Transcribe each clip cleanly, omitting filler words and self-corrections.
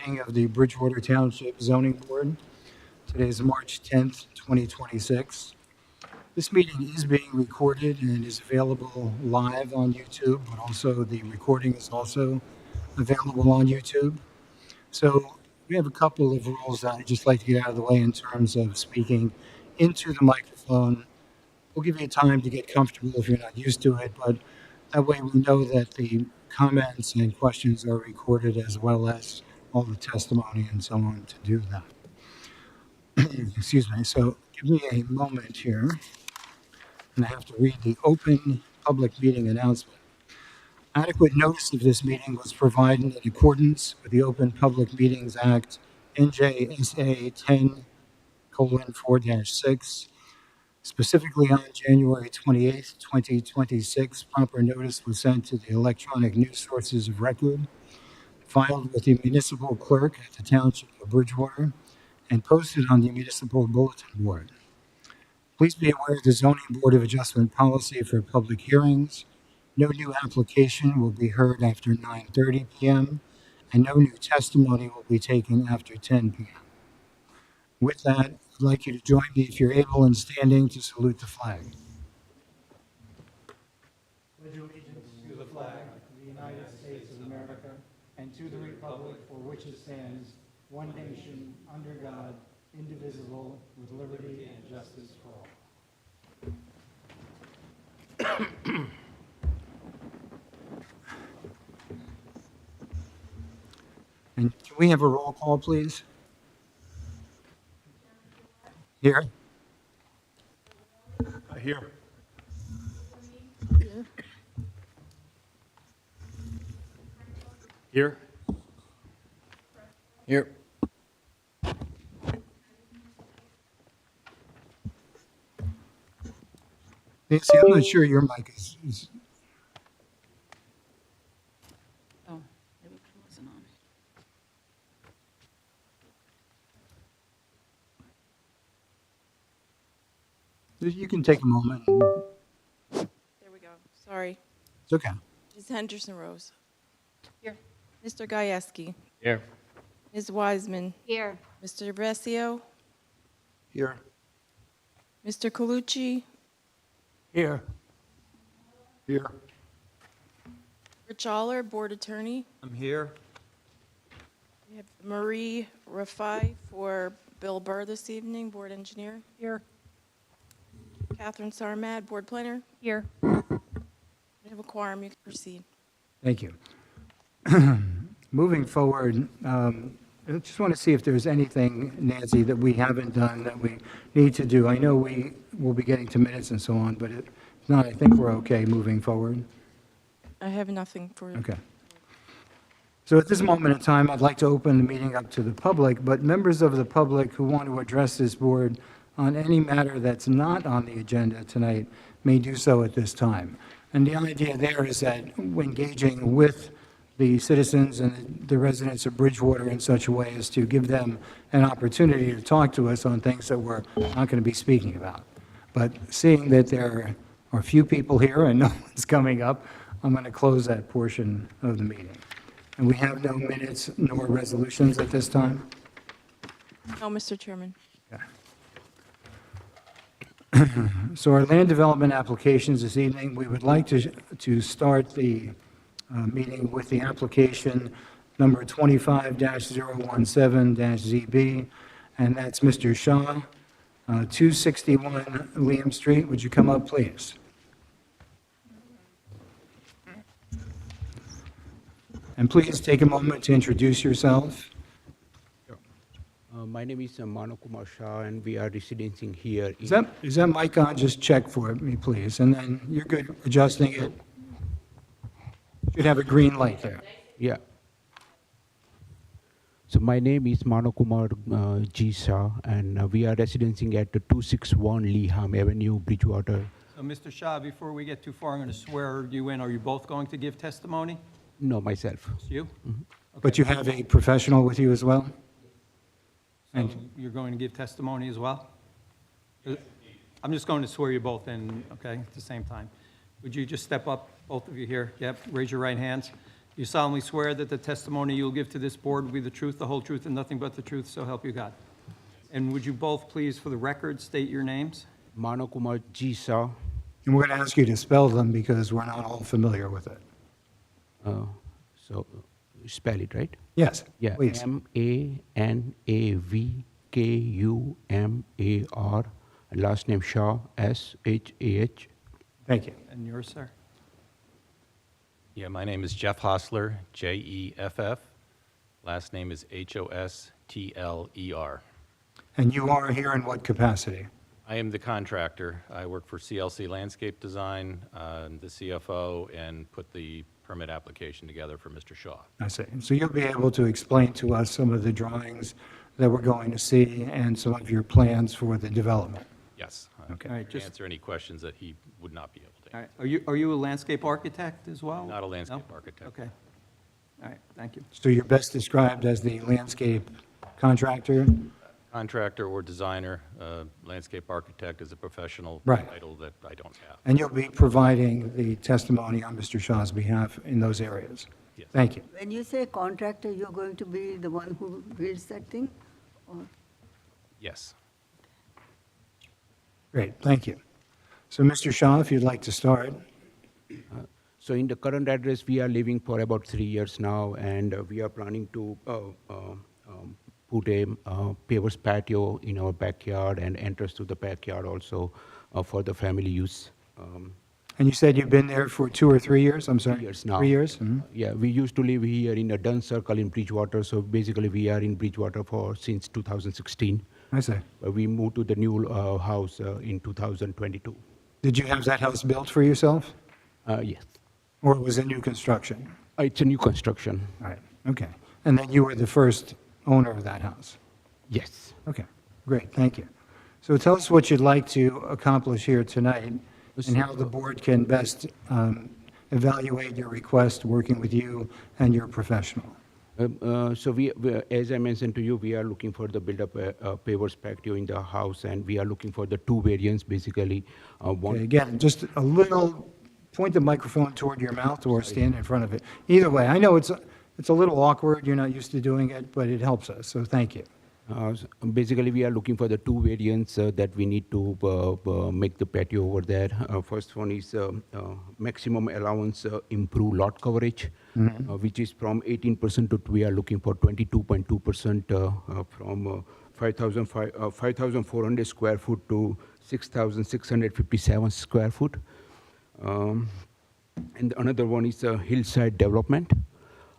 meeting of the Bridgewater Township Zoning Board. Today is March 10th, 2026. This meeting is being recorded and is available live on YouTube, but also the recording is also available on YouTube. So we have a couple of rules that I'd just like to get out of the way in terms of speaking into the microphone. We'll give you time to get comfortable if you're not used to it, but that way we know that the comments and questions are recorded as well as all the testimony and so on to do that. Excuse me. So give me a moment here, and I have to read the open public meeting announcement. Adequate notice of this meeting was provided in accordance with the Open Public Meetings Act, NJSA 10:4-6. Specifically on January 28th, 2026, proper notice was sent to the electronic news sources of record, filed with the municipal clerk at the Township of Bridgewater, and posted on the municipal bulletin board. Please be aware of the Zoning Board of Adjustment policy for public hearings. No new application will be heard after 9:30 p.m., and no new testimony will be taken after 10 p.m. With that, I'd like you to join me, if you're able, in standing to salute the flag. Pledge allegiance to the flag of the United States of America and to the republic for which it stands, one nation, under God, indivisible, with liberty and justice for all. And can we have a roll call, please? Here. Here. Here. Here. Nancy, I'm not sure your mic is. Oh, maybe it wasn't on. You can take a moment. There we go. Sorry. It's okay. Ms. Henderson Rose. Here. Mr. Gajewski. Here. Ms. Wiseman. Here. Mr. Vesio. Here. Mr. Colucci. Here. Here. Rich Aller, Board Attorney. I'm here. We have Marie Rafai for Bill Burr this evening, Board Engineer. Here. Catherine Sarmad, Board Planner. Here. We have a quorum. You can proceed. Thank you. Moving forward, I just want to see if there's anything, Nancy, that we haven't done that we need to do. I know we will be getting to minutes and so on, but if not, I think we're okay moving forward. I have nothing for you. Okay. So at this moment in time, I'd like to open the meeting up to the public, but members of the public who want to address this board on any matter that's not on the agenda tonight may do so at this time. And the idea there is that engaging with the citizens and the residents of Bridgewater in such a way as to give them an opportunity to talk to us on things that we're not going to be speaking about. But seeing that there are few people here and no one's coming up, I'm going to close that portion of the meeting. And we have no minutes nor resolutions at this time. No, Mr. Chairman. So our land development applications this evening, we would like to start the meeting with the application number 25-017-ZB, and that's Mr. Shaw, 261 Liam Street. Would you come up, please? And please take a moment to introduce yourself. My name is Mano Kumar Shah, and we are residencing here. Is that mic on? Just check for me, please. And then you're good adjusting it. Should have a green light there. Yeah. So my name is Mano Kumar G. Shah, and we are residencing at 261 Leham Avenue, Bridgewater. So, Mr. Shah, before we get too far, I'm going to swear you in. Are you both going to give testimony? No, myself. It's you? But you have a professional with you as well? So you're going to give testimony as well? I'm just going to swear you both in, okay, at the same time. Would you just step up, both of you here? Yep, raise your right hands. You solemnly swear that the testimony you'll give to this board will be the truth, the whole truth, and nothing but the truth, so help you God. And would you both please, for the record, state your names? Mano Kumar G. Shah. And we're going to ask you to spell them because we're not all familiar with it. So spell it, right? Yes, Yeah. please. Manavkumar. Last name Shah, Shah. Thank you. And yours, sir? Yeah, my name is Jeff Hostler, Jeff. Last name is Hostler. And you are here in what capacity? I am the contractor. I work for CLC Landscape Design, the CFO, and put the permit application together for Mr. Shaw. I see. So you'll be able to explain to us some of the drawings that we're going to see and some of your plans for the development. Yes. Okay. All right, To just, answer any questions that he would not be able to. all right, are you a landscape architect as well? Not a landscape No? architect. Okay. All right, thank you. So you're best described as the landscape contractor? Contractor or designer, landscape architect is a professional Right. title that I don't have. And you'll be providing the testimony on Mr. Shah's behalf in those areas? Yes. Thank you. When you say contractor, you're going to be the one who builds that thing? Or Yes. Great, thank you. So Mr. Shah, if you'd like to start. So in the current address, we are living for about 3 years now, and we are planning to put a paver's patio in our backyard and entrance to the backyard also for the family use. And you said you've been there for 2 or 3 years? I'm sorry? 3 years now. 3 years? Mhm. Yeah, we used to live here in a Dunn Circle in Bridgewater, so basically we are in Bridgewater since 2016. I see. But we moved to the new house in 2022. Did you have that house built for yourself? Yes. Or was it new construction? It's a new construction. All right, okay. And then you were the first owner of that house? Yes. Okay, great, thank you. So tell us what you'd like to accomplish here tonight and how the board can best evaluate your request, working with you and your professional. So as I mentioned to you, we are looking for the build-up paver's patio in the house, and we are looking for the two variants, basically. One. Okay, again, just a little, point the microphone toward your mouth or stand in front of it. Either way, I know it's a little awkward, you're not used to doing it, but it helps us, so thank you. Basically, we are looking for the two variants that we need to make the patio over there. First one is maximum allowance improve lot coverage, which is from 18% to we are looking for 22.2% from 5,400 square foot to 6,657 square foot. And another one is hillside development.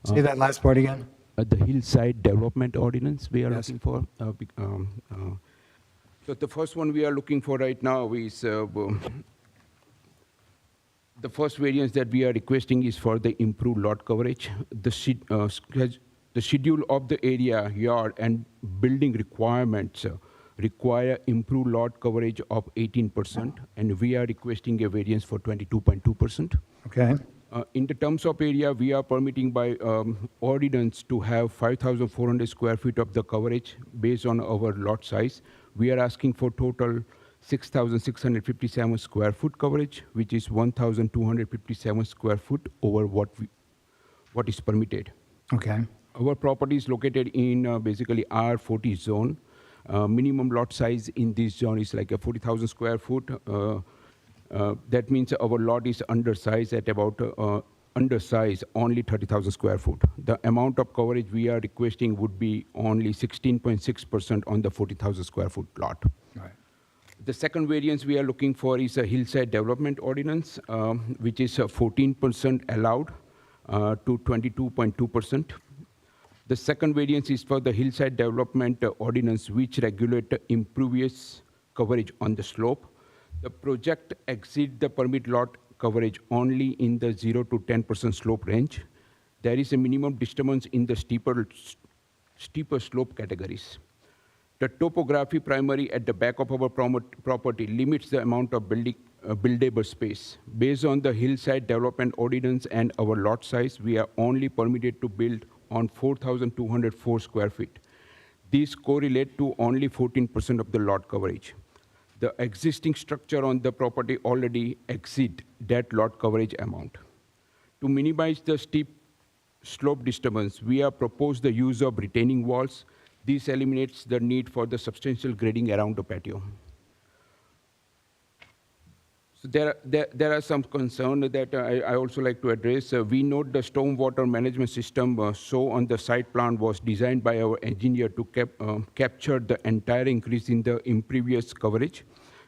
Say that last part again? The hillside development ordinance we are Yes. looking for. So the first one we are looking for right now is the first variance that we are requesting is for the improved lot coverage. The schedule of the area, yard, and building requirements require improved lot coverage of 18%, and we are requesting a variance for 22.2%. Okay, In the terms of area, we are permitting by ordinance to have 5,400 square feet of the coverage based on our lot size. We are asking for total 6,657 square foot coverage, which is 1,257 square foot over what is permitted. okay, Our property is located in basically R40 zone. Minimum lot size in this zone is like a 40,000 square foot. That means our lot is undersized at about only 30,000 square foot. The amount of coverage we are requesting would be only 16.6% on the 40,000 square foot lot. all right. The second variance we are looking for is a hillside development ordinance, which is 14% allowed to 22.2%. The second variance is for the hillside development ordinance, which regulate impervious coverage on the slope. The project exceeds the permit lot coverage only in the 0 to 10% slope range. There is a minimum disturbance in the steeper slope categories. The topography primary at the back of our property limits the amount of buildable space. Based on the hillside development ordinance and our lot size, we are only permitted to build on 4,204 square feet. These correlate to only 14% of the lot coverage. The existing structure on the property already exceed that lot coverage amount. To minimize the steep slope disturbance, we have proposed the use of retaining walls. This eliminates the need for the substantial grading around the patio. So there are some concerns that I also like to address. We note the stormwater management system shown on the site plan was designed by our engineer to capture the entire increase in the impervious coverage.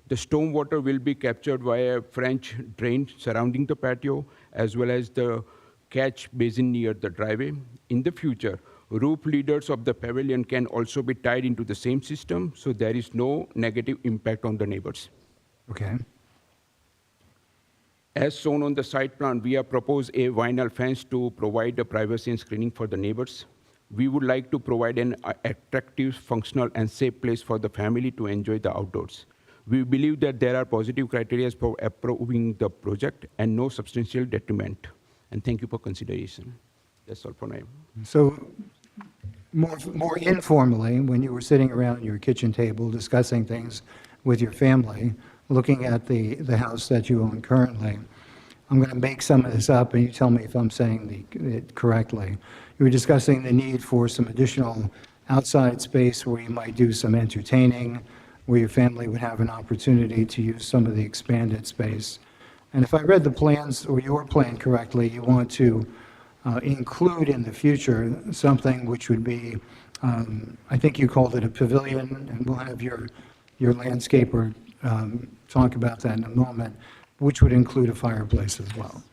The stormwater will be captured via a French drain surrounding the patio, as well as the catch basin near the driveway. In the future, roof leaders of the pavilion can also be tied into the same system, so there is no negative impact on the neighbors. Okay. As shown on the site plan, we have proposed a vinyl fence to provide the privacy and screening for the neighbors. We would like to provide an attractive, functional, and safe place for the family to enjoy the outdoors. We believe that there are positive criteria for approving the project and no substantial detriment. And thank you for consideration. That's all for now. So more informally, when you were sitting around your kitchen table discussing things with your family, looking at the house that you own currently, I'm going to make some of this up, and you tell me if I'm saying it correctly. You were discussing the need for some additional outside space where you might do some entertaining, where your family would have an opportunity to use some of the expanded space. And if I read the plans or your plan correctly, you want to include in the future something which would be, I think you called it a pavilion, and we'll have your landscaper talk about that in a moment, which would include a fireplace as well.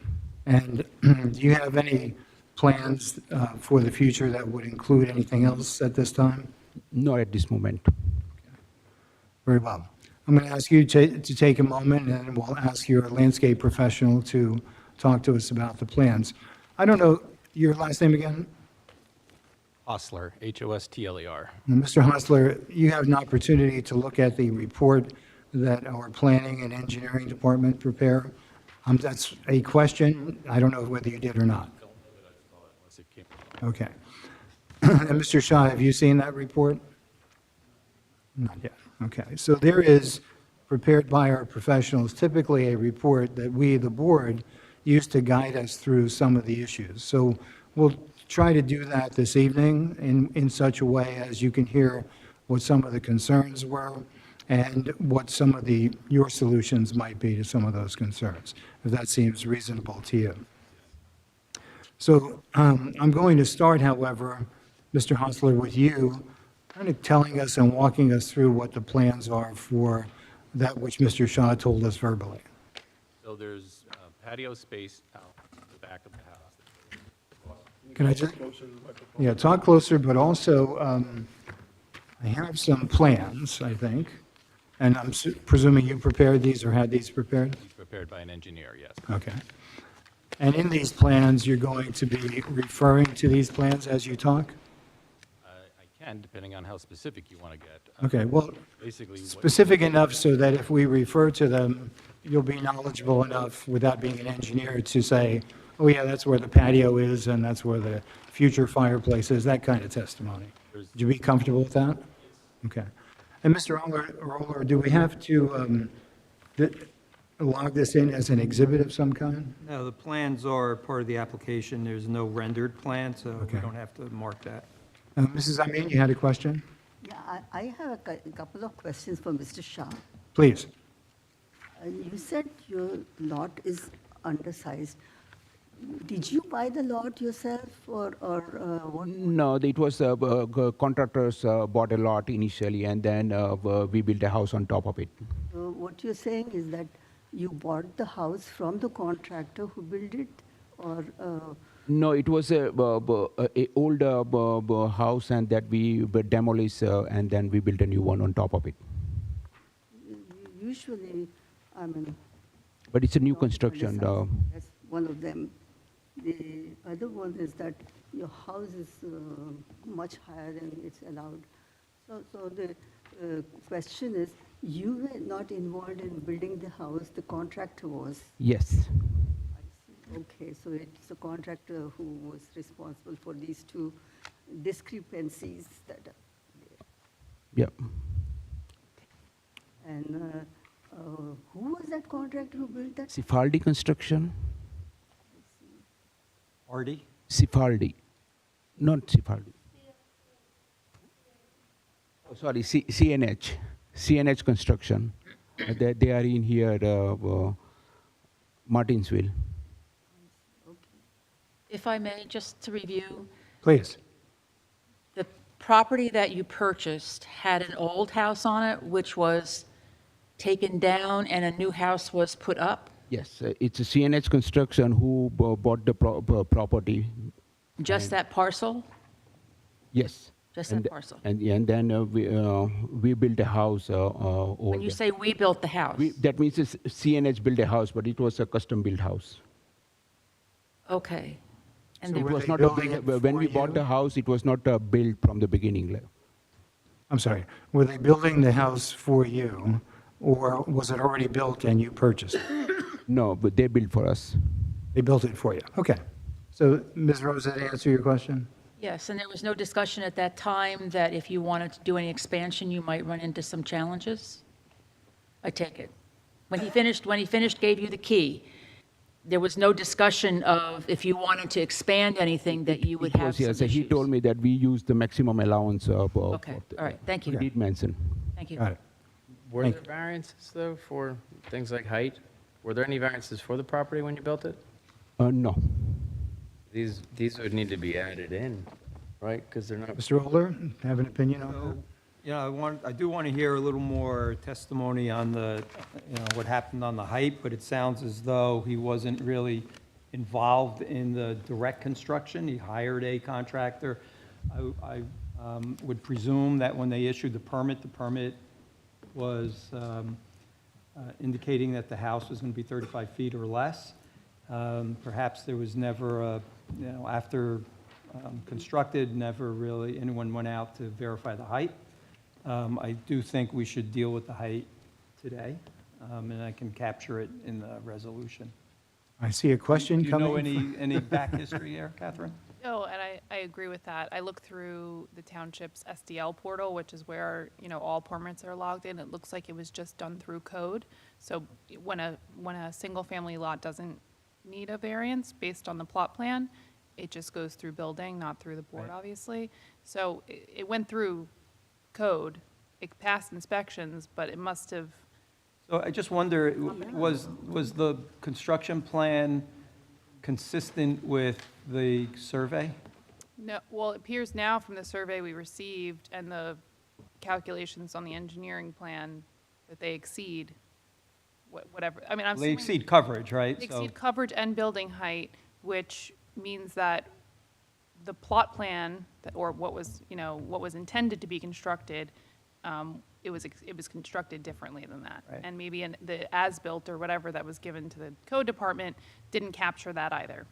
And do you have any plans for the future that would include anything else at this time? Not at this moment. Very well. I'm going to ask you to take a moment, and we'll ask your landscape professional to talk to us about the plans. I don't know your last name again? Hostler, Hostler. Mr. Hostler, you have an opportunity to look at the report that our planning and engineering department prepare. That's a question. I don't know whether you did or not. Unless it came. Okay. And Mr. Shah, have you seen that report? Not yet. Okay. So there is, prepared by our professionals, typically a report that we, the board, use to guide us through some of the issues. So we'll try to do that this evening in such a way as you can hear what some of the concerns were and what some of your solutions might be to some of those concerns, if that seems reasonable to you. So I'm going to start, however, Mr. Hostler, with you kind of telling us and walking us through what the plans are for that which Mr. Shah told us verbally. So there's patio space out the back of the house. Can I just, yeah, talk closer, but also, I have some plans, I think, and I'm presuming you prepared these or had these prepared? He's prepared by an engineer, yes. Okay. And in these plans, you're going to be referring to these plans as you talk? I can, depending on how specific you want to get. Okay, well, Basically, what- specific enough so that if we refer to them, you'll be knowledgeable enough without being an engineer to say, oh yeah, that's where the patio is and that's where the future fireplace is, that kind of testimony. Would you be comfortable with that? Okay. And Mr. Roller, do we have to log this in as an exhibit of some kind? No, the plans are part of the application. There's no rendered plan, so Okay. we don't have to mark that. Mrs. Amin, you had a question? Yeah, I have a couple of questions for Mr. Shah. Please. You said your lot is undersized. Did you buy the lot yourself or what? No, it was contractors bought a lot initially, and then we built a house on top of it. What you're saying is that you bought the house from the contractor who built it, or? No, it was a old house, and that we demolished, and then we built a new one on top of it. Usually, I mean. But it's a new not construction. undersized. That's one of them. The other one is that your house is much higher than it's allowed. So the question is, you were not involved in building the house, the contractor was. Yes. Okay, so it's the contractor who was responsible for these two discrepancies that are there. Yeah. And who was that contractor who built that? Sifaldi Construction. Artie? Sephardi, not Sephardi. Oh, sorry, CNH Construction. They are in here, Martinsville. If I may, just to review, Please. the property that you purchased had an old house on it, which was taken down and a new house was put up? Yes, it's a CNH Construction who bought the property. Just that parcel? Yes. Just And that parcel? And then we built a house over When you there. say we built the house? That means it's CNH built a house, but it was a custom-built house. Okay. And So there It were was they not building it when we for bought you? the house, it was not built from the beginning. I'm sorry, were they building the house for you, or was it already built and you purchased it? No, but they built for us. They built it for you, okay. So, Ms. Rose, did that answer your question? Yes, and there was no discussion at that time that if you wanted to do any expansion, you might run into some challenges? I take it. When he finished, gave you the key, there was no discussion of if you wanted to expand anything that you would It have was, some yes, issues? he told me that we used the maximum allowance of. Okay, all right, thank He you. did mention. Thank you. Got it. Were Thank there variances, though, for things like height? Were there any variances for the property when you built it? No. These would need to be added in, right? Because they're not, Mr. Older, have an opinion on that? So, I do want to hear a little more testimony on what happened on the height, but it sounds as though he wasn't really involved in the direct construction. He hired a contractor. I would presume that when they issued the permit was indicating that the house was going to be 35 feet or less. Perhaps there was never, after constructed, never really anyone went out to verify the height. I do think we should deal with the height today, and I can capture it in the resolution. I see a question Do you coming. know any back history there, Catherine? No, and I agree with that. I looked through the township's SDL portal, which is where, all permits are logged in. It looks like it was just done through code. So when a single-family lot doesn't need a variance based on the plot plan, it just goes through building, not through the board, Right. obviously. So it went through code. It passed inspections, but it must have, So I just wonder, was the construction plan consistent with the survey? no, well, it appears now from the survey we received and the calculations on the engineering plan that they exceed whatever, I mean, I'm They assuming. exceed coverage, right? They So- exceed coverage and building height, which means that the plot plan, or what was intended to be constructed, it was constructed differently than that. Right. And maybe the as-built or whatever that was given to the code department didn't capture that either.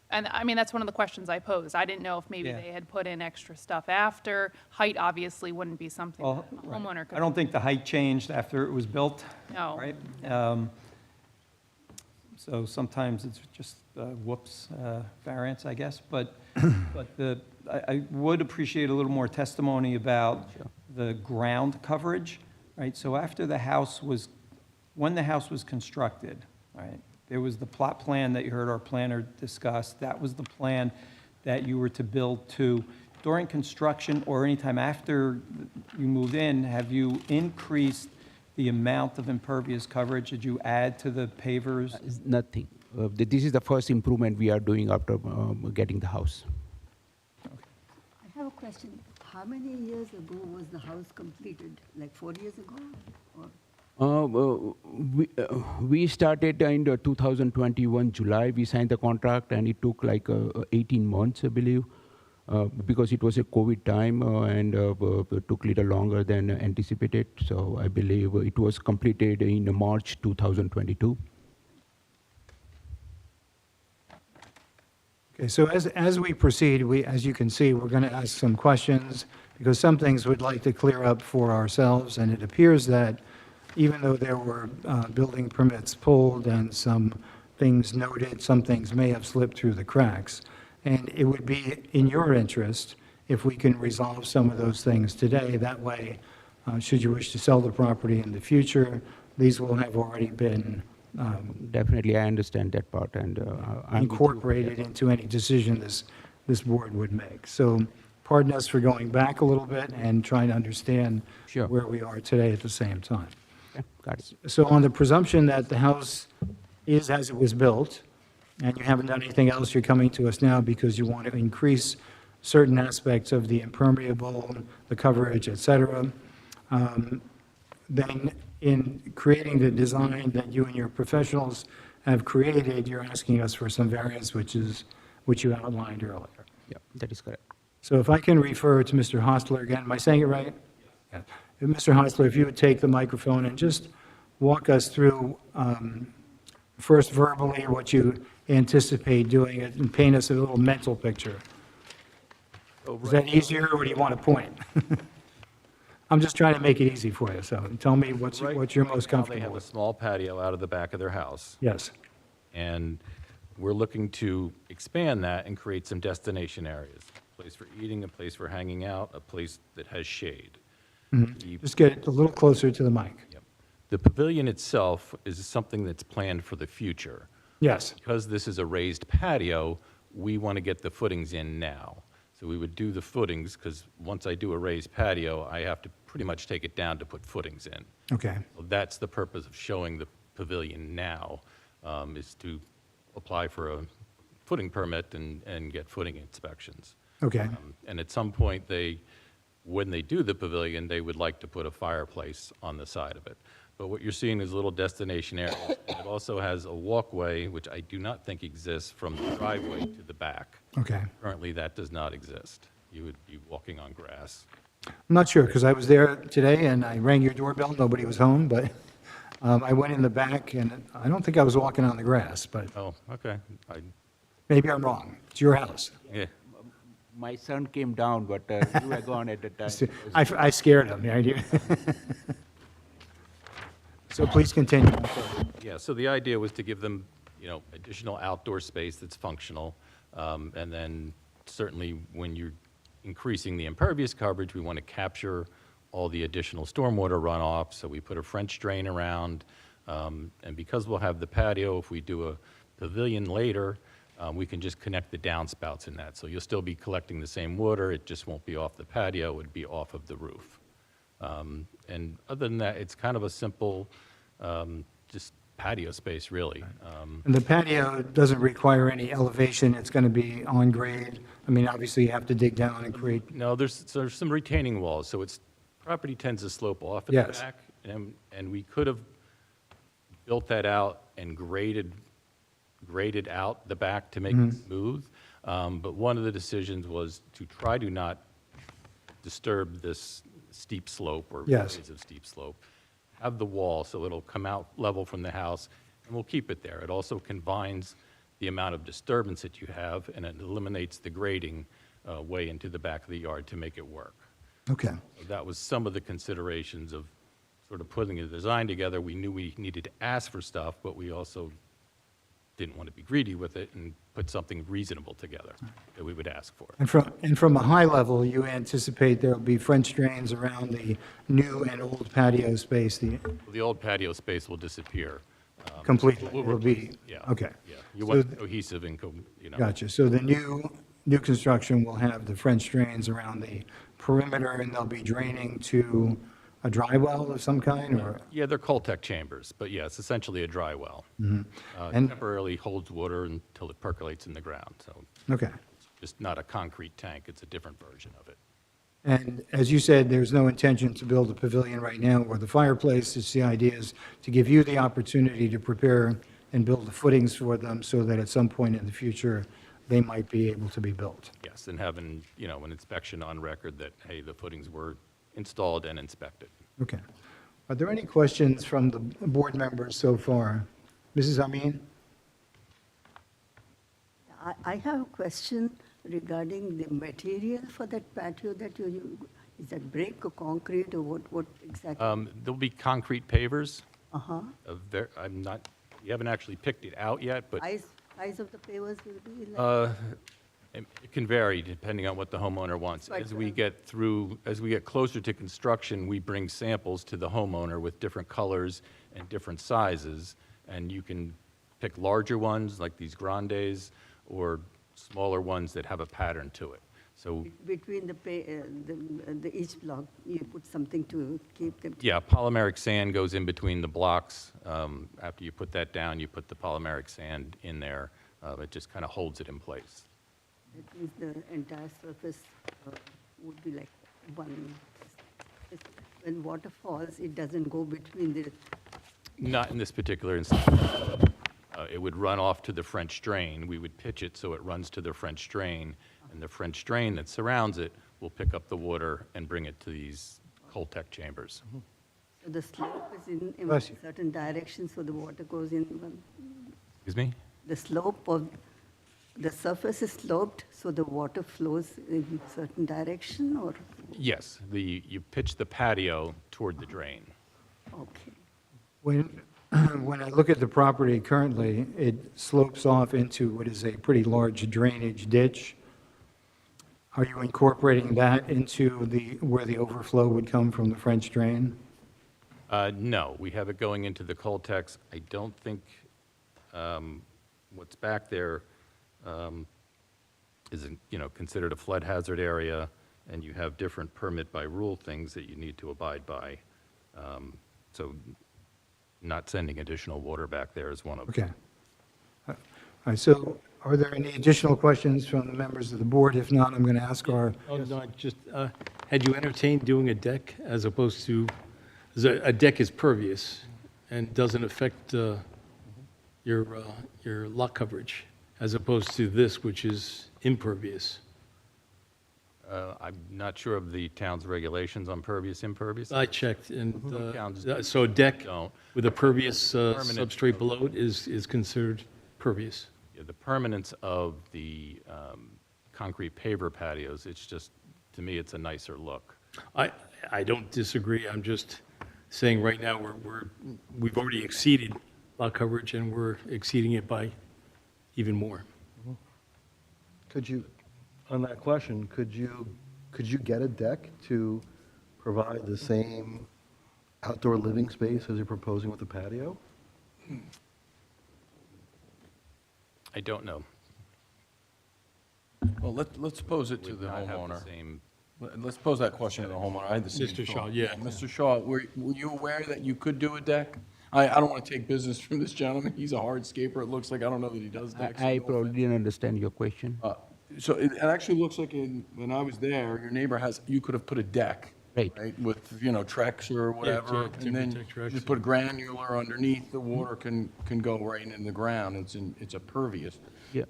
And I mean, that's one of the questions I posed. I didn't know if maybe Yeah. they had put in extra stuff after. Height obviously wouldn't be something Well, that a right. homeowner could. I don't think the height changed after it was built. No. Right? So sometimes it's just whoops variance, I guess. But I would appreciate a little more testimony about the ground coverage, right? So when the house was constructed, right, there was the plot plan that you heard our planner discuss. That was the plan that you were to build to. During construction or anytime after you moved in, have you increased the amount of impervious coverage? Did you add to the pavers? Nothing. This is the first improvement we are doing after getting the house. I have a question. How many years ago was the house completed? Like 4 years ago? Or We started in the 2021 July. We signed the contract, and it took like 18 months, I believe, because it was a COVID time and it took a little longer than anticipated. So I believe it was completed in March 2022. Okay, so as we proceed, as you can see, we're going to ask some questions because some things we'd like to clear up for ourselves. And it appears that even though there were building permits pulled and some things noted, some things may have slipped through the cracks. And it would be in your interest if we can resolve some of those things today. That way, should you wish to sell the property in the future, these will have already been Definitely, I understand that part, and I'm with you. incorporated into any decision this board would make. So pardon us for going back a little bit and trying to understand Sure. where we are today at the same time. Okay, got it. So on the presumption that the house is as it was built, and you haven't done anything else, you're coming to us now because you want to increase certain aspects of the impermeable, the coverage, et cetera, then in creating the design that you and your professionals have created, you're asking us for some variance, which you outlined earlier. Yeah, that is correct. So if I can refer to Mr. Hostler again, am I saying it right? Yeah. Mr. Hostler, if you would take the microphone and just walk us through, first verbally, what you anticipate doing and paint us a little mental picture. Is that easier, or do you want to point? I'm just trying to make it easy for you, so tell me what's you're most Right now, They comfortable have a with. small patio out of the back of their house, Yes, and we're looking to expand that and create some destination areas. A place for eating, a place for hanging out, a place that has shade. The- just get it a little closer to the mic. Yep. The pavilion itself is something that's planned for the future. Yes, Because this is a raised patio, we want to get the footings in now. So we would do the footings, because once I do a raised patio, I have to pretty much take it down to put footings in. okay, So that's the purpose of showing the pavilion now, is to apply for a footing permit and get footing inspections. okay, And at some point, when they do the pavilion, they would like to put a fireplace on the side of it. But what you're seeing is little destination areas. And it also has a walkway, which I do not think exists, from the driveway to the back. okay. Currently, that does not exist. You would be walking on grass. I'm not sure, because I was there today and I rang your doorbell, nobody was home, but I went in the back and I don't think I was walking on the grass, but Oh, okay. maybe I'm wrong. It's your house. Yeah. My son came down, but you were gone at the time. I scared him, yeah, I do. So please continue. Yeah, so the idea was to give them, additional outdoor space that's functional. And then certainly when you're increasing the impervious coverage, we want to capture all the additional stormwater runoff. So we put a French drain around. And because we'll have the patio, if we do a pavilion later, we can just connect the downspouts in that. So you'll still be collecting the same water, it just won't be off the patio, it would be off of the roof. And other than that, it's kind of a simple, just patio space, really. And the patio doesn't require any elevation, it's going to be on grade. I mean, obviously, you have to dig down and create, No, there's some retaining walls, so property tends to slope off at the Yes. back. And we could have built that out and graded out the back to make it smooth. But one of the decisions was to try to not disturb this steep slope or Yes. areas of steep slope. Have the wall so it'll come out level from the house, and we'll keep it there. It also confines the amount of disturbance that you have, and it eliminates the grading way into the back of the yard to make it work. okay. That was some of the considerations of sort of putting a design together. We knew we needed to ask for stuff, but we also didn't want to be greedy with it and put something reasonable together that we would ask for. And from a high level, you anticipate there'll be French drains around the new and old patio space, The old patio space will disappear. completely, We'll will be, Yeah. okay. Yeah, you So want cohesive and, Gotcha. So the new construction will have the French drains around the perimeter, and they'll be draining to a dry well of some kind, or? Yeah, they're Coltech chambers, but yeah, it's essentially a dry well. And- Temporarily holds water until it percolates in the ground, so Okay. just not a concrete tank, it's a different version of it. And as you said, there's no intention to build a pavilion right now or the fireplace. It's the idea is to give you the opportunity to prepare and build the footings for them so that at some point in the future, they might be able to be built. Yes, and having, an inspection on record that, hey, the footings were installed and inspected. Okay. Are there any questions from the board members so far? Mrs. Amin? I have a question regarding the material for that patio that is that brick or concrete or what exactly? There'll be concrete pavers. Uh-huh. You haven't actually picked it out yet, but Size of the pavers will be like? it can vary depending on what the homeowner wants. Right, As we get closer to construction, we bring samples to the homeowner with different colors and different sizes, And you can pick larger ones, like these grandes, or smaller ones that have a pattern to it. So, Between each block, you put something to keep them. yeah, polymeric sand goes in between the blocks. After you put that down, you put the polymeric sand in there. It just kind of holds it in place. That means the entire surface would be like one. When water falls, it doesn't go between the, Not in this particular instance. It would run off to the French drain. We would pitch it so it runs to the French drain, and the French drain that surrounds it will pick up the water and bring it to these Coltech chambers. so the slope is in Bless you. certain direction, so the water goes in one. Excuse me? The slope of, the surface is sloped, so the water flows in certain direction, or, Yes, you pitch the patio toward the drain. okay. When I look at the property currently, it slopes off into what is a pretty large drainage ditch. Are you incorporating that into where the overflow would come from the French drain? No, we have it going into the Coltex. I don't think what's back there is, considered a flood hazard area, and you have different permit by rule things that you need to abide by. So not sending additional water back there is one of them. Okay. All right, so are there any additional questions from the members of the board? If not, I'm going to ask our, Oh, no, just, had you entertained doing a deck as opposed to, 'cause a deck is pervious and doesn't affect your lot coverage, as opposed to this, which is impervious? I'm not sure of the town's regulations on pervious, impervious. I checked, and Some towns so a deck don't. with a pervious Permanent. substrate below it is considered pervious. Yeah, the permanence of the concrete paver patios, it's just, to me, it's a nicer look. I don't disagree, I'm just saying right now, we've already exceeded lot coverage, and we're exceeding it by even more. Could you, on that question, could you get a deck to provide the same outdoor living space as you're proposing with the patio? I don't know. Well, let's pose it to Would the not have homeowner. same. Let's pose that question to the homeowner. I had the same Mr. thought. Shaw, yeah. Mr. Shaw, were you aware that you could do a deck? I don't want to take business from this gentleman. He's a hardscaper. It looks like, I don't know that he does decks. I probably didn't understand your question. So it actually looks like when I was there, your neighbor you could have put a deck. Right. With, Trex or whatever. timber And then Trex, Trex, just put granular underneath, the water can go right into the ground. It's a pervious. Yeah.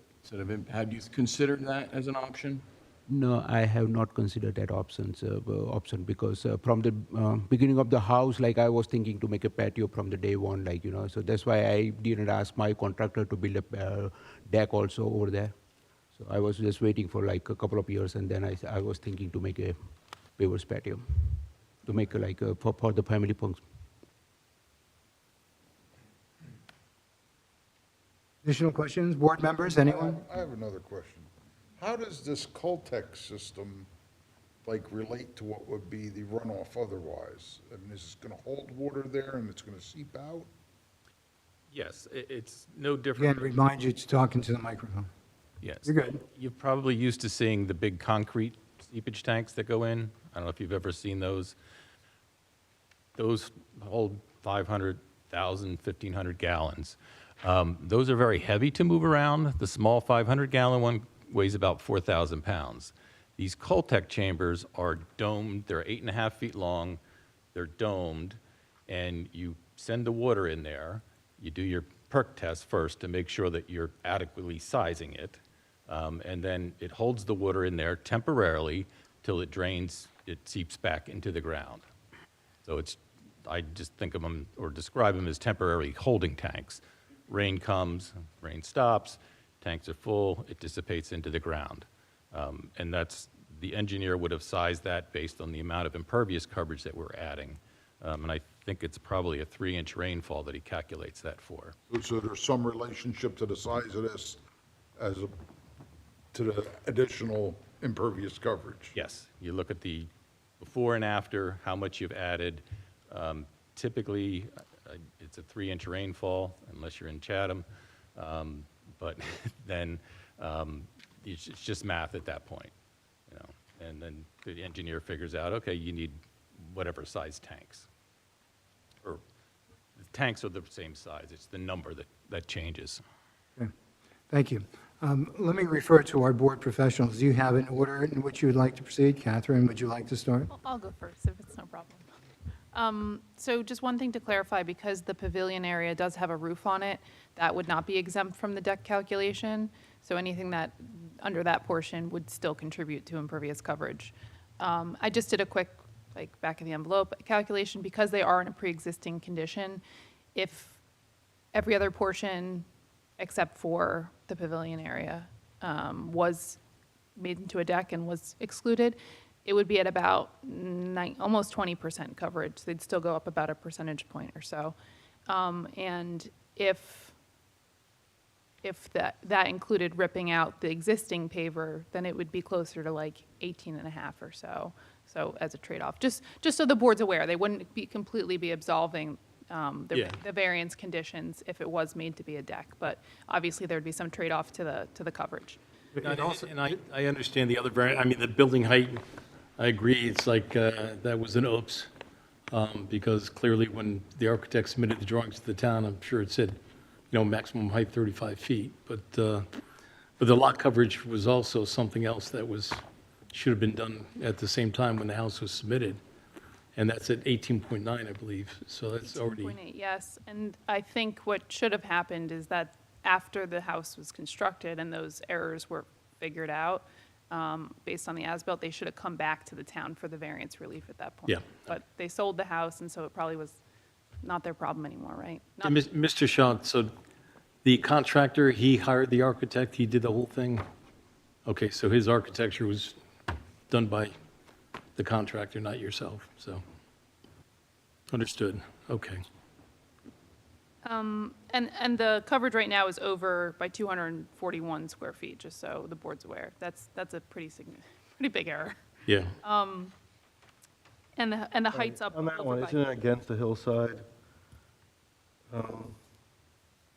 Have you considered that as an option? No, I have not considered that option because from the beginning of the house, like I was thinking to make a patio from the day one, so that's why I didn't ask my contractor to build a deck also over there. So I was just waiting for like a couple of years, and then I was thinking to make a pavers patio, to make for the family function. additional questions? Board members, anyone? I have another question. How does this Coltech system, relate to what would be the runoff otherwise? I mean, is this going to hold water there and it's going to seep out? Yes, it's no different. Again, remind you to talk into the microphone. Yes. You're good. You're probably used to seeing the big concrete seepage tanks that go in. I don't know if you've ever seen those. Those hold 500,000, 1,500 gallons. Those are very heavy to move around. The small 500-gallon one weighs about 4,000 pounds. These Coltech chambers are domed. They're 8.5 feet long. They're domed, and you send the water in there. You do your perk test first to make sure that you're adequately sizing it. And then it holds the water in there temporarily till it drains, it seeps back into the ground. So I just think of them or describe them as temporary holding tanks. Rain comes, rain stops, tanks are full, it dissipates into the ground. And the engineer would have sized that based on the amount of impervious coverage that we're adding. And I think it's probably a 3-inch rainfall that he calculates that for. So there's some relationship to the size of this to the additional impervious coverage? Yes, you look at the before and after, how much you've added. Typically, it's it's a 3-inch rainfall, unless you're in Chatham. But then it's just math at that point, you know. And then the engineer figures out, okay, you need whatever size tanks. Or the tanks are the same size, it's the number that changes. Okay. Thank you. Let me refer to our board professionals. Do you have an order in which you would like to proceed? Catherine, would you like to start? I'll go first if it's no problem. So just one thing to clarify, because the pavilion area does have a roof on it, that would not be exempt from the deck calculation. So anything that, under that portion would still contribute to impervious coverage. I just did a quick, like, back of the envelope calculation, because they are in a pre-existing condition. If every other portion except for the pavilion area was made into a deck and was excluded, it would be at about almost 20% coverage. They'd still go up about a percentage point or so. And if that included ripping out the existing paver, then it would be closer to like 18.5 or so. So as a trade-off, just so the board's aware, they wouldn't be completely be absolving the variance conditions if it was made to be a deck. But obviously there'd be some trade-off to the coverage. And I understand the other variant, I mean, the building height, I agree, it's like, that was an oops, because clearly when the architect submitted the drawings to the town, I'm sure it said, you know, maximum height 35 feet, but the lot coverage was also something else that should have been done at the same time when the house was submitted, and that's at 18.9, I believe, so that's already. 18.8, yes, and I think what should have happened is that after the house was constructed and those errors were figured out, based on the as-built, they should have come back to the town for the variance relief at that point. Yeah. But they sold the house, and so it probably was not their problem anymore, right? And Mr. Shaw, so the contractor, he hired the architect, he did the whole thing? Okay, so his architecture was done by the contractor, not yourself, so. Understood, okay. And the coverage right now is over by 241 square feet, just so the board's aware. That's a pretty big error. Yeah. And the height's up. On that over one, by- isn't it against the hillside?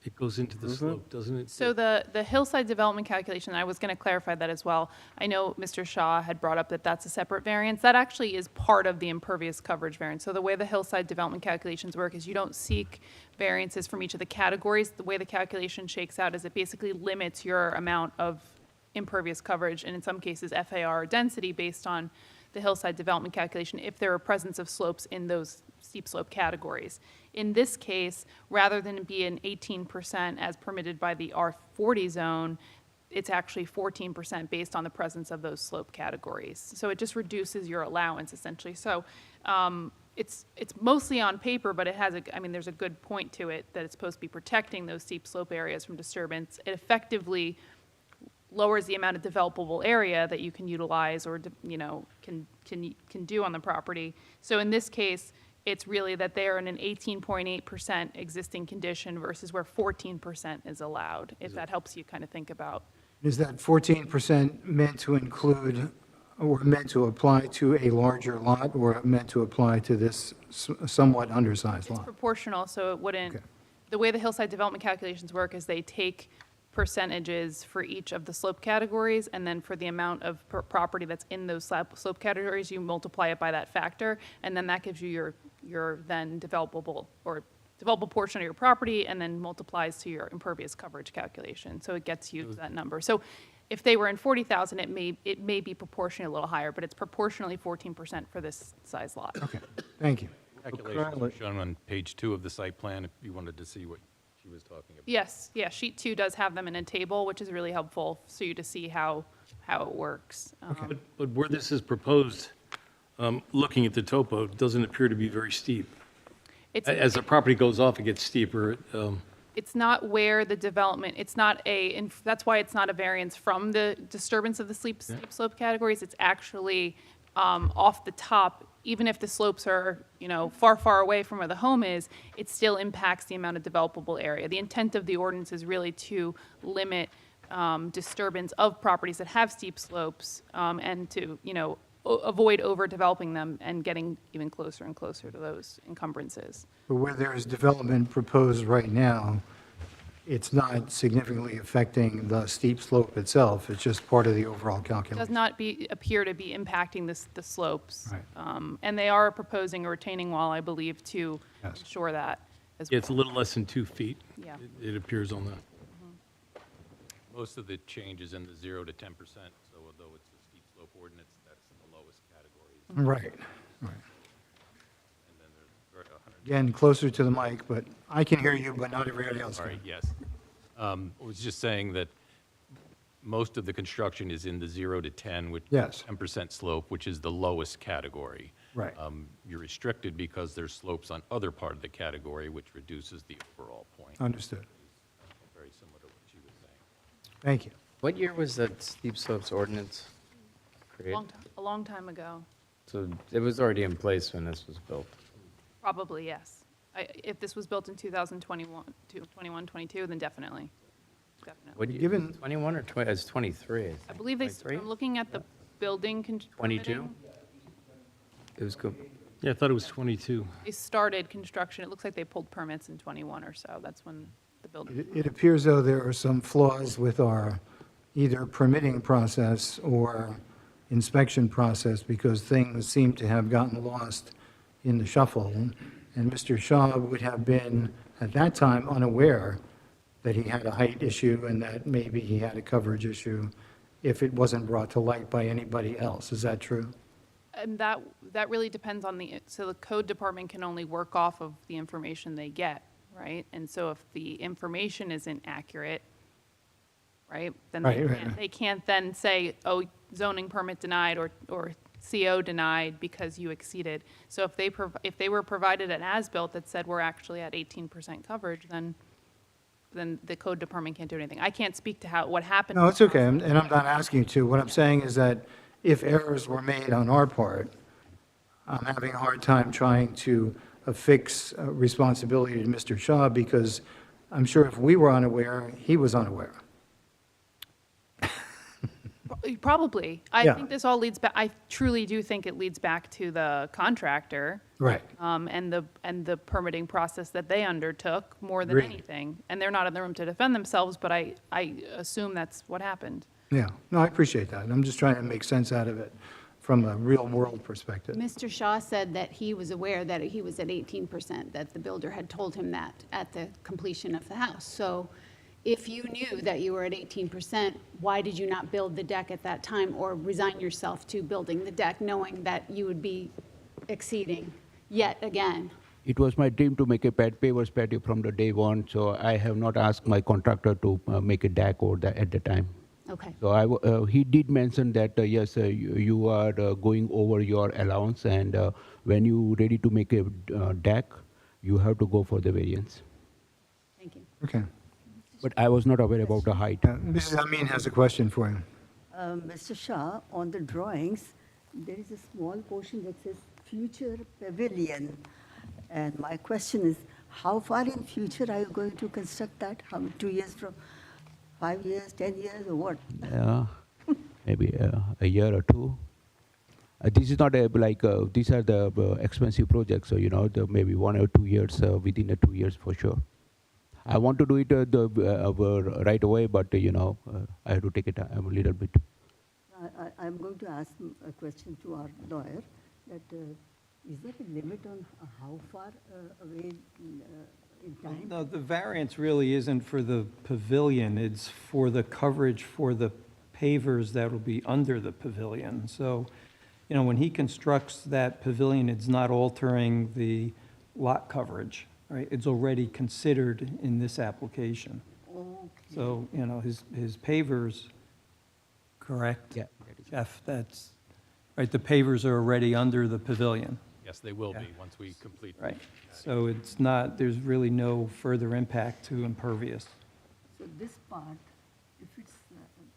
It goes into the slope, doesn't it? So the hillside development calculation, I was going to clarify that as well. I know Mr. Shaw had brought up that that's a separate variance. That actually is part of the impervious coverage variance. So the way the hillside development calculations work is you don't seek variances from each of the categories. The way the calculation shakes out is it basically limits your amount of impervious coverage, and in some cases FAR density based on the hillside development calculation if there are presence of slopes in those steep slope categories. In this case, rather than be an 18% as permitted by the R40 zone, it's actually 14% based on the presence of those slope categories. So it just reduces your allowance essentially. So it's mostly on paper, but it has there's a good point to it that it's supposed to be protecting those steep slope areas from disturbance. It effectively lowers the amount of developable area that you can utilize or, can do on the property. So in this case, it's really that they are in an 18.8% existing condition versus where 14% is allowed, if that helps you kind of think about. Is that 14% meant to include or meant to apply to a larger lot or meant to apply to this somewhat undersized It's lot? proportional, so it wouldn't, Okay. the way the hillside development calculations work is they take percentages for each of the slope categories, and then for the amount of property that's in those slope categories, you multiply it by that factor, and then that gives you your then developable portion of your property, and then multiplies to your impervious coverage calculation. So it gets you to that number. So if they were in 40,000, it may be proportionally a little higher, but it's proportionally 14% for this size lot. Okay, thank you. Calculations are shown on page 2 of the site plan, if you wanted to see what she was talking about. Yes, yeah, sheet 2 does have them in a table, which is really helpful for you to see how it works. But where this is proposed, looking at the topo, it doesn't appear to be very steep. As the property goes off, it gets steeper. It's not where the development, that's why it's not a variance from the disturbance of the steep slope categories. It's actually off the top. Even if the slopes are, far, far away from where the home is, it still impacts the amount of developable area. The intent of the ordinance is really to limit disturbance of properties that have steep slopes and to, avoid overdeveloping them and getting even closer and closer to those encumbrances. But where there is development proposed right now, it's not significantly affecting the steep slope itself, it's just part of the overall Does calculation. not appear to be impacting the slopes. Right. And they are proposing a retaining wall, I believe, to Yes. ensure that as Yeah, well. it's a little less than 2 feet. Yeah. It appears on the, Most of the change is in the 0 to 10%, so although it's a steep slope ordinance, that's in the lowest category. Right, right. And then there's 100. Again, closer to the mic, but I can hear you, but not everybody else Sorry, can. yes. I was just saying that most of the construction is in the 0 to 10, which Yes. 10% slope, which is the lowest category. Right. You're restricted because there's slopes on other part of the category, which reduces the overall point. Understood. Very similar to what she was saying. Thank you. What year was that steep slopes ordinance created? A long time ago, So it was already in place when this was built. probably, yes. If this was built in 2021, 22, then definitely, definitely. What year? Given- 21 or 20, it's 23, I I think. believe they, 23? I'm looking at the building. 22? It was good. yeah, I thought it was 22. They started construction, it looks like they pulled permits in 21 or so, that's when the building. It appears though there are some flaws with our either permitting process or inspection process because things seem to have gotten lost in the shuffle. And Mr. Shaw would have been, at that time, unaware that he had a height issue and that maybe he had a coverage issue if it wasn't brought to light by anybody else. Is that true? And that really depends on so the code department can only work off of the information they get, right? And so if the information isn't accurate, right, then Right. they can't then say, oh, zoning permit denied or CO denied because you exceeded. So if they were provided an as-built that said we're actually at 18% coverage, then the code department can't do anything. I can't speak to what happened. No, it's okay, and I'm not asking you to. What I'm saying is that if errors were made on our part, I'm having a hard time trying to affix responsibility to Mr. Shaw because I'm sure if we were unaware, he was unaware. Probably. I Yeah. think this all leads back, I truly do think it leads back to the contractor. Right. And the permitting process that they undertook more than Agreed. anything. And they're not in the room to defend themselves, but I assume that's what happened. Yeah, no, I appreciate that. I'm just trying to make sense out of it from a real-world perspective. Mr. Shaw said that he was aware that he was at 18%, that the builder had told him that at the completion of the house. So if you knew that you were at 18%, why did you not build the deck at that time or resign yourself to building the deck, knowing that you would be exceeding yet again? It was my dream to make a pavers patio from the day one, so I have not asked my contractor to make a deck over at the time. Okay. So he did mention that, yes, you are going over your allowance, and when you ready to make a deck, you have to go for the variance. Thank you. Okay. But I was not aware about the height. Mrs. Amin has a question for you. Mr. Shah, on the drawings, there is a small portion that says future pavilion. And my question is, how far in future are you going to construct that? How, 2 years from, 5 years, 10 years, or what? Maybe a year or two. This is not these are the expensive projects, so maybe 1 or 2 years, within the 2 years for sure. I want to do it right away, but I have to take it a little bit. I'm going to ask a question to our lawyer, that is there a limit on how far away in time? No, the variance really isn't for the pavilion, it's for the coverage for the pavers that will be under the pavilion. So, when he constructs that pavilion, it's not altering the lot coverage, right? It's already considered in this application. Okay. So, his pavers, correct? Yeah. Jeff, that's, right, the pavers are already under the pavilion. Yes, they will be once we complete. Right. So it's not, there's really no further impact to impervious. So this part, if it's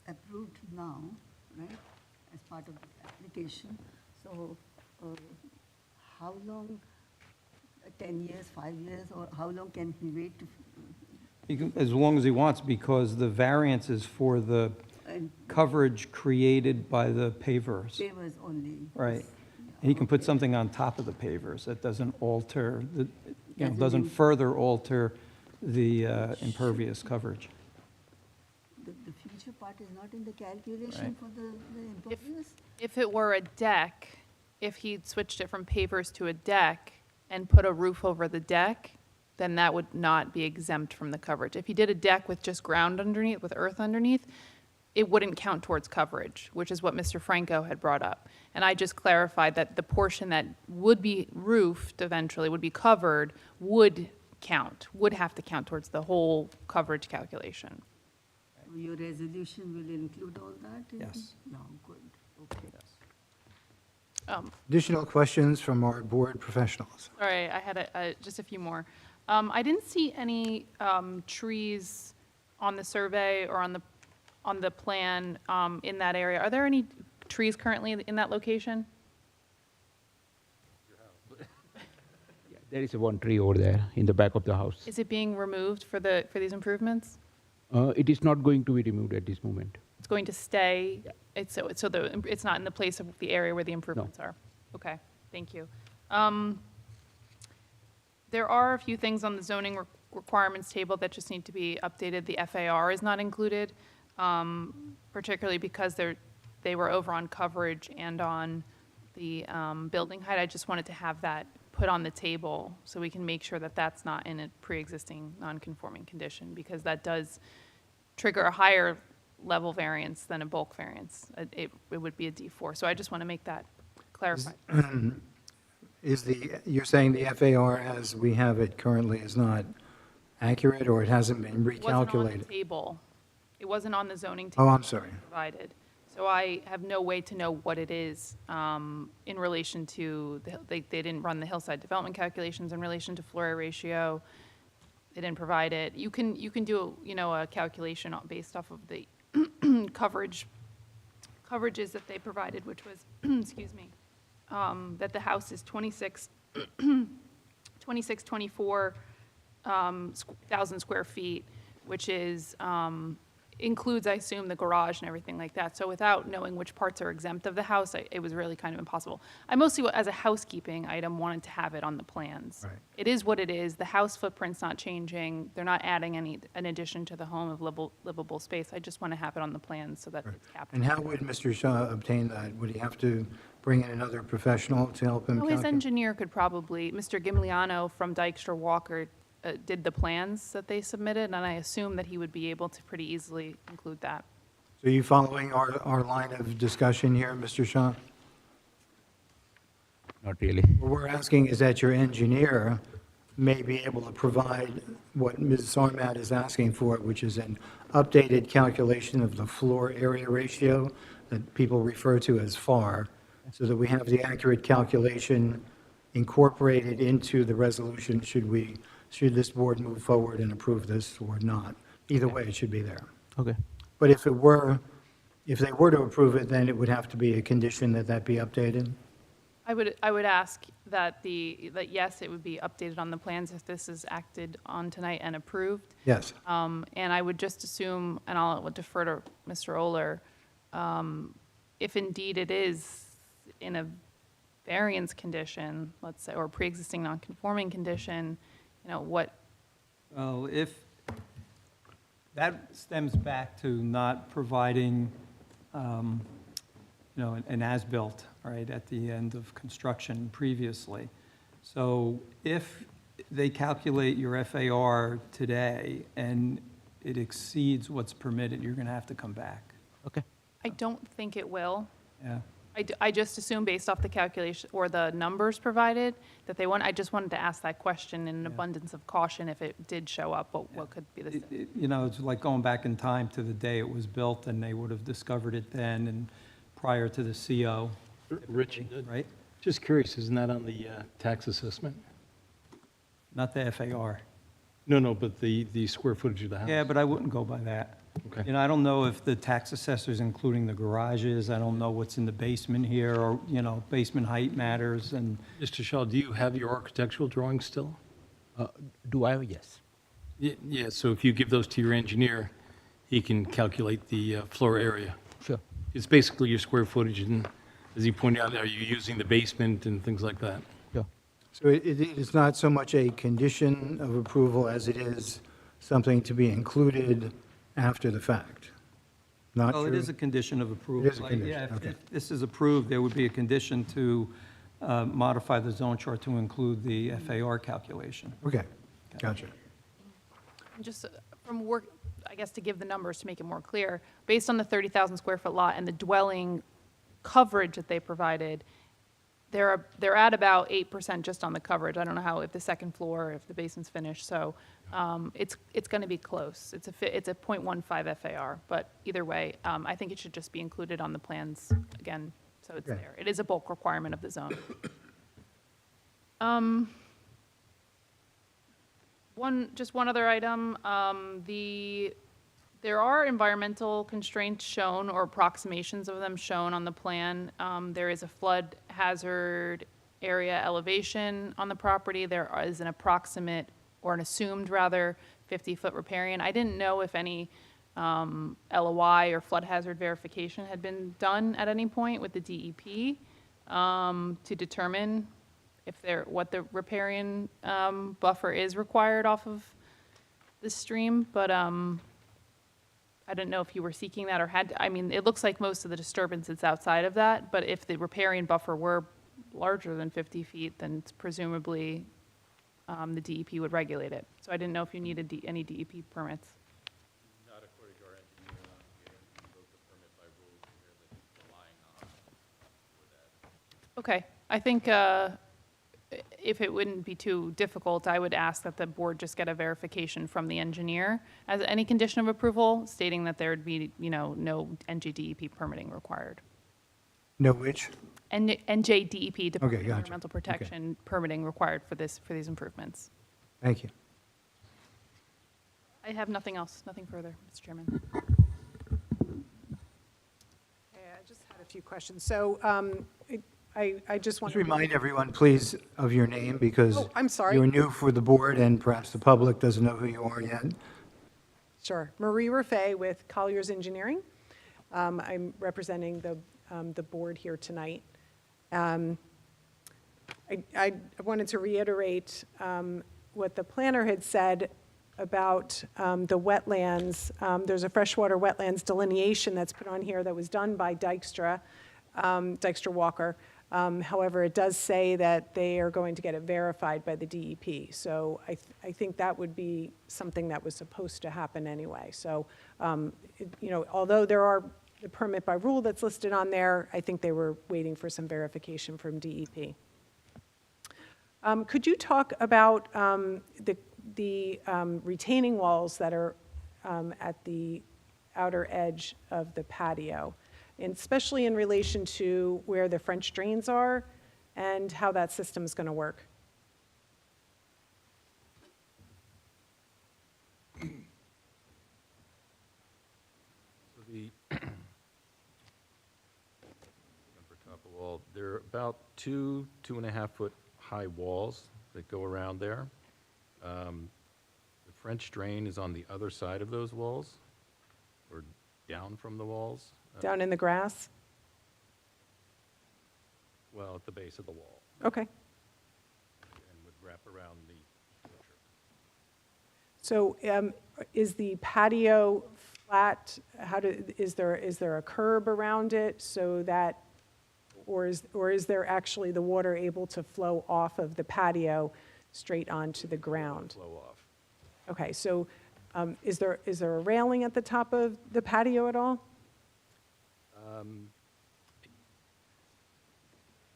approved now, right, as part of the application, so how long, 10 years, 5 years, or how long can he wait to? He can, as long as he wants, because the variance is for the And coverage created by the pavers. Pavers only. Right. And he can put something on top of the pavers that doesn't alter, Doesn't doesn't im- further alter the impervious coverage. The future part is not in the calculation Right. for the impervious? If it were a deck, if he'd switched it from pavers to a deck and put a roof over the deck, then that would not be exempt from the coverage. If he did a deck with just ground underneath, with earth underneath, it wouldn't count towards coverage, which is what Mr. Franco had brought up. And I just clarified that the portion that would be roofed eventually, would be covered, would count, would have to count towards the whole coverage calculation. So your resolution will include all that? is Yes. it? No, good, okay. Additional questions from our board professionals? Sorry, I had just a few more. I didn't see any trees on the survey or on the plan in that area. Are there any trees currently in that location? There is one tree over there in the back of the house. Is it being removed for these improvements? It is not going to be removed at this moment. It's going to stay, it's not in the place of the area where the improvements are? Okay, thank you. There are a few things on the zoning requirements table that just need to be updated. The FAR is not included, particularly because they were over on coverage and on the building height. I just wanted to have that put on the table so we can make sure that that's not in a pre-existing non-conforming condition, because that does trigger a higher level variance than a bulk variance. It would be a D4. So I just want to make that clarified. You're saying the FAR as we have it currently is not accurate, or it hasn't been It wasn't on the recalculated? table. It wasn't on the zoning Oh, table. I'm sorry. Provided. So I have no way to know what it is in relation to, they didn't run the hillside development calculations in relation to floor area ratio. They didn't provide it. You can do, a calculation based off of the coverages that they provided, which was, excuse me, that the house is 24,000 square feet, which is, includes, I assume, the garage and everything like that. So without knowing which parts are exempt of the house, it was really kind of impossible. I mostly, as a housekeeping item, wanted to have it on the plans. Right. It is what it is. The house footprint's not changing. They're not adding an addition to the home of livable space. I just want to have it on the plans so that it's captured. And how would Mr. Shah obtain that? Would he have to bring in another professional to help him Oh, his calculate? engineer could probably, Mr. Gimliano from Dykstra Walker did the plans that they submitted, and I assume that he would be able to pretty easily include that. So are you following our line of discussion here, Mr. Shah? Not really. What we're asking is that your engineer may be able to provide what Ms. Sarmat is asking for, which is an updated calculation of the floor area ratio that people refer to as FAR, so that we have the accurate calculation incorporated into the resolution should this board move forward and approve this or not. Either way, it should be there. Okay. But if they were to approve it, then it would have to be a condition that be updated? I would ask that yes, it would be updated on the plans if this is acted on tonight and approved. Yes. And I would just assume, and I'll defer to Mr. Oler, if indeed it is in a variance condition, let's say, or pre-existing non-conforming condition, what, Well, if, that stems back to not providing, an as-built, right, at the end of construction previously. So if they calculate your FAR today and it exceeds what's permitted, you're going to have to come back. Okay. I don't think it will. Yeah. I just assume based off the calculation or the numbers provided that I just wanted to ask that question in an abundance of caution if it did show up, what could be the. It's like going back in time to the day it was built, and they would have discovered it then and prior to the CO. Rich, Right? just curious, isn't that on the tax assessment? Not the FAR. No, but the square footage of the house? Yeah, but I wouldn't go by that. Okay. I don't know if the tax assessor's including the garages. I don't know what's in the basement here, or, basement height matters, and Mr. Shaw, do you have your architectural drawings still? Do I? Yes. Yeah, so if you give those to your engineer, he can calculate the floor area. Sure. it's basically your square footage, and as he pointed out, are you using the basement and things like that? So it is not so much a condition of approval as it is something to be included after the fact? Not Well, it true? is a condition of approval. It is a Like, condition, yeah, okay. if this is approved, there would be a condition to modify the zone chart to include the FAR calculation. Okay, gotcha. Just from work, I guess to give the numbers to make it more clear, based on the 30,000 square foot lot and the dwelling coverage that they provided, they're at about 8% just on the coverage. I don't know how, if the second floor, if the basement's finished, so it's going to be close. It's a 0.15 FAR, but either way, I think it should just be included on the plans again, so it's Okay. there. It is a bulk requirement of the zone. Just one other item, there are environmental constraints shown, or approximations of them shown on the plan. There is a flood hazard area elevation on the property. There is an approximate, or an assumed rather, 50-foot riparian. I didn't know if any LOI or flood hazard verification had been done at any point with the DEP to determine what the riparian buffer is required off of the stream, but I didn't know if you were seeking that or I mean, it looks like most of the disturbance is outside of that, but if the riparian buffer were larger than 50 feet, then it's presumably the DEP would regulate it. So I didn't know if you needed any DEP permits. Not according to our engineer, he wrote the permit by rule here that he's relying on for that. Okay, I think if it wouldn't be too difficult, I would ask that the board just get a verification from the engineer as any condition of approval, stating that there would be, no NJDEP permitting required. No which? NJDEP, Department of gotcha. Environmental Protection, permitting required for these improvements. Thank you. I have nothing else, nothing further, Mr. Chairman. I just had a few questions. So I just want Just to remind everyone, please, of your name, because Oh, I'm sorry. you're new for the board, and perhaps the public doesn't know who you are yet. Sure. Marie Raffay with Collier's Engineering. I'm representing the board here tonight. I wanted to reiterate what the planner had said about the wetlands. There's a freshwater wetlands delineation that's put on here that was done by Dykstra Walker. However, it does say that they are going to get it verified by the DEP. So I think that would be something that was supposed to happen anyway. So, although there are the permit by rule that's listed on there, I think they were waiting for some verification from DEP. Could you talk about the retaining walls that are at the outer edge of the patio, and especially in relation to where the French drains are and how that system is going to work? So the, for top of wall, there are about 2.5 foot high walls that go around there. The French drain is on the other side of those walls, or down from the walls. Down in the grass? Well, at the base of the wall, Okay. and would wrap around the structure. So is the patio flat? Is there a curb around it so that, or is there actually the water able to flow off of the patio straight onto the ground? Flow off. Okay, so is there a railing at the top of the patio at all?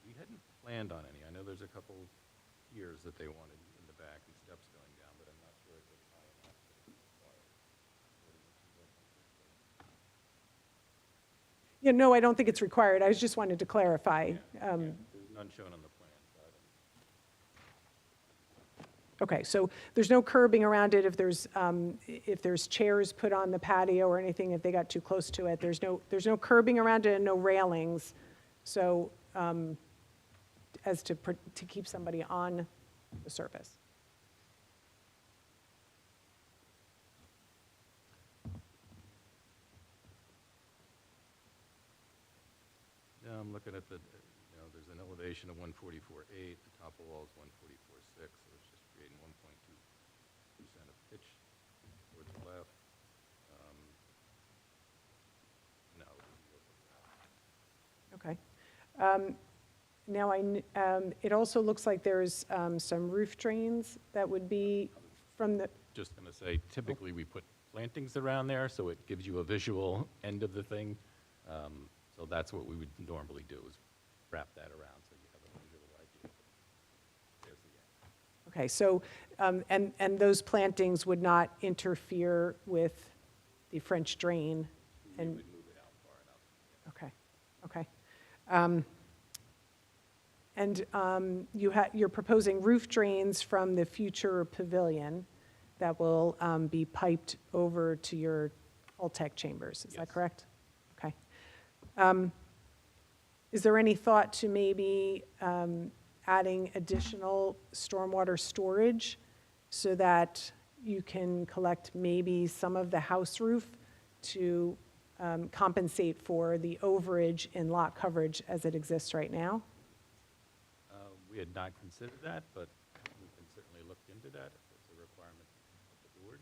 We hadn't planned on any. I know there's a couple piers that they wanted in the back and steps going down, but I'm not sure if it's high enough that it's required. Yeah, no, I don't think it's required. I just wanted to clarify. There's none shown on the plan, so I don't. Okay, so there's no curbing around it if there's chairs put on the patio or anything, if they got too close to it. There's no curbing around it and no railings, so as to keep somebody on the surface. I'm looking at the, there's an elevation of 144.8, the top of the wall is 144.6, so it's just creating 1.2% of pitch towards the left. No. Okay. Now, it also looks like there's some roof drains that would be from the, Just going to say, typically we put plantings around there, so it gives you a visual end of the thing. So that's what we would normally do, is wrap that around so you have a visual idea. There's the end. okay, so, and those plantings would not interfere with the French drain? And We would move it out far enough. Okay, okay. And you're proposing roof drains from the future pavilion that will be piped over to your Holtec chambers, is that correct? Okay. Is there any thought to maybe adding additional stormwater storage so that you can collect maybe some of the house roof to compensate for the overage in lot coverage as it exists right now? We had not considered that, but we can certainly look into that if it's a requirement of the board.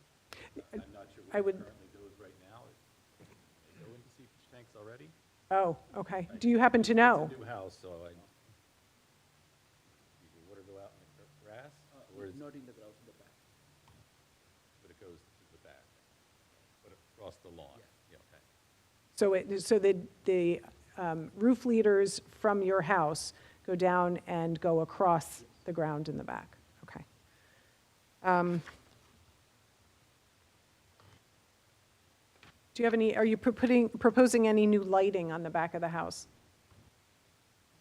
I'm not sure I where it would- currently goes right now. They go into seepage tanks already? Oh, okay. Do you happen to know? It's a new house, so does the water go out in the grass? Or is, Not in the grass, in the back. but it goes to the back, but across the lawn? Yeah, okay. So the roof leaders from your house go down and go across the ground in the back? Okay. Do you have any, are you proposing any new lighting on the back of the house?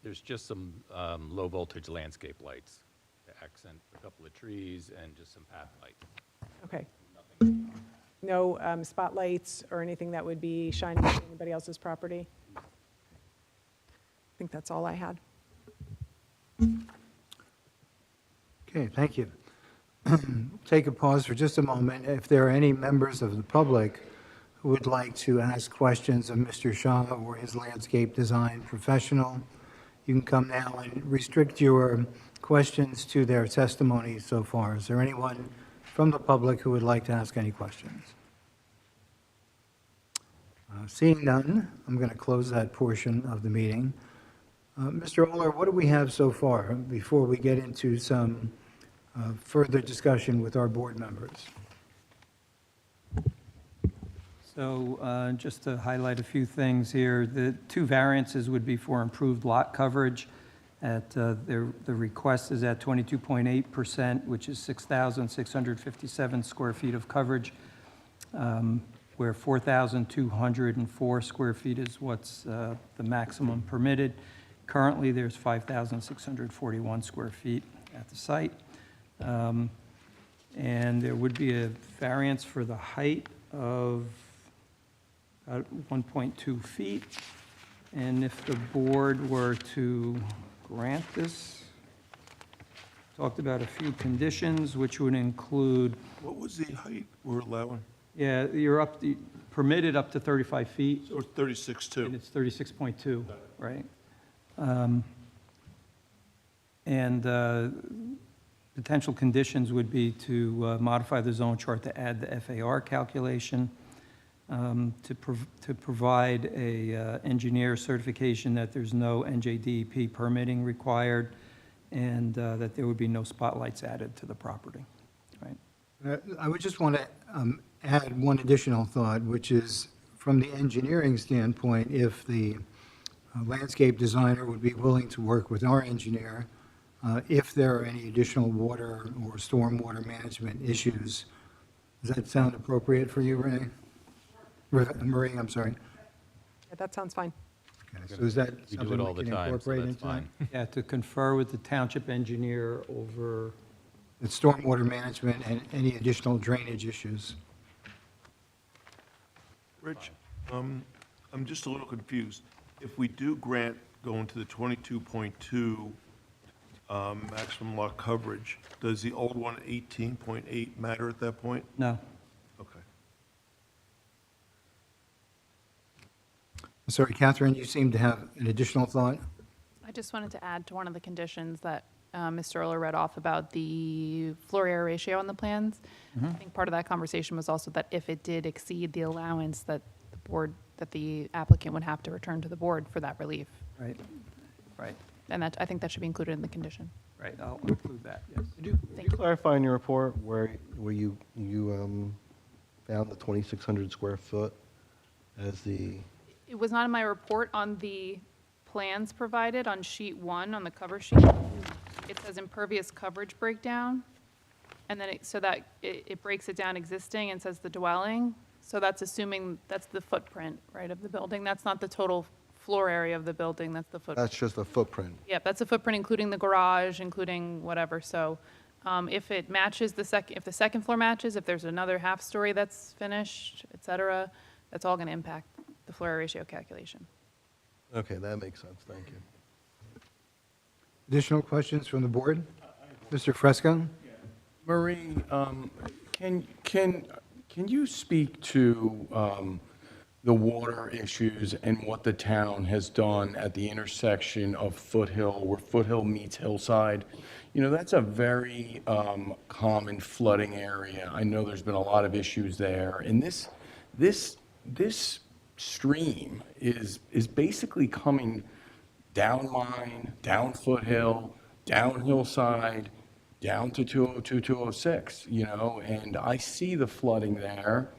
There's just some low-voltage landscape lights to accent a couple of trees and just some path lights. Okay. Nothing. No spotlights or anything that would be shining on anybody else's property? I think that's all I had. Okay, thank you. Take a pause for just a moment. If there are any members of the public who would like to ask questions of Mr. Shaw or his landscape design professional, you can come now and restrict your questions to their testimony so far. Is there anyone from the public who would like to ask any questions? Seeing none, I'm going to close that portion of the meeting. Mr. Oler, what do we have so far before we get into some further discussion with our board members? So just to highlight a few things here, the two variances would be for improved lot coverage. The request is at 22.8%, which is 6,657 square feet of coverage, where 4,204 square feet is what's the maximum permitted. Currently, there's 5,641 square feet at the site. And there would be a variance for the height of 1.2 feet. And if the board were to grant this, talked about a few conditions, which would include, What was the height we're allowing? yeah, you're permitted up to 35 feet. So it's 36.2. And it's 36.2, right? And potential conditions would be to modify the zone chart to add the FAR calculation, to provide a engineer certification that there's no NJDEP permitting required, and that there would be no spotlights added to the property, right? I would just want to add one additional thought, which is from the engineering standpoint, if the landscape designer would be willing to work with our engineer, if there are any additional water or stormwater management issues. Does that sound appropriate for you, Renee? Marie, I'm sorry. Yeah, that sounds fine. Okay, so is that We do something it all we the can time, so incorporate that's into that? fine. Yeah, to confer with the township engineer over, The stormwater management and any additional drainage issues. Rich, I'm just a little confused. If we do grant going to the 22.2 maximum lot coverage, does the old one, 18.8, matter at that point? no. Okay. Sorry, Catherine, you seem to have an additional thought? I just wanted to add to one of the conditions that Mr. Earler read off about the floor area ratio on the plans. I think part of that conversation was also that if it did exceed the allowance, that the board, that the applicant would have to return to the board for that relief. Right, right, And that, I think that should be included in the condition. right, I'll include that, yes. Could you clarify in your report where you found the 2,600 square foot as the, It was not in my report on the plans provided on sheet 1 on the cover sheet. It says impervious coverage breakdown, and then it breaks it down existing and says the dwelling. So that's assuming that's the footprint, right, of the building. That's not the total floor area of the building, that's the footprint. that's just a footprint? Yep, that's a footprint, including the garage, including whatever. So if it matches if the second floor matches, if there's another half story that's finished, et cetera, that's all going to impact the floor area ratio calculation. Okay, that makes sense, thank you. Additional questions from the board? Mr. Fresco? Marie, can you speak to the water issues and what the town has done at the intersection of Foothill, where Foothill meets Hillside? You know, that's a very common flooding area. I know there's been a lot of issues there. And this stream is basically coming down Mine, down Foothill, down Hillside, down to 202, 206, you know, and I see the flooding there.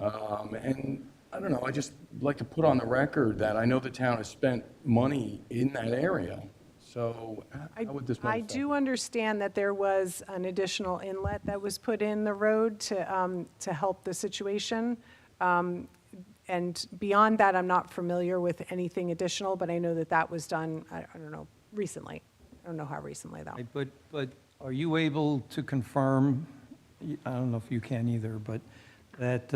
And I don't know, I just like to put on the record that I know the town has spent money in that area. So how would this I do understand that there was an additional inlet that was put in the road to help the situation. And beyond that, I'm not familiar with anything additional, but I know that that was done, I don't know, recently. I don't know how recently, though. Right, But are you able to confirm, I don't know if you can either, but that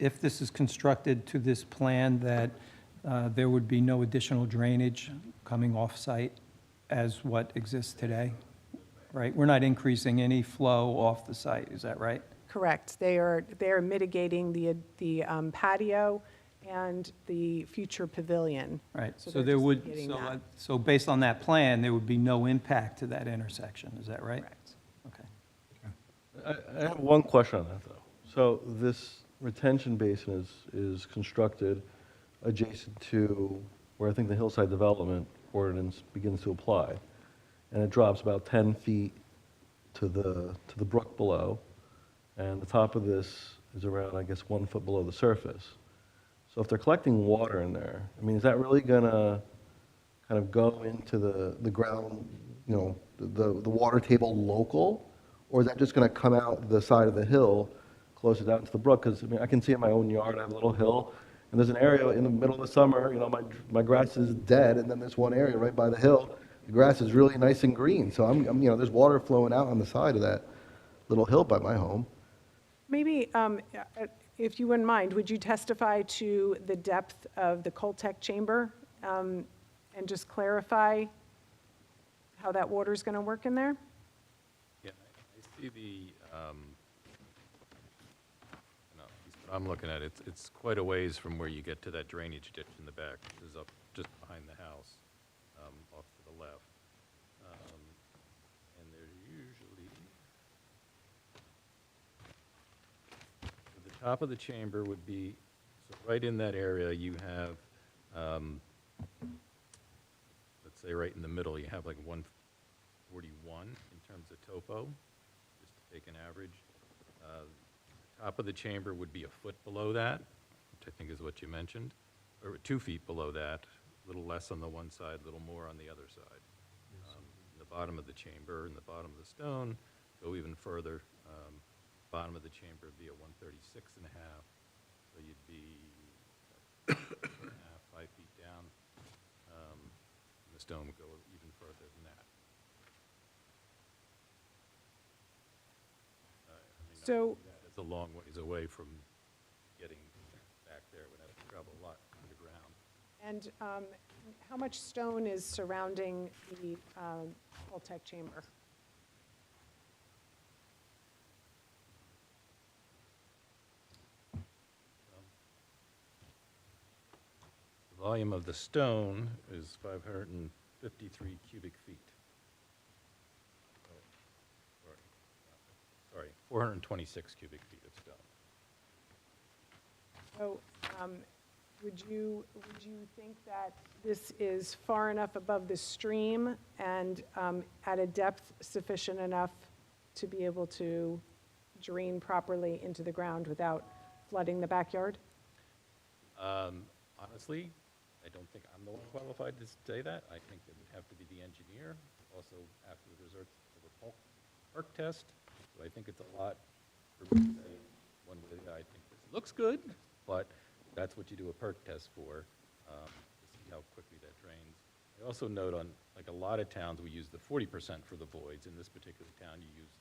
if this is constructed to this plan, that there would be no additional drainage coming off-site as what exists today? Right? We're not increasing any flow off the site, is that right? Correct. They are themitigating the patio and the future pavilion. Right, so they're there just would, mitigating that. so based on that plan, there would be no impact to that intersection, is that right? Correct. Okay. I have one question on that, though. So this retention basin is constructed adjacent to where I think the hillside development ordinance begins to apply, and it drops about 10 feet to the brook below, and the top of this is around, I guess, 1 foot below the surface. So if they're collecting water in there, I mean, is that really gonna kind of go into the ground, you know, the water table local? Or is that just gonna come out the side of the hill, closer down to the brook? Because, I mean, I can see in my own yard, I have a little hill, and there's an area in the middle of the summer, you know, my grass is dead, and then there's one area right by the hill, the grass is really nice and green. So I'm you know, there's water flowing out on the side of that little hill by my home. Maybe, if you wouldn't mind, would you testify to the depth of the Coltech chamber and just clarify how that water's going to work in there? Yeah, I see the, no, what I'm looking at, it's quite a ways from where you get to that drainage ditch in the back. This is up just behind the house, off to the left. And there's usually, the top of the chamber would be, so right in that area, you have, let's say right in the middle, you have like 141 in terms of topo, just to take an average. Top of the chamber would be a foot below that, which I think is what you mentioned, or 2 feet below that, a little less on the one side, a little more on the other side. The bottom of the chamber and the bottom of the stone go even further. Bottom of the chamber would be a 136 and a half, so you'd be 5 feet down. The stone would go even further than that. So, It's a long ways away from getting back there. Would have to travel a lot underground. and how much stone is surrounding the Coltech chamber? volume of the stone is 553 cubic feet. Sorry, 426 cubic feet of stone. So, would you think that this is far enough above the stream and at a depth sufficient enough to be able to drain properly into the ground without flooding the backyard? Honestly, I don't think I'm the one qualified to say that. I think it would have to be the engineer, also after the results of a perk test. So I think it's a lot for me to say one way or the other. I think this looks good, but that's what you do a perk test for, to see how quickly that drains. I also note on, like a lot of towns, we use the 40% for the voids. In this particular town, you use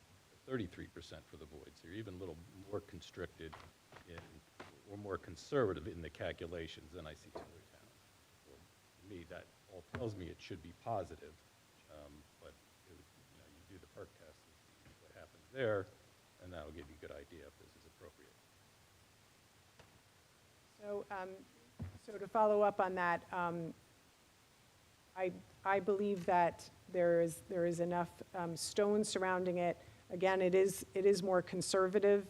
33% for the voids. So you're even a little more constricted in, or more conservative in the calculations than I see in other towns. So to me, that all tells me it should be positive, but it would, you do the perk test and see what happens there, and that'll give you a good idea if this is appropriate. So, so to follow up on that, I believe that there is enough stone surrounding it. Again, it is more conservative,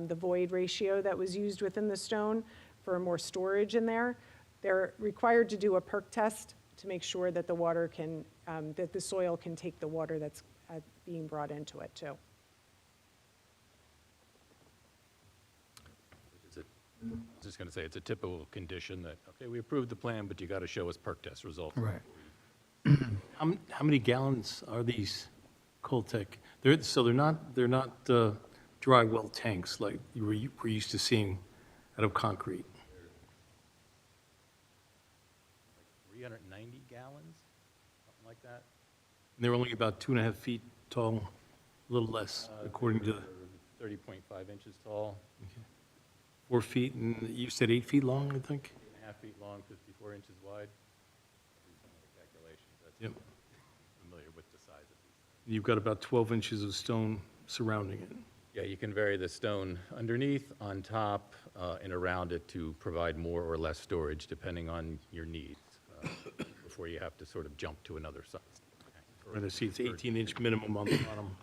the void ratio that was used within the stone for more storage in there. They're required to do a perk test to make sure that the water can, that the soil can take the water that's being brought into it too. I was just going to say, it's a typical condition that, okay, we approved the plan, but you got to show us perk test results. Right. How many gallons are these Coltech? So they're not dry well tanks like we're used to seeing out of concrete. 390 gallons, something like that. And they're only about 2.5 feet tall, a little less, according to 30.5 inches tall, 4 feet, and you said 8 feet long, I think? 8.5 feet long, 54 inches wide. Some of the calculations, that's Yep. familiar with the size of these. You've got about 12 inches of stone surrounding it. Yeah, you can vary the stone underneath, on top, and around it to provide more or less storage depending on your needs, before you have to sort of jump to another size. And I see it's 18-inch minimum on the bottom.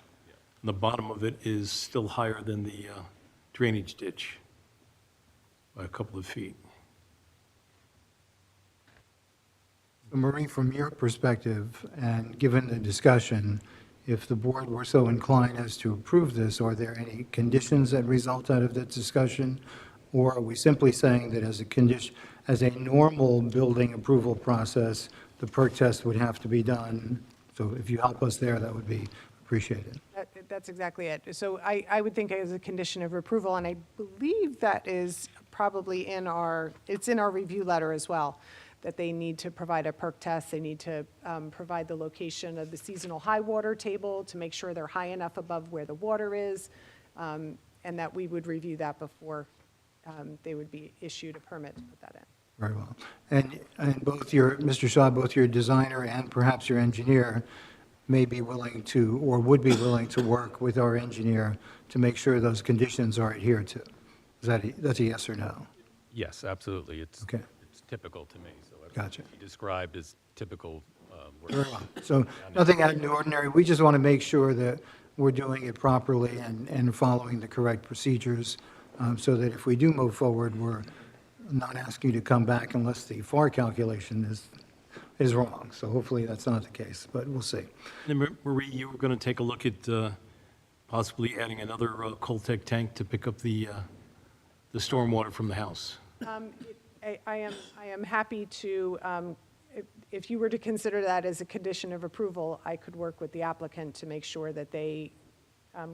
And the bottom of it is still higher than the drainage ditch by a couple of feet. So Marie, from your perspective, and given the discussion, if the board were so inclined as to approve this, are there any conditions that result out of that discussion? Or are we simply saying that as a condition, as a normal building approval process, the perk test would have to be done? So if you help us there, that would be appreciated. That's exactly it. So I would think as a condition of approval, and I believe that is probably it's in our review letter as well, that they need to provide a perk test. They need to provide the location of the seasonal high water table to make sure they're high enough above where the water is, and that we would review that before they would be issued a permit to put that in. Very well. And Mr. Shaw, both your designer and perhaps your engineer may be willing to, or would be willing to work with our engineer to make sure those conditions are adhered to. That's a yes or no? Yes, absolutely. It's typical to me, so Gotcha. what you described is typical work. Very well. So nothing out of the ordinary. We just want to make sure that we're doing it properly and following the correct procedures, so that if we do move forward, we're not asking you to come back unless the FAR calculation is wrong. So hopefully that's not the case, but we'll see. And Marie, you were going to take a look at possibly adding another Coltech tank to pick up the stormwater from the house. I am happy to, if you were to consider that as a condition of approval, I could work with the applicant to make sure that they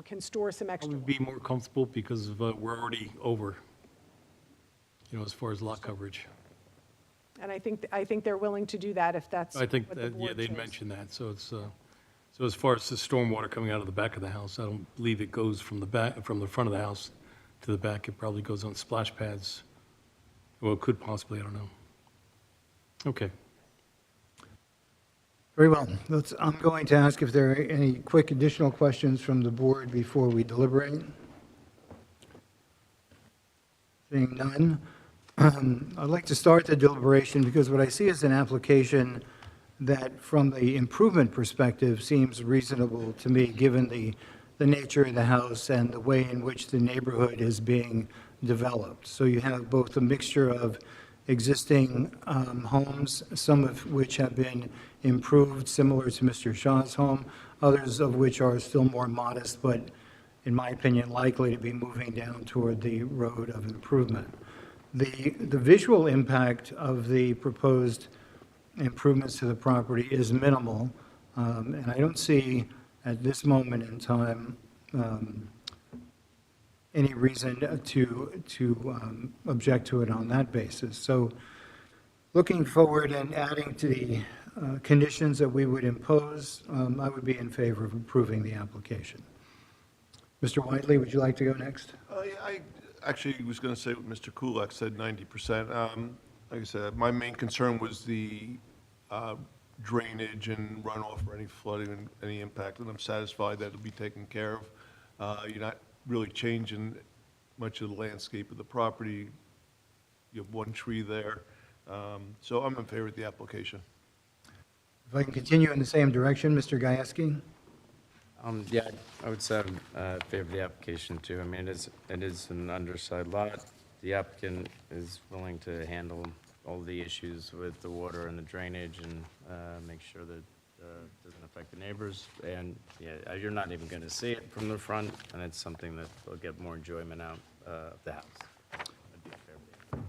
can store some I extra. would be more comfortable because we're already over, as far as lot coverage. And I think they're willing to do that if that's I think what the that, yeah, board they'd chose. mentioned that, so it's, so as far as the stormwater coming out of the back of the house, I don't believe it goes from the front of the house to the back. It probably goes on splash pads. Well, it could possibly, I don't know. Okay. Very well. I'm going to ask if there are any quick additional questions from the board before we deliberate. Seeing none, I'd like to start the deliberation because what I see is an application that, from the improvement perspective, seems reasonable to me, given the nature of the house and the way in which the neighborhood is being developed. So you have both a mixture of existing homes, some of which have been improved, similar to Mr. Shaw's home, others of which are still more modest, but in my opinion, likely to be moving down toward the road of improvement. The visual impact of the proposed improvements to the property is minimal, and I don't see at this moment in time any reason to object to it on that basis. So looking forward and adding to the conditions that we would impose, I would be in favor of approving the application. Mr. Whiteley, would you like to go next? I actually was going to say what Mr. Kulak said, 90%. Like I said, my main concern was the drainage and runoff or any flooding and any impact, and I'm satisfied that it'll be taken care of. You're not really changing much of the landscape of the property. You have one tree there. So I'm in favor of the application. If I can continue in the same direction, Mr. Gajewski? Yeah, I would say I'm in favor of the application too. I mean, it is an undersized lot. The applicant is willing to handle all the issues with the water and the drainage and make sure that it doesn't affect the neighbors. And yeah, you're not even going to see it from the front, and it's something that they'll get more enjoyment out of the house. That'd be a fair bit.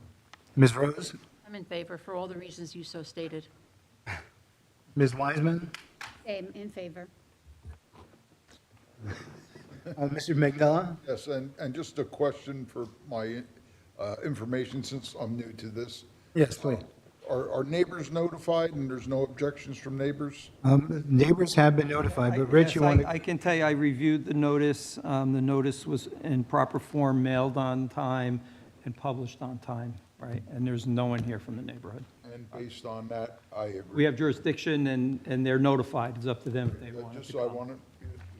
Ms. Rose? I'm in favor for all the reasons you so stated. Ms. Wiseman? Same, in favor. Mr. McDonough? Yes, and just a question for my information, since I'm new to this. Yes, please. Are neighbors notified and there's no objections from neighbors? Neighbors have been notified, but Rich, you Yes, want to? I can tell you, I reviewed the notice. The notice was in proper form, mailed on time, and published on time, right? And there's no one here from the neighborhood. And based on that, I agree. We have jurisdiction, and they're notified. It's up to them if they want Just to so I come. want to,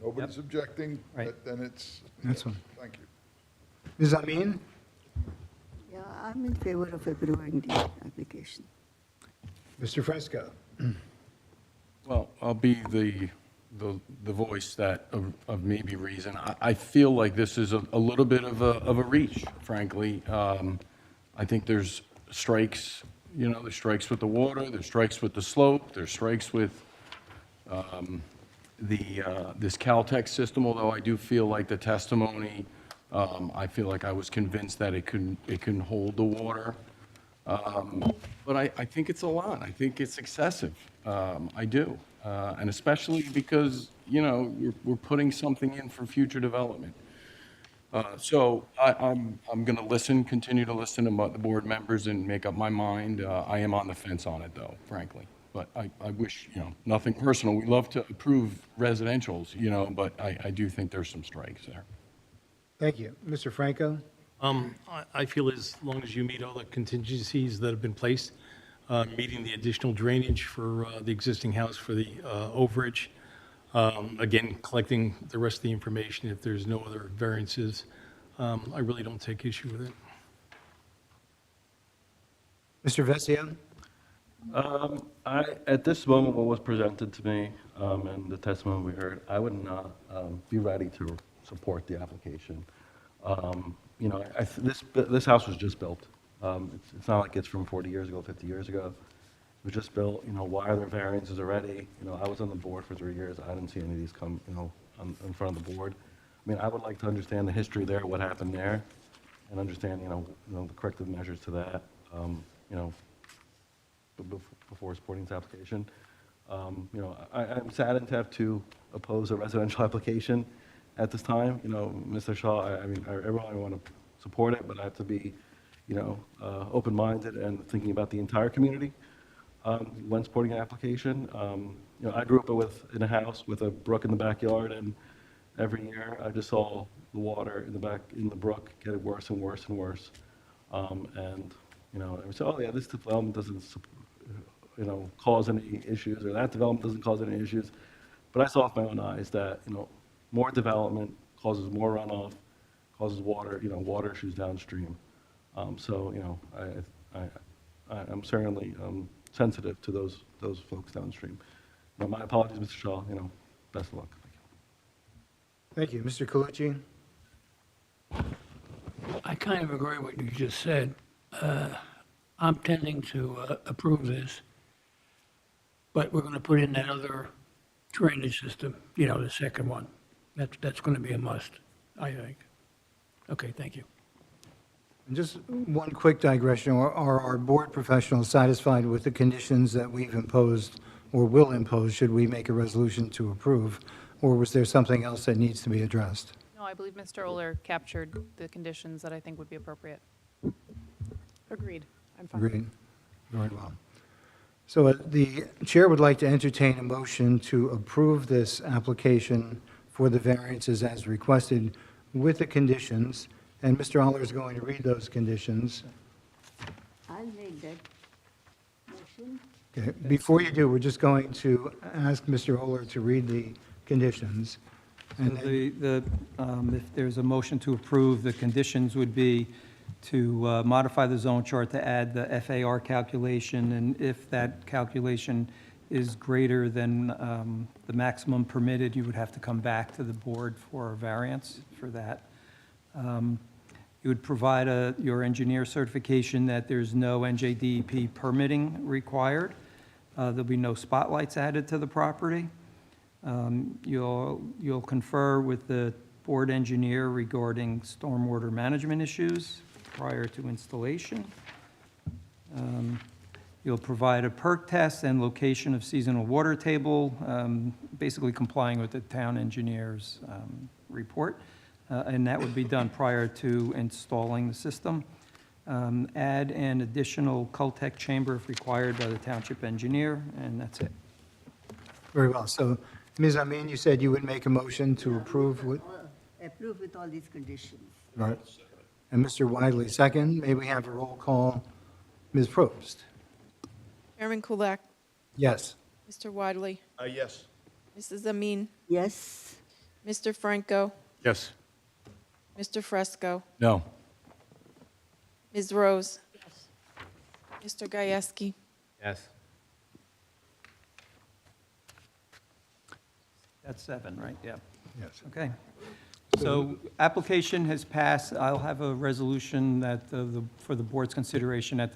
nobody's objecting, Right. but then it's. That's fine. Thank you. Ms. Amin? Yeah, I'm in favor of approving the application. Mr. Fresco? Well, I'll be the voice that, of maybe reason. I feel like this is a little bit of a reach, frankly. I think there's strikes, there's strikes with the water, there's strikes with the slope, there's strikes with this Caltech system, although I do feel like the testimony, I feel like I was convinced that it can hold the water. But I think it's a lot. I think it's excessive. I do. And especially because, we're putting something in for future development. So I'm going to continue to listen to the board members and make up my mind. I am on the fence on it, though, frankly. But I wish, nothing personal. We love to approve residentials, but I do think there's some strikes there. Thank you. Mr. Franco? I feel as long as you meet all the contingencies that have been placed, meeting the additional drainage for the existing house for the overage, again, collecting the rest of the information if there's no other variances, I really don't take issue with it. Mr. Vesio? At this moment, what was presented to me and the testimony we heard, I would not be ready to support the application. This house was just built. It's not like it's from 40 years ago, 50 years ago. It was just built. Why are there variances already? I was on the board for 3 years. I didn't see any of these come, in front of the board. I would like to understand the history there, what happened there, and understand, the corrective measures to that, before supporting this application. I'm saddened to have to oppose a residential application at this time. Mr. Shaw, I really want to support it, but I have to be, open-minded and thinking about the entire community when supporting an application. I grew up in a house with a brook in the backyard, and every year I just saw the water in the brook getting worse and worse and worse. And we said, oh yeah, this development doesn't, cause any issues, or that development doesn't cause any issues. But I saw with my own eyes that, more development causes more runoff, causes water issues downstream. So, I'm certainly sensitive to those folks downstream. My apologies, Mr. Shaw, best of luck. Thank you. Thank you. Mr. Calucci? I kind of agree with what you just said. I'm tending to approve this, but we're going to put in that other drainage system, the second one. That's going to be a must, I think. Okay, thank you. And just one quick digression. Are our board professionals satisfied with the conditions that we've imposed or will impose should we make a resolution to approve? Or was there something else that needs to be addressed? No, I believe Mr. Oler captured the conditions that I think would be appropriate. Agreed. I'm fine. Agreed. Very well. So the chair would like to entertain a motion to approve this application for the variances as requested with the conditions. And Mr. Aller is going to read those conditions. I'll make that motion. Okay. Before you do, we're just going to ask Mr. Oler to read the conditions. And then- If there's a motion to approve, the conditions would be to modify the zone chart to add the FAR calculation, and if that calculation is greater than the maximum permitted, you would have to come back to the board for a variance for that. You would provide your engineer certification that there's no NJDEP permitting required. There'll be no spotlights added to the property. You'll confer with the board engineer regarding stormwater management issues prior to installation. You'll provide a perk test and location of seasonal water table, basically complying with the town engineer's report. And that would be done prior to installing the system. Add an additional Cultec chamber if required by the township engineer, and that's it. Very well. So, Ms. Amin, you said you would make a motion to approve with, Approve with all these conditions. right? And Mr. Wiley, second. May we have a roll call? Ms. Probst? Chairman Kulak, Yes. Mr. Wadley, Yes. Mrs. Amin, Yes, Mr. Franco, Yes. Mr. Fresco, No. Ms. Rose. Mr. Gajewski. Yes. That's 7, right? Yeah. Yes. Okay. So application has passed. I'll have a resolution that for the board's consideration at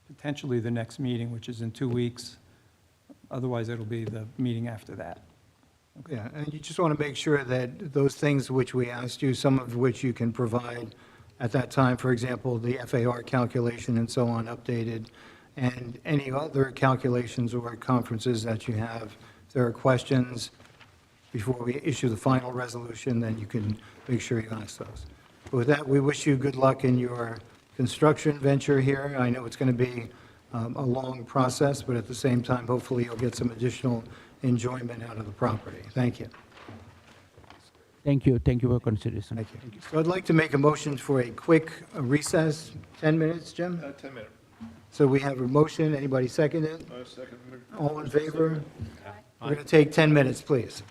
potentially the next meeting, which is in 2 weeks. Otherwise, it'll be the meeting after that. Yeah, and you just want to make sure that those things which we asked you, some of which you can provide at that time, for example, the FAR calculation and so on, updated, and any other calculations or conferences that you have. If there are questions before we issue the final resolution, then you can make sure you ask those. But with that, we wish you good luck in your construction venture here. I know it's going to be a long process, but at the same time, hopefully you'll get some additional enjoyment out of the property. Thank you. Thank you. Thank you for consideration. Thank you. So I'd like to make a motion for a quick recess, 10 minutes, Jim? 10 minutes. So we have a motion. Anybody second it? Second. All in favor? We're going to take 10 minutes, please.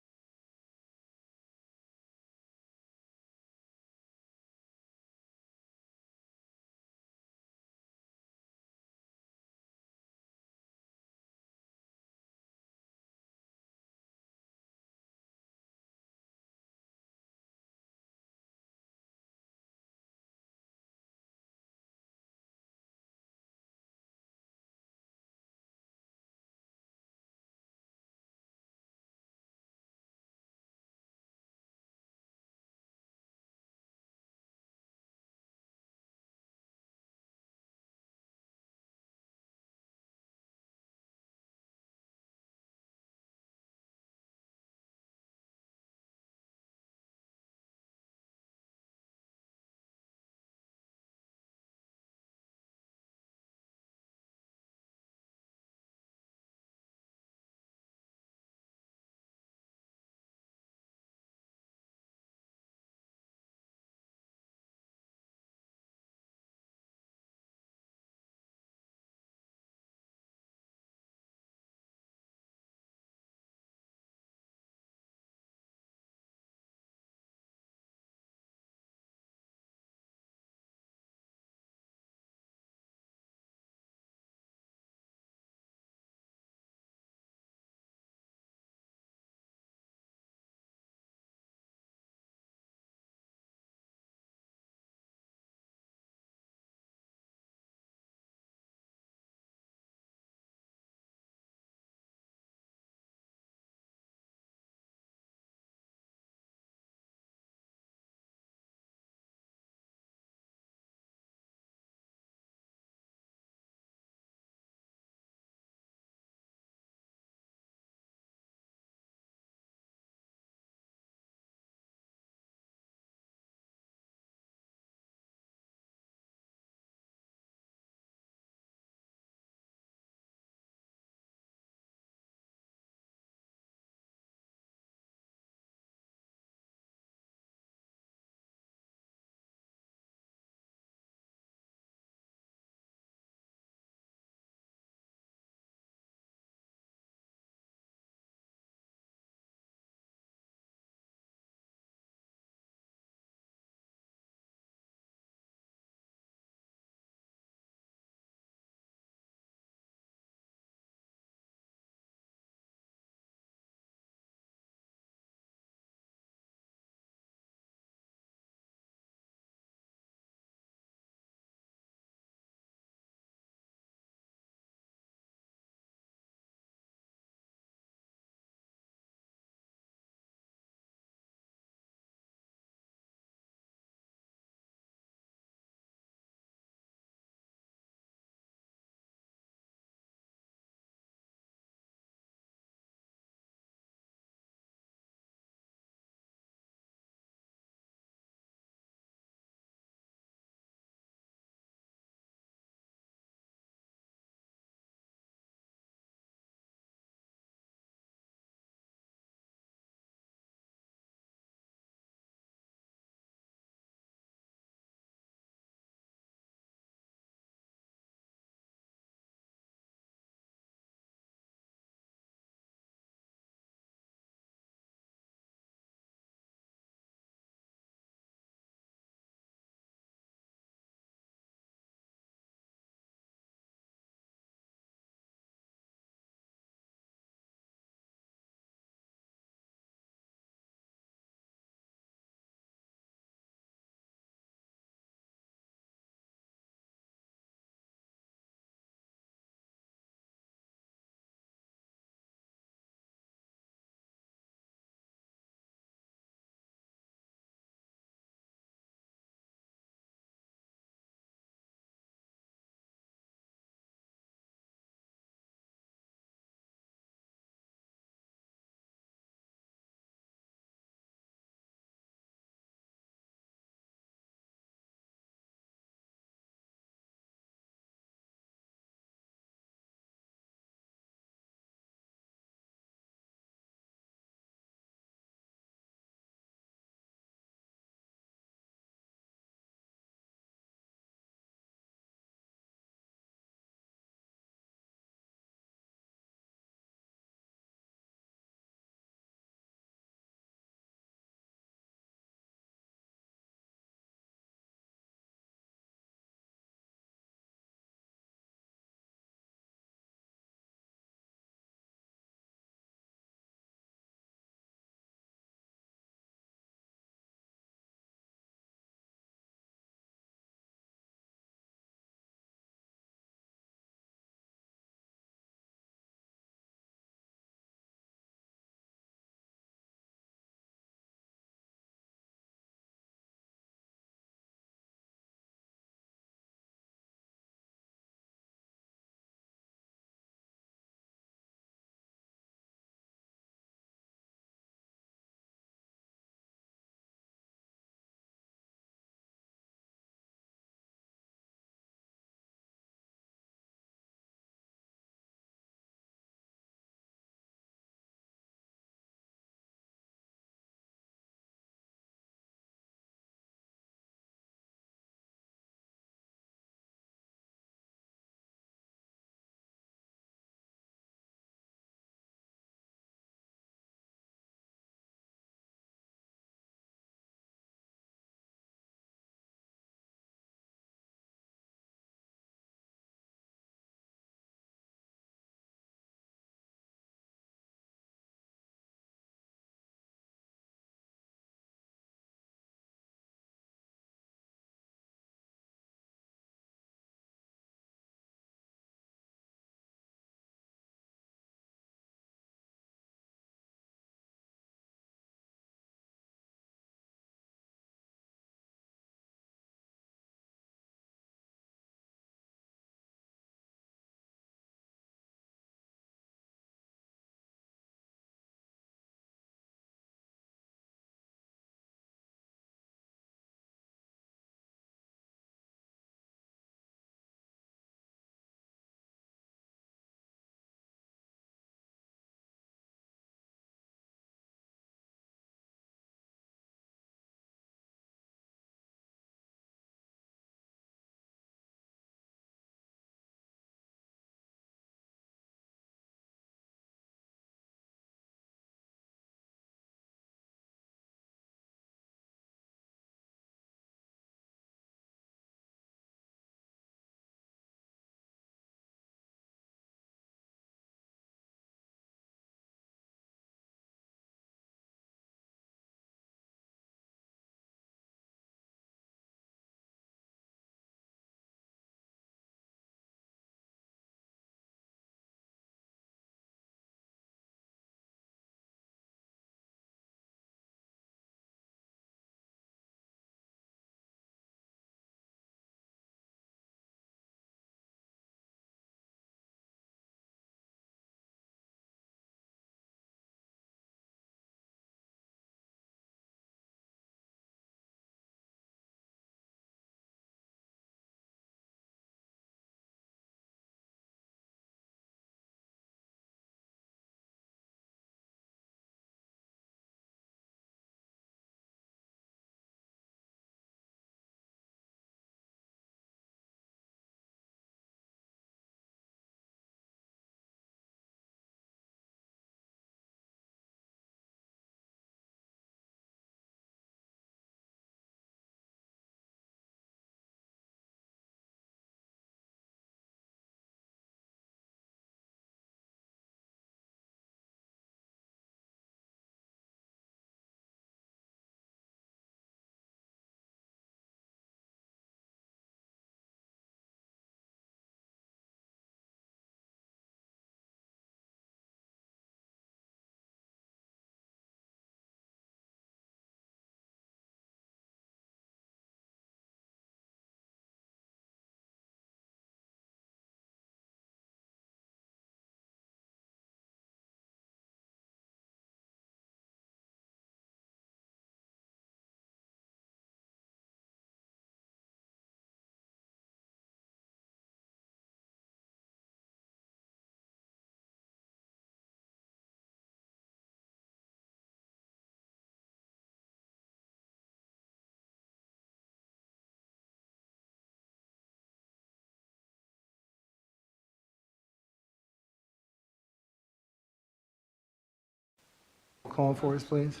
call for us, please?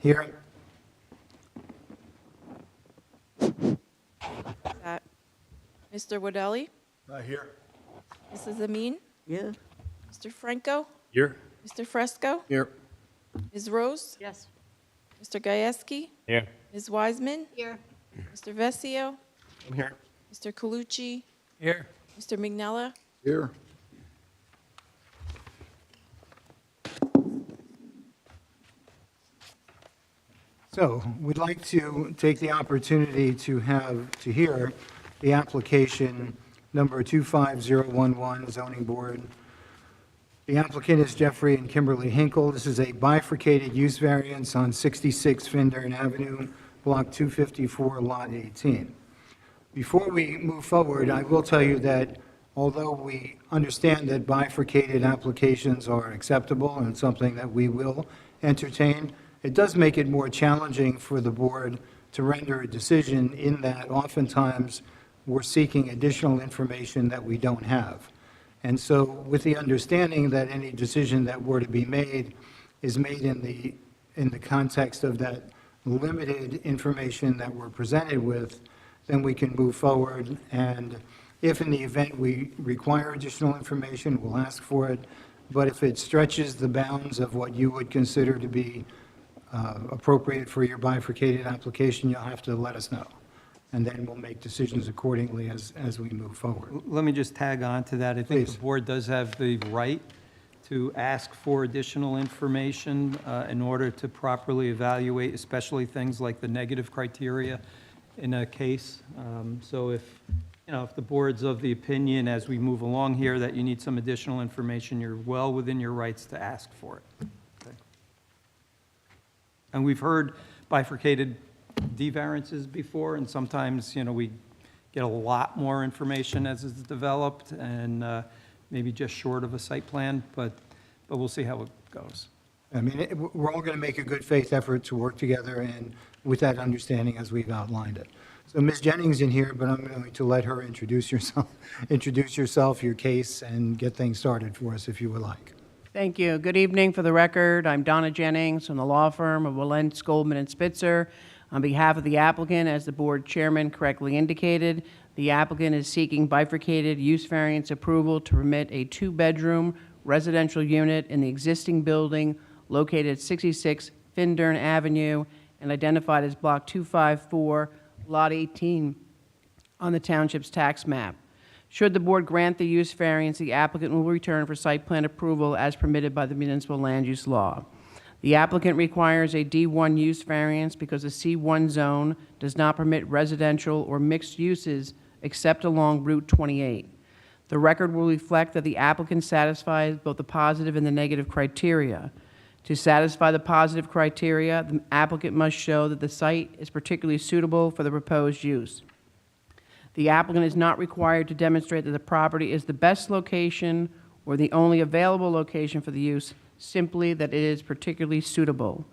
Here. That Mr. Wadelli, Not here. Mrs. Amin, Yeah. Mr. Franco, Here? Mr. Fresco, Here. Ms. Rose, Yes. Mr. Gieske, Here. Ms. Wiseman, Here. Mr. Vesio, I'm here. Mr. Colucci, Here. Mr. Mignella, Here. So we'd like to take the opportunity to hear the application number 25011 Zoning Board. The applicant is Jeffrey and Kimberly Hinkle. This is a bifurcated use variance on 66 Findern Avenue, Block 254, Lot 18. Before we move forward, I will tell you that although we understand that bifurcated applications are acceptable and something that we will entertain, it does make it more challenging for the board to render a decision in that oftentimes we're seeking additional information that we don't have. And so with the understanding that any decision that were to be made is made in the context of that limited information that we're presented with, then we can move forward. And if in the event we require additional information, we'll ask for it. But if it stretches the bounds of what you would consider to be appropriate for your bifurcated application, you'll have to let us know. And then we'll make decisions accordingly as we move forward. Let me just tag on to that. I think Please. the board does have the right to ask for additional information in order to properly evaluate, especially things like the negative criteria in a case. So if the board's of the opinion as we move along here that you need some additional information, you're well within your rights to ask for it. Okay. And we've heard bifurcated D-variances before, and sometimes, we get a lot more information as it's developed, and maybe just short of a site plan, but we'll see how it goes. I mean, we're all going to make a good faith effort to work together and with that understanding as we've outlined it. So Ms. Jennings in here, but I'm going to let her introduce yourself, your case, and get things started for us if you would like. Thank you. Good evening. For the record, I'm Donna Jennings from the law firm of Walentz, Goldman, and Spitzer. On behalf of the applicant, as the board chairman correctly indicated, the applicant is seeking bifurcated use variance approval to permit a two-bedroom residential unit in the existing building located at 66 Findern Avenue and identified as Block 254, Lot 18 on the township's tax map. Should the board grant the use variance, the applicant will return for site plan approval as permitted by the municipal land use law. The applicant requires a D1 use variance because the C1 zone does not permit residential or mixed uses except along Route 28. The record will reflect that the applicant satisfies both the positive and the negative criteria. To satisfy the positive criteria, the applicant must show that the site is particularly suitable for the proposed use. The applicant is not required to demonstrate that the property is the best location or the only available location for the use, simply that it is particularly suitable.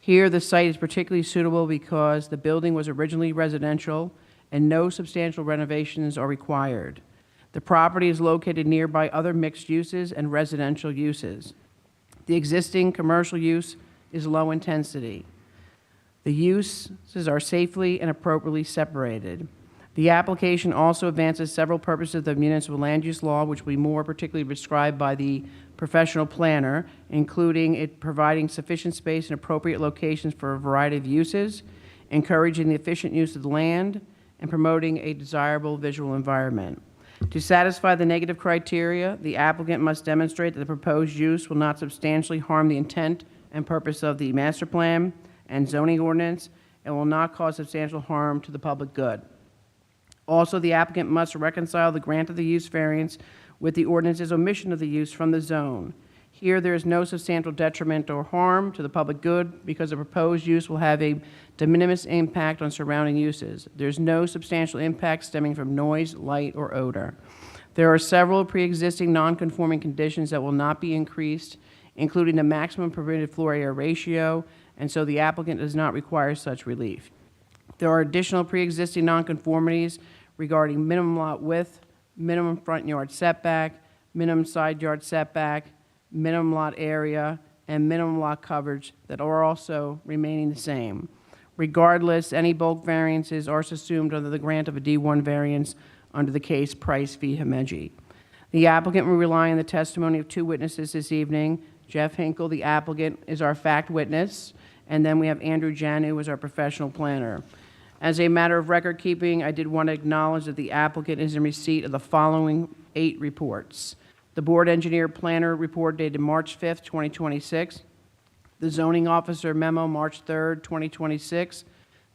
Here, the site is particularly suitable because the building was originally residential and no substantial renovations are required. The property is located nearby other mixed uses and residential uses. The existing commercial use is low intensity. The uses are safely and appropriately separated. The application also advances several purposes of the municipal land use law, which will be more particularly described by the professional planner, including it providing sufficient space and appropriate locations for a variety of uses, encouraging the efficient use of the land, and promoting a desirable visual environment. To satisfy the negative criteria, the applicant must demonstrate that the proposed use will not substantially harm the intent and purpose of the master plan and zoning ordinance and will not cause substantial harm to the public good. Also, the applicant must reconcile the grant of the use variance with the ordinance's omission of the use from the zone. Here, there is no substantial detriment or harm to the public good because the proposed use will have a de minimis impact on surrounding uses. There's no substantial impact stemming from noise, light, or odor. There are several pre-existing non-conforming conditions that will not be increased, including the maximum permitted floor area ratio, and so the applicant does not require such relief. There are additional pre-existing nonconformities regarding minimum lot width, minimum front yard setback, minimum side yard setback, minimum lot area, and minimum lot coverage that are also remaining the same. Regardless, any bulk variances are assumed under the grant of a D1 variance under the case Price v. Himeji. The applicant will rely on the testimony of two witnesses this evening. Jeff Hinkle, the applicant, is our fact witness, and then we have Andrew Janu as our professional planner. As a matter of record keeping, I did want to acknowledge that the applicant is in receipt of the following 8 reports. The board engineer planner report dated March 5th, 2026. The zoning officer memo, March 3rd, 2026.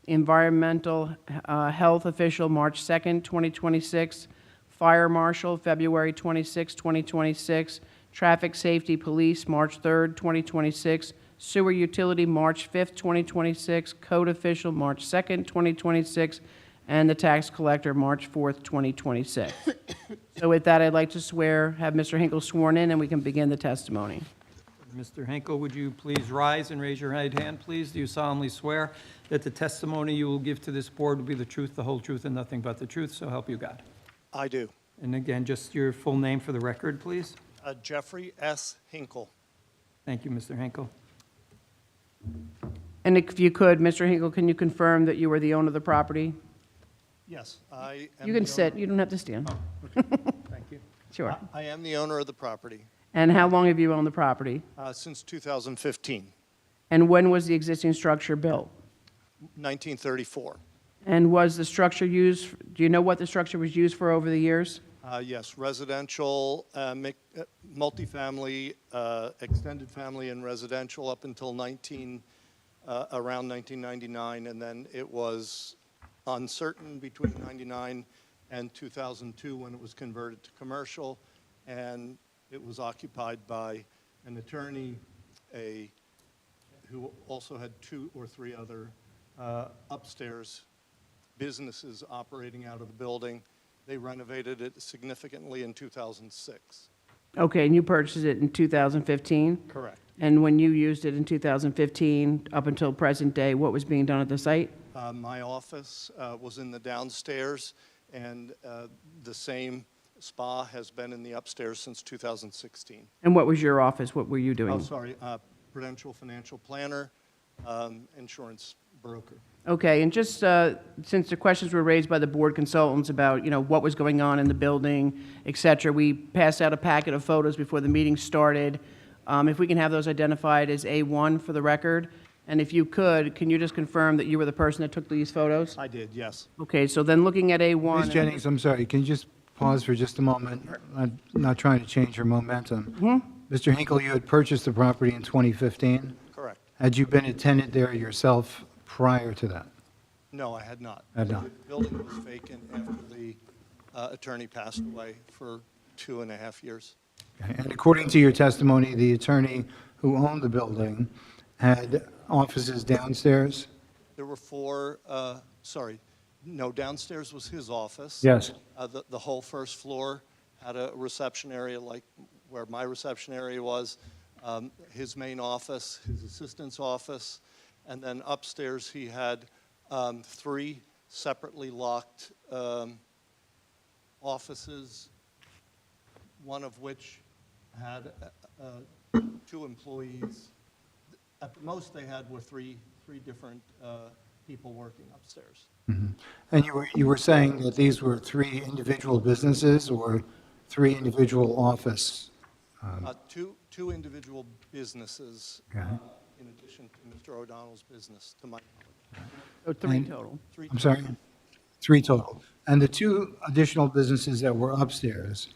Environmental health official, March 2nd, 2026. Fire marshal, February 26, 2026. Traffic safety police, March 3rd, 2026. Sewer utility, March 5th, 2026. Code official, March 2nd, 2026. And the tax collector, March 4th, 2026. So with that, I'd like to have Mr. Hinkle sworn in, and we can begin the testimony. Mr. Henkel, would you please rise and raise your right hand, please? Do you solemnly swear that the testimony you will give to this board will be the truth, the whole truth, and nothing but the truth, so help you God? I do. And again, just your full name for the record, please. Jeffrey S. Hinkle. Thank you, Mr. Henkel. And if you could, Mr. Hinkle, can you confirm that you are the owner of the property? Yes, I am. You can the sit, owner- you don't have to stand. Thank you. Sure. I am the owner of the property And how long have you owned the property? since 2015, And when was the existing structure built? 1934. And was the structure used, do you know what the structure was used for over the years? Yes, residential, multifamily, extended family and residential up until around 1999, and then it was uncertain between 99 and 2002 when it was converted to commercial, and it was occupied by an attorney, who also had 2 or 3 other upstairs businesses operating out of the building. They renovated it significantly in 2006. Okay, and you purchased it in 2015? Correct. And when you used it in 2015, up until present day, what was being done at the site? My office was in the downstairs, and the same spa has been in the upstairs since 2016. And what was your office? What were you doing? Oh, sorry, Prudential Financial Planner, insurance broker. Okay, and just since the questions were raised by the board consultants about, what was going on in the building, et cetera, we passed out a packet of photos before the meeting started. If we can have those identified as A1 for the record. And if you could, can you just confirm that you were the person that took these photos? I did, yes. Okay, so then looking at A1. Ms. Jennings, I'm sorry, can you just pause for just a moment? I'm not trying to change your momentum. Mr. Hinkle, you had purchased the property in 2015? Correct. Had you been a tenant there yourself prior to that? No, I had not. Had not. The building was vacant after the attorney passed away for 2.5 years. Okay, and according to your testimony, the attorney who owned the building had offices downstairs? There were 4, downstairs was his office. Yes. The whole first floor had a reception area like where my reception area was, his main office, his assistant's office, and then upstairs he had 3 separately locked offices, one of which had 2 employees. At the most they had were three different people working upstairs. Mhm. And you were saying that these were 3 individual businesses or 3 individual office? Two individual businesses, Okay. in addition to Mr. O'Donnell's business, to my knowledge. So 3 And- total. I'm sorry? 3 total. And the 2 additional businesses that were upstairs,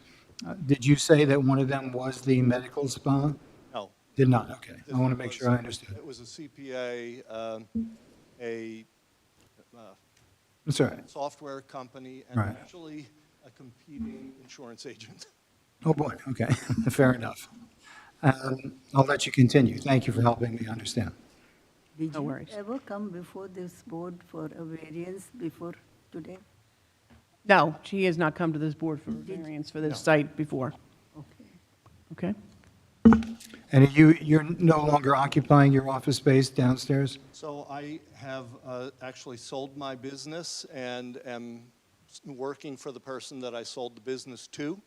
did you say that one of them was the medical spa? No. Did not, okay. I want to make sure I understood. It was a CPA, a I'm sorry. software company, and Right. actually a competing insurance agent. Oh, boy, okay, fair enough. I'll let you continue. Thank you for helping me understand. Did No you worries. ever come before this board for a variance before today? No, she has not come to this board for variance for this site before. Okay. Okay? And you're no longer occupying your office space downstairs? So I have actually sold my business and am working for the person that I sold the business to.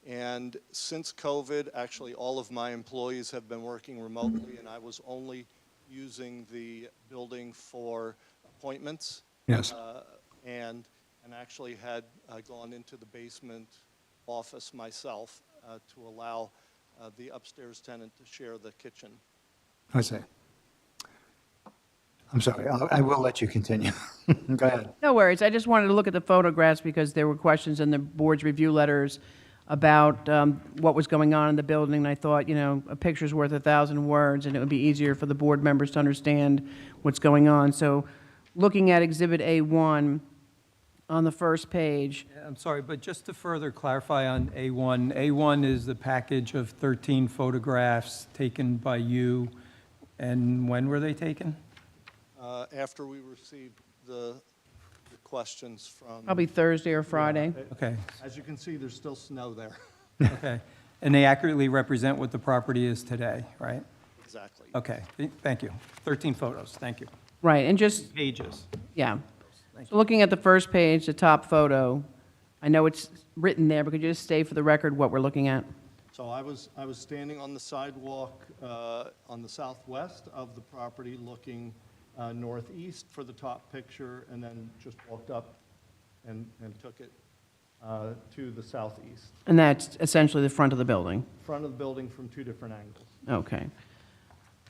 And since COVID, actually, all of my employees have been working remotely, and I was only using the building for appointments. Yes. And actually had gone into the basement office myself to allow the upstairs tenant to share the kitchen. I see. I'm sorry, I will let you continue. Go ahead. No worries. I just wanted to look at the photographs because there were questions in the board's review letters about what was going on in the building. And I thought, you know, a picture's worth 1,000 words, and it would be easier for the board members to understand what's going on. So looking at Exhibit A1 on the first page. Yeah, I'm sorry, but just to further clarify on A1, A1 is the package of 13 photographs taken by you, and when were they taken? After we received the questions from... Probably Thursday or Friday. Okay. As you can see, there's still snow there. Okay. And they accurately represent what the property is today, right? Exactly. Okay, thank you. 13 photos, thank you. Right, and just, Pages. yeah. So looking at the first page, the top photo, I know it's written there, but could you just say for the record what we're looking at? So I was standing on the sidewalk on the southwest of the property, looking northeast for the top picture, and then just walked up and took it to the southeast. And that's essentially the front of the building? Front of the building from two different angles. Okay.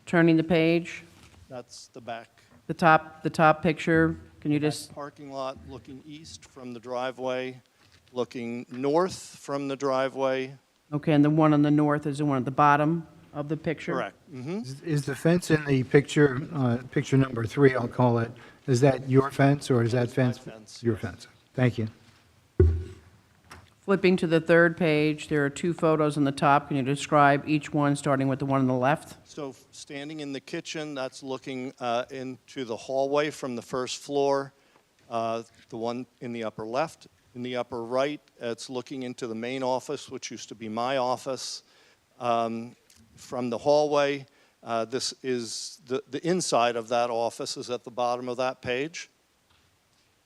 Turning the page, That's the back. the top picture, can you just, Parking lot, looking east from the driveway, looking north from the driveway. okay, and the one on the north is the one at the bottom of the picture? Correct. Mhm. Is the fence in the picture, picture number 3, I'll call it, is that your fence, or is that fence? fence, Your fence. Thank you. Flipping to the third page, there are 2 photos on the top. Can you describe each one, starting with the one on the left? So standing in the kitchen, that's looking into the hallway from the first floor. The one in the upper left. In the upper right, it's looking into the main office, which used to be my office. From the hallway, this is the inside of that office is at the bottom of that page.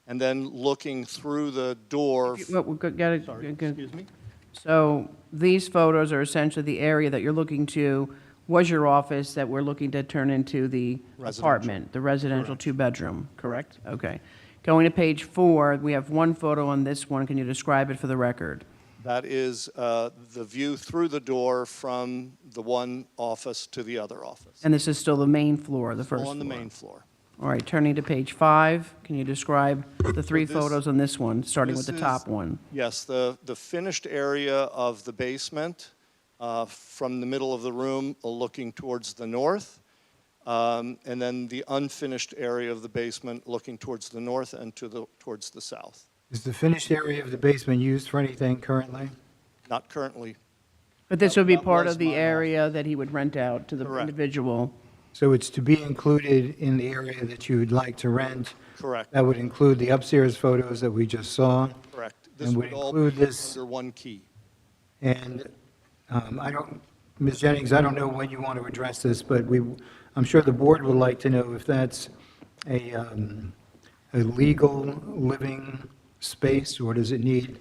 And then looking through the door. Sorry, Excuse me? So these photos are essentially the area that you're looking to, was your office that we're looking to turn into the Residential. apartment, the residential 2-bedroom, correct? Okay. Going to page 4, we have one photo on this one. Can you describe it for the record? That is the view through the door from the one office to the other office. And this is still the main floor, the first floor? On the main floor. All right, turning to page 5, can you describe the 3 this- photos on this one, starting with the This top is- one? Yes, the finished area of the basement from the middle of the room looking towards the north, and then the unfinished area of the basement looking towards the north and towards the south. Is the finished area of the basement used for anything currently? Not currently. But this would be that part was of the my area that he would rent out to the Correct. individual? So it's to be included in the area that you would like to rent? Correct. That would include the upstairs photos that we just saw? Correct. This And would would all include be this, under one key. and Ms. Jennings, I don't know when you want to address this, but I'm sure the board would like to know if that's a legal living space, or does it need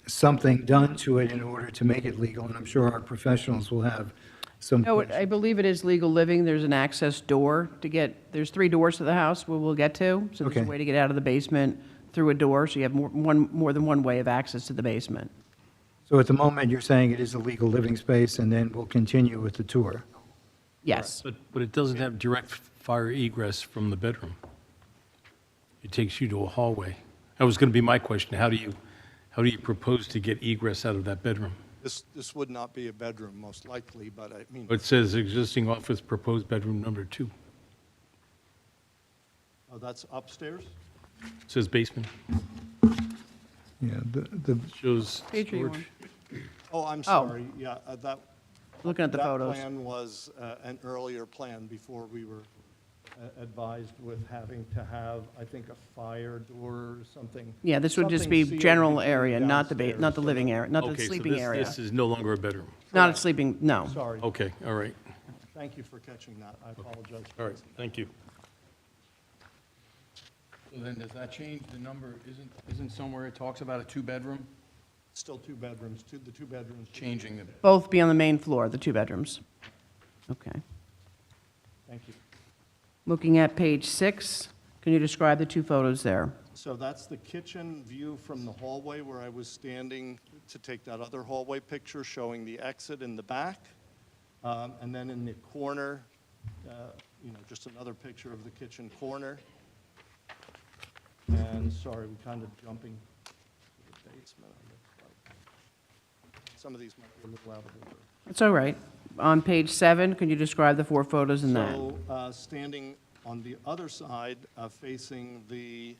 something done to it in order to make it legal? And I'm sure our professionals will have some. No, I believe it is legal living. There's an access door to get, there's 3 doors to the house we'll get to. So there's a Okay. way to get out of the basement through a door, so you have more than one way of access to the basement. So at the moment, you're saying it is a legal living space, and then we'll continue with the tour? Yes. But it doesn't have direct fire egress from the bedroom. It takes you to a hallway. That was going to be my question. How do you propose to get egress out of that bedroom? This would not be a bedroom, most likely, but I mean, It says existing office, proposed bedroom number 2. oh, that's upstairs? It says basement. Yeah, the Shows Page are you storage. Oh, I'm sorry, yeah, that. Looking at the photos. That plan was an earlier plan before we were advised with having to have, I think, a fire door or something. Yeah, this would just something be sealed general between area, not the downstairs, not the so living that- area, not the Okay, so sleeping area. this is no longer a bedroom. Not a sleeping, no. Sorry. Okay, all right. Thank you for catching that. I apologize. All right, thank you. So then, does that change the number? Isn't somewhere it talks about a 2-bedroom? Still two bedrooms, the two bedrooms. Changing the, Both be on the main floor, the 2 bedrooms? Okay. Thank you. Looking at page 6, can you describe the 2 photos there? So that's the kitchen view from the hallway where I was standing to take that other hallway picture showing the exit in the back. And then in the corner, just another picture of the kitchen corner. And sorry, we're kind of jumping to the basement. Some of these might be a little out of order. That's all right. On page 7, can you describe the 4 photos in that? So, standing on the other side, facing the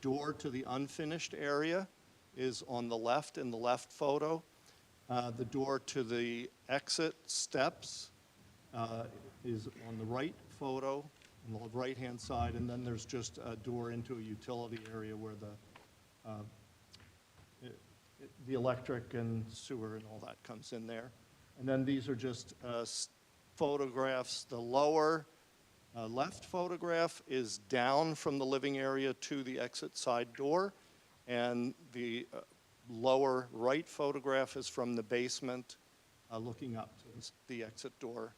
door to the unfinished area is on the left in the left photo. The door to the exit steps is on the right photo, on the right-hand side, and then there's just a door into a utility area where the electric and sewer and all that comes in there. And then these are just photographs. The lower left photograph is down from the living area to the exit side door, and the lower right photograph is from the basement looking up to the exit door.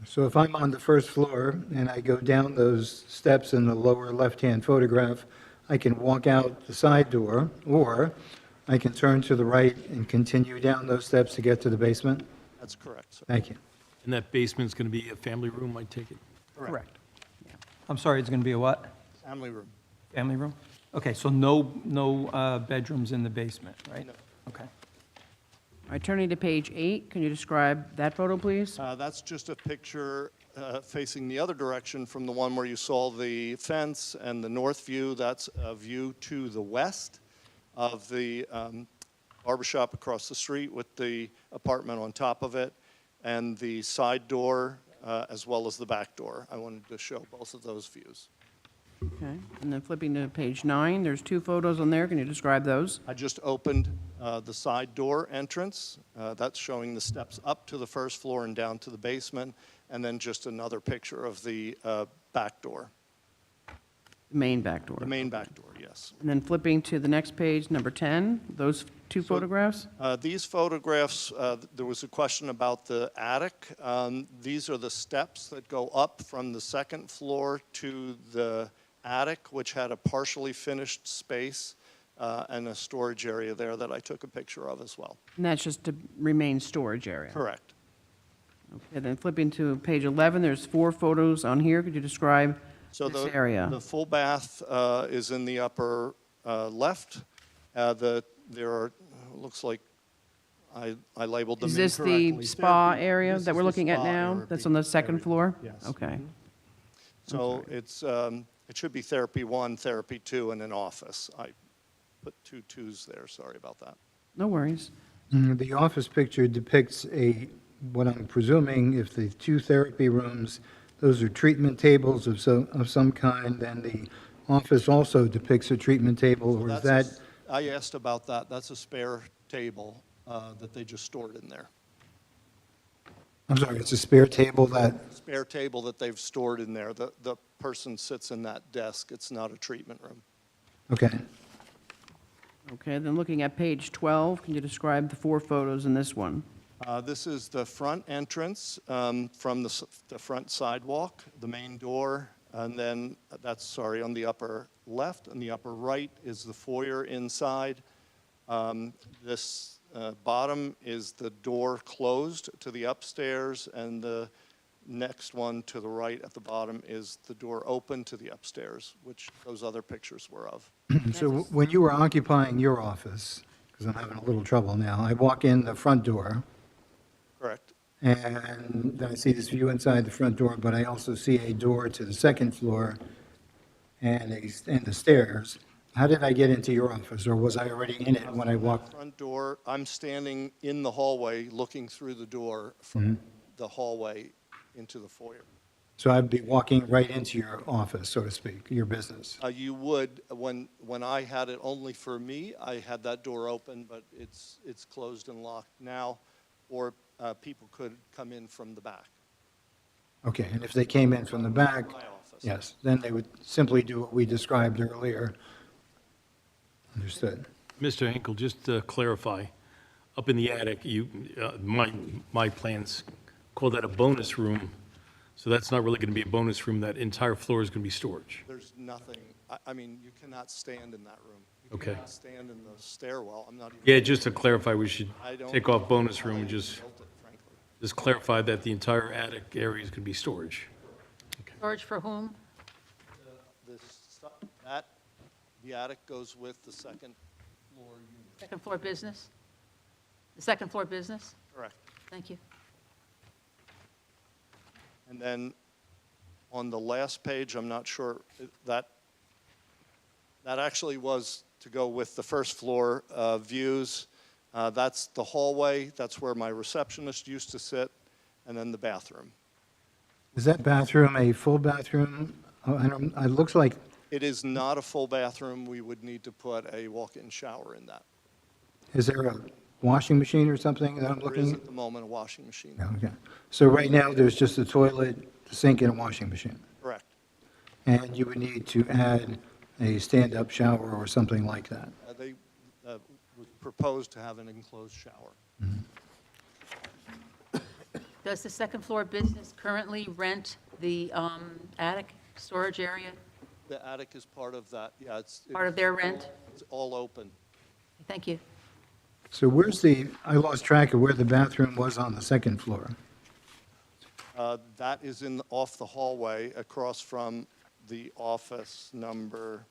So if I'm on the first floor and I go down those steps in the lower left-hand photograph, I can walk out the side door, or I can turn to the right and continue down those steps to get to the basement? That's correct, sir. Thank you. and that basement's going to be a family room, I take it? Correct. I'm sorry, it's going to be a what? Family room. Family room? Okay, so no bedrooms in the basement, right? No. Okay. All right, turning to page 8, can you describe that photo, please? That's just a picture facing the other direction from the one where you saw the fence and the north view. That's a view to the west of the barbershop across the street with the apartment on top of it, and the side door as well as the back door. I wanted to show both of those views. Okay, and then flipping to page 9, there's 2 photos on there. Can you describe those? I just opened the side door entrance. That's showing the steps up to the first floor and down to the basement, and then just another picture of the back door. The main back door. The main back door, yes. And then flipping to the next page, number 10, those 2 photographs? These photographs, there was a question about the attic. These are the steps that go up from the second floor to the attic, which had a partially finished space and a storage area there that I took a picture of as well. And that's just to remain storage area? Correct. Okay, then flipping to page 11, there's 4 photos on here. Could you describe So this area? the full bath is in the upper left. There are, looks like I labeled them Is this incorrectly. the spa Therapy- area this that is we're the looking at spa now? area That's on the second area. floor? Yes. Okay. So it's, it should be therapy 1, therapy 2, and an office. I put 2 twos there, sorry about that. No worries. The office picture depicts what I'm presuming, if the 2 therapy rooms, those are treatment tables of some kind, then the office also depicts a treatment table, or is that? I asked about that. That's a spare table that they just stored in there. I'm sorry, it's a spare table that, Spare table that they've stored in there. The person sits in that desk. It's not a treatment room. okay. Okay, then looking at page 12, can you describe the 4 photos in this one? This is the front entrance from the front sidewalk, the main door, and then that's, on the upper left, and the upper right is the foyer inside. This bottom is the door closed to the upstairs, and the next one to the right at the bottom is the door open to the upstairs, which those other pictures were of. So when you were occupying your office, because I'm having a little trouble now, I walk in the front door, Correct. and then I see this view inside the front door, but I also see a door to the second floor and the stairs. How did I get into your office, or was I already in it when I walked? Front door, I'm standing in the hallway, looking through the door from the hallway into the foyer. So I'd be walking right into your office, so to speak, your business? You would, when I had it only for me, I had that door open, but it's closed and locked now, or people could come in from the back. Okay, and if they came in from the back, My office. yes, then they would simply do what we described earlier. Understood. Mr. Hinkle, just to clarify, up in the attic, my plans call that a bonus room, so that's not really going to be a bonus room. That entire floor is going to be storage. There's nothing, I mean, you cannot stand in that room. You Okay. cannot stand in the stairwell. I'm not even. Yeah, just to clarify, we should I don't take off know bonus how room and they just built it, frankly. clarify that the entire attic area is going to be storage. Storage for whom? The attic goes with the second floor unit. Second floor business? The second floor business? Correct. Thank you. And then on the last page, I'm not sure, that actually was to go with the first floor views. That's the hallway, that's where my receptionist used to sit, and then the bathroom. Is that bathroom a full bathroom? It looks like, It is not a full bathroom. We would need to put a walk-in shower in that. is there a washing machine or something that I'm There looking is at? at the moment a washing machine. Okay. So right now, there's just a toilet, sink, and a washing machine. Correct. And you would need to add a stand-up shower or something like that. They was proposed to have an enclosed shower. Does the second floor business currently rent the attic storage area? The attic is part of that, yeah, it's. Part of their rent? It's all open. Thank you. So I lost track of where the bathroom was on the second floor. That is off the hallway across from the office number.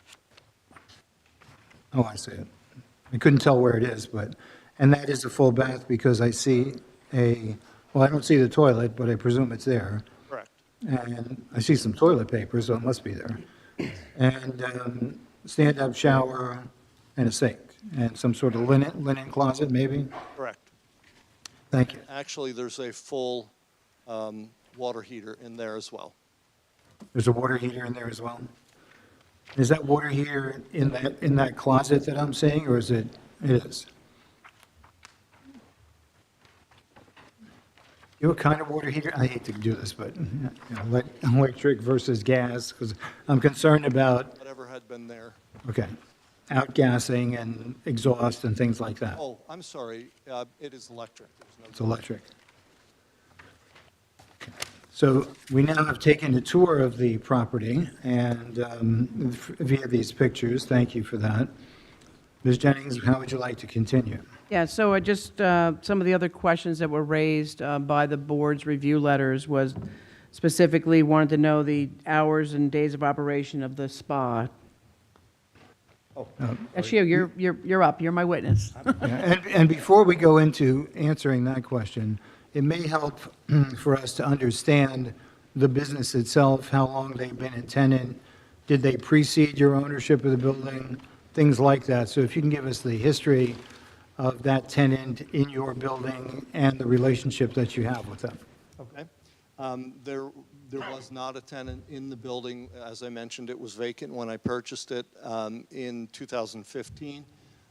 Oh, I see it. I couldn't tell where it is, and that is a full bath because I see well, I don't see the toilet, but I presume it's there. Correct. And I see some toilet paper, so it must be there. And stand-up shower and a sink and some sort of linen closet, maybe? Correct. Thank you. Actually, there's a full water heater in there as well. There's a water heater in there as well? Is that water heater in that closet that I'm seeing, or is it? It is. You know what kind of water heater? I hate to do this, but electric versus gas, because I'm concerned about, Whatever had been there. okay, outgassing and exhaust and things like that. Oh, I'm sorry, it is electric. There's no. It's electric. So we now have taken a tour of the property and via these pictures. Thank you for that. Ms. Jennings, how would you like to continue? Yeah, so I just, some of the other questions that were raised by the board's review letters was specifically wanted to know the hours and days of operation of the spa. That's you, you're up, you're my witness. And before we go into answering that question, it may help for us to understand the business itself, how long they've been a tenant, did they precede your ownership of the building, things like that. So if you can give us the history of that tenant in your building and the relationship that you have with them. Okay. There was not a tenant in the building. As I mentioned, it was vacant when I purchased it in 2015.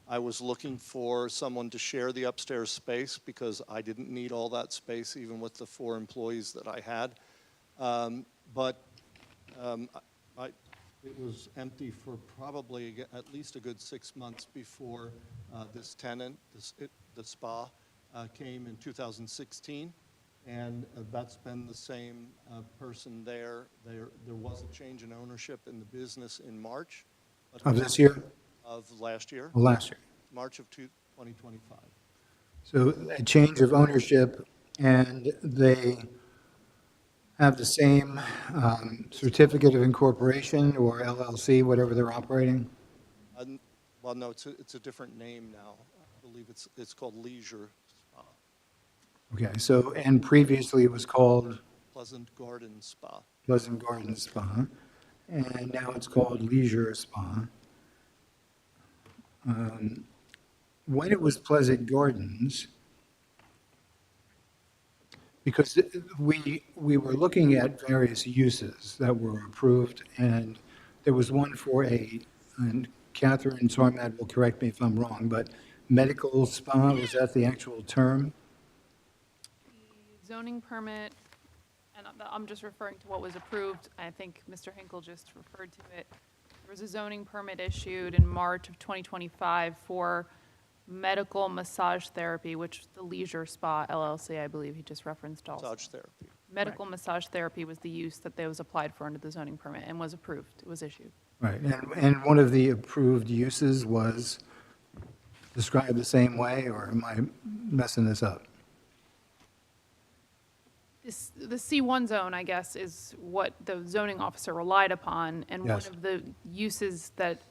I was looking for someone to share the upstairs space because I didn't need all that space, even with the 4 employees that I had. It was empty for probably at least a good 6 months before this tenant, the spa, came in 2016. And that's been the same person there. There was a change in ownership in the business in March. Of this year? Of last year. Last year. March of 2025. So a change of ownership, and they have the same certificate of incorporation or LLC, whatever they're operating? Well, no, it's a different name now. I believe it's called Leisure Spa. Okay, so, and previously it was called? Pleasant Garden Spa. Pleasant Garden Spa, and now it's called Leisure Spa. When it was Pleasant Gardens, because we were looking at various uses that were approved, and there was one for and Catherine Sarmat will correct me if I'm wrong, but medical spa, was that the actual term? The zoning permit, and I'm just referring to what was approved. I think Mr. Hinkle just referred to it. There was a zoning permit issued in March of 2025 for medical massage therapy, which the Leisure Spa LLC, I believe he just referenced also. Massage therapy. Medical massage therapy was the use that they was applied for under the zoning permit and was approved, it was issued. Right, and one of the approved uses was described the same way, or am I messing this up? The C1 zone, I guess, is what the zoning officer relied upon, and one Yes. of the uses that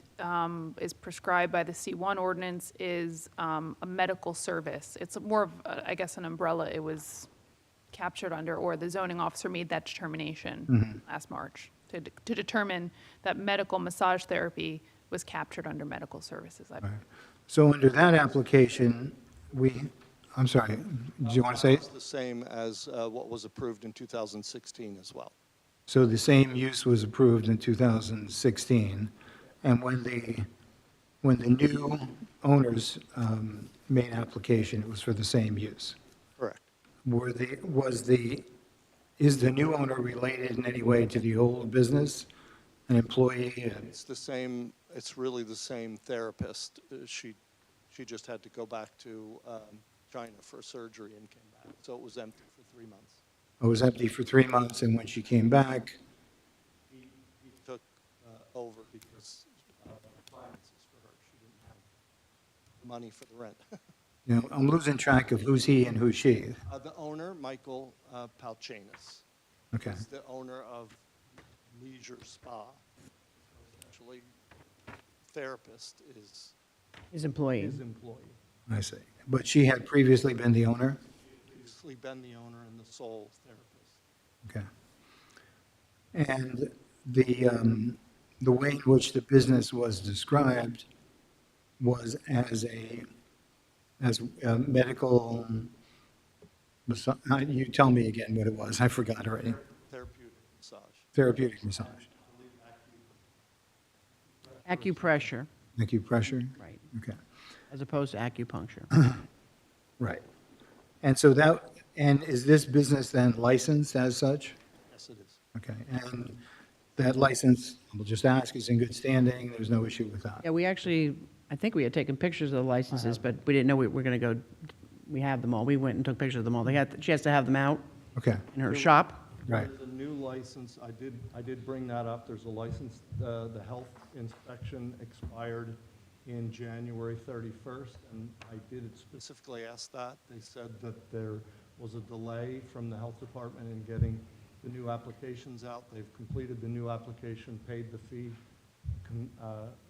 is prescribed by the C1 ordinance is a medical service. It's more of, I guess, an umbrella it was captured under, or the zoning officer made that determination last March to determine that medical massage therapy was captured under medical services. I believe. So under that application, I'm sorry, do you want to say? It's the same as what was approved in 2016 as well. So the same use was approved in 2016, and when the new owners made application, it was for the same use? Correct. Is the new owner related in any way to the old business, an employee? It's the same, it's really the same therapist. She just had to go back to China for surgery and came back. So it was empty for 3 months. It was empty for 3 months, and when she came back, He took over because finances for her. She didn't have the money for the rent. I'm losing track of who's he and who's she. The owner, Michael Palchanis, Okay, is the owner of Leisure Spa. Essentially, therapist is His employee. his employee. I see. But she had previously been the owner? Previously been the owner and the sole therapist. Okay. And the way in which the business was described was as a medical, you tell me again what it was, I forgot already. Therapeutic massage. Therapeutic massage, Acupressure, acupressure? right, Okay, as opposed to acupuncture. right. And so and is this business then licensed as such? Yes, it is. Okay, and that license, we'll just ask, is in good standing, there's no issue with that? Yeah, we actually, I think we had taken pictures of the licenses, but we didn't know we were going to go, we have them all. We went and took pictures of them all. She has to have them out Okay, in her shop. right, There's a new license, I did bring that up, there's a license, the health inspection expired in January 31st, and I did specifically ask that. They said that there was a delay from the health department in getting the new applications out. They've completed the new application, paid the fee,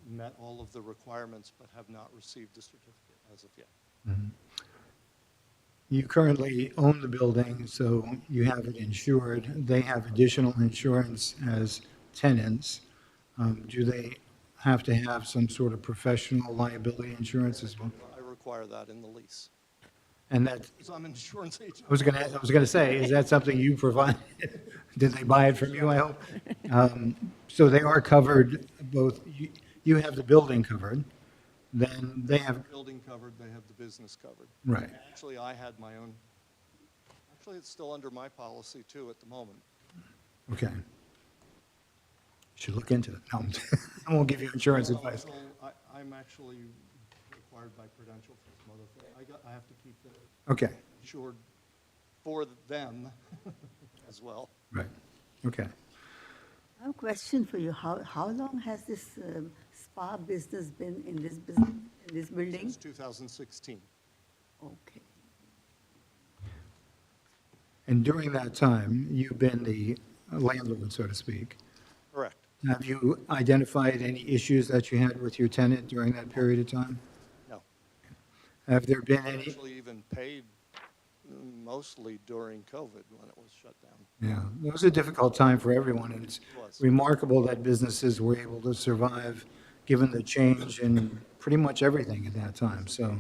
met all of the requirements, but have not received a certificate as of yet. You currently own the building, so you have it insured. They have additional insurance as tenants. Do they have to have some sort of professional liability insurance as well? I require that in the lease. And that, Because I'm an insurance agent. I was gonna say, is that something you provide? Did they buy it from you, I hope? So they are covered, both, you have the building covered, then they have, Building covered, they have the business covered. right, Actually, I had my own, actually, it's still under my policy too at the moment. okay. Should look into it. No, I won't give you insurance advice. I'm actually required by Prudential for some other thing. I have to keep it Okay, insured for them as well. right, okay. I have a question for you. How long has this spa business been in this business, in this building? Since 2016. Okay. And during that time, you've been the landlord, so to speak. Correct. Have you identified any issues that you had with your tenant during that period of time? No. Have there been any? Actually even paid mostly during COVID when it was shut down. Yeah, it was a difficult time for everyone, and it's was. remarkable that businesses were able to survive given the change in pretty much everything at that time. So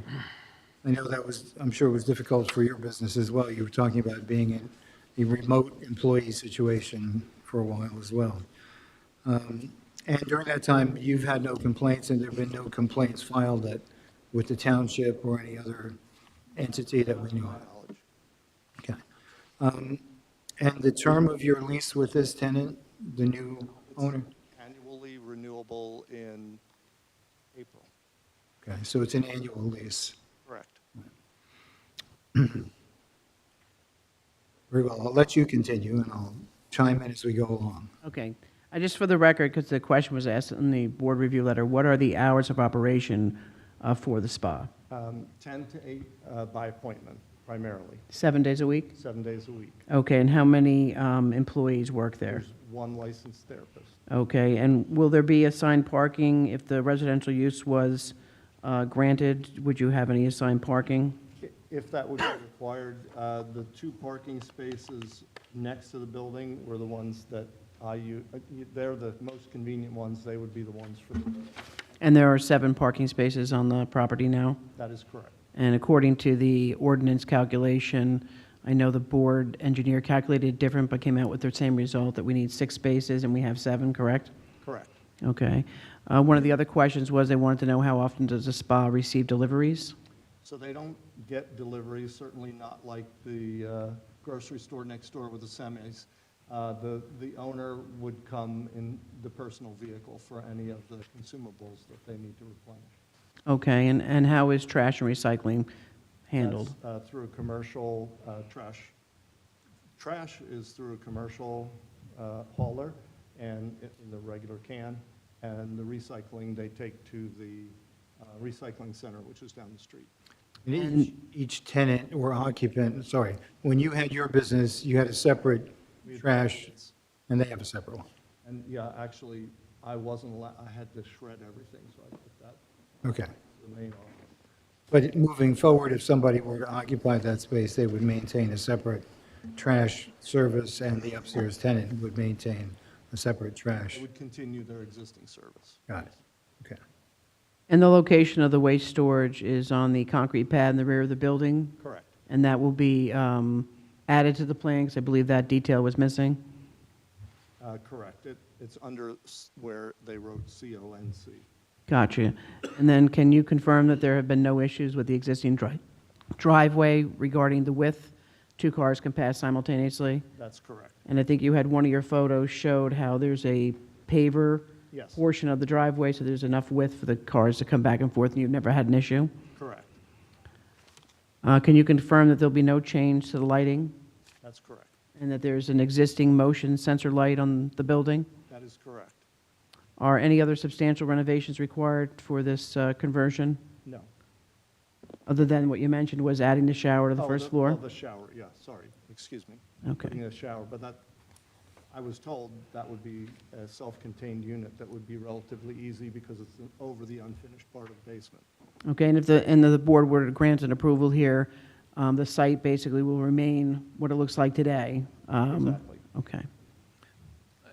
I know that was, I'm sure it was difficult for your business as well. You were talking about being in a remote employee situation for a while as well. And during that time, you've had no complaints, and there have been no complaints filed with the township or any other entity that we know of? Okay. And the term of your lease with this tenant, the new owner? Annually renewable available in April. Okay, so it's an annual lease. Correct. Very well, I'll let you continue, and I'll chime in as we go along. Okay. Just for the record, because the question was asked in the board review letter, what are the hours of operation for the spa? 10 to 8 by appointment, primarily, 7 days a week? 7 days a week. Okay, and how many employees work there? There's one licensed therapist. Okay, and will there be assigned parking if the residential use was granted? Would you have any assigned parking? If that would be required, the 2 parking spaces next to the building were the ones that I use. They're the most convenient ones. They would be the ones for the building. And there are 7 parking spaces on the property now? That is correct. And according to the ordinance calculation, I know the board engineer calculated it different, but came out with the same result, that we need 6 spaces and we have 7, correct? Correct. Okay. One of the other questions was they wanted to know how often does the spa receive deliveries? So they don't get deliveries, certainly not like the grocery store next door with the semis. The owner would come in the personal vehicle for any of the consumables that they need to replenish. Okay, and how is trash and recycling handled? That's through a commercial trash. Trash is through a commercial hauler and in the regular can, and the recycling they take to the recycling center, which is down the street. And each tenant or occupant, sorry, when you had your business, you had a separate trash, and they have a separate one? And yeah, actually, I wasn't allowed, I had to shred everything, so I put that Okay. in the main office. But moving forward, if somebody were to occupy that space, they would maintain a separate trash service, and the upstairs tenant would maintain a separate trash. They would continue their existing service. Got it. Okay. And the location of the waste storage is on the concrete pad in the rear of the building? Correct. And that will be added to the plan, because I believe that detail was missing? Correct. It's under where they wrote CONC. Gotcha. And then can you confirm that there have been no issues with the existing driveway regarding the width? 2 cars can pass simultaneously? That's correct. And I think you had one of your photos showed how there's a paver Yes. portion of the driveway, so there's enough width for the cars to come back and forth, and you've never had an issue? Correct. Can you confirm that there'll be no change to the lighting? That's correct. And that there's an existing motion sensor light on the building? That is correct. Are any other substantial renovations required for this conversion? No. Other than what you mentioned was adding the shower to the Oh, first floor? Oh, the shower, yeah, sorry, excuse me. Okay. Putting a shower, but that, I was told that would be a self-contained unit that would be relatively easy because it's over the unfinished part of the basement. Okay, and if the board were to grant an approval here, the site basically will remain what it looks like today? Exactly. Okay.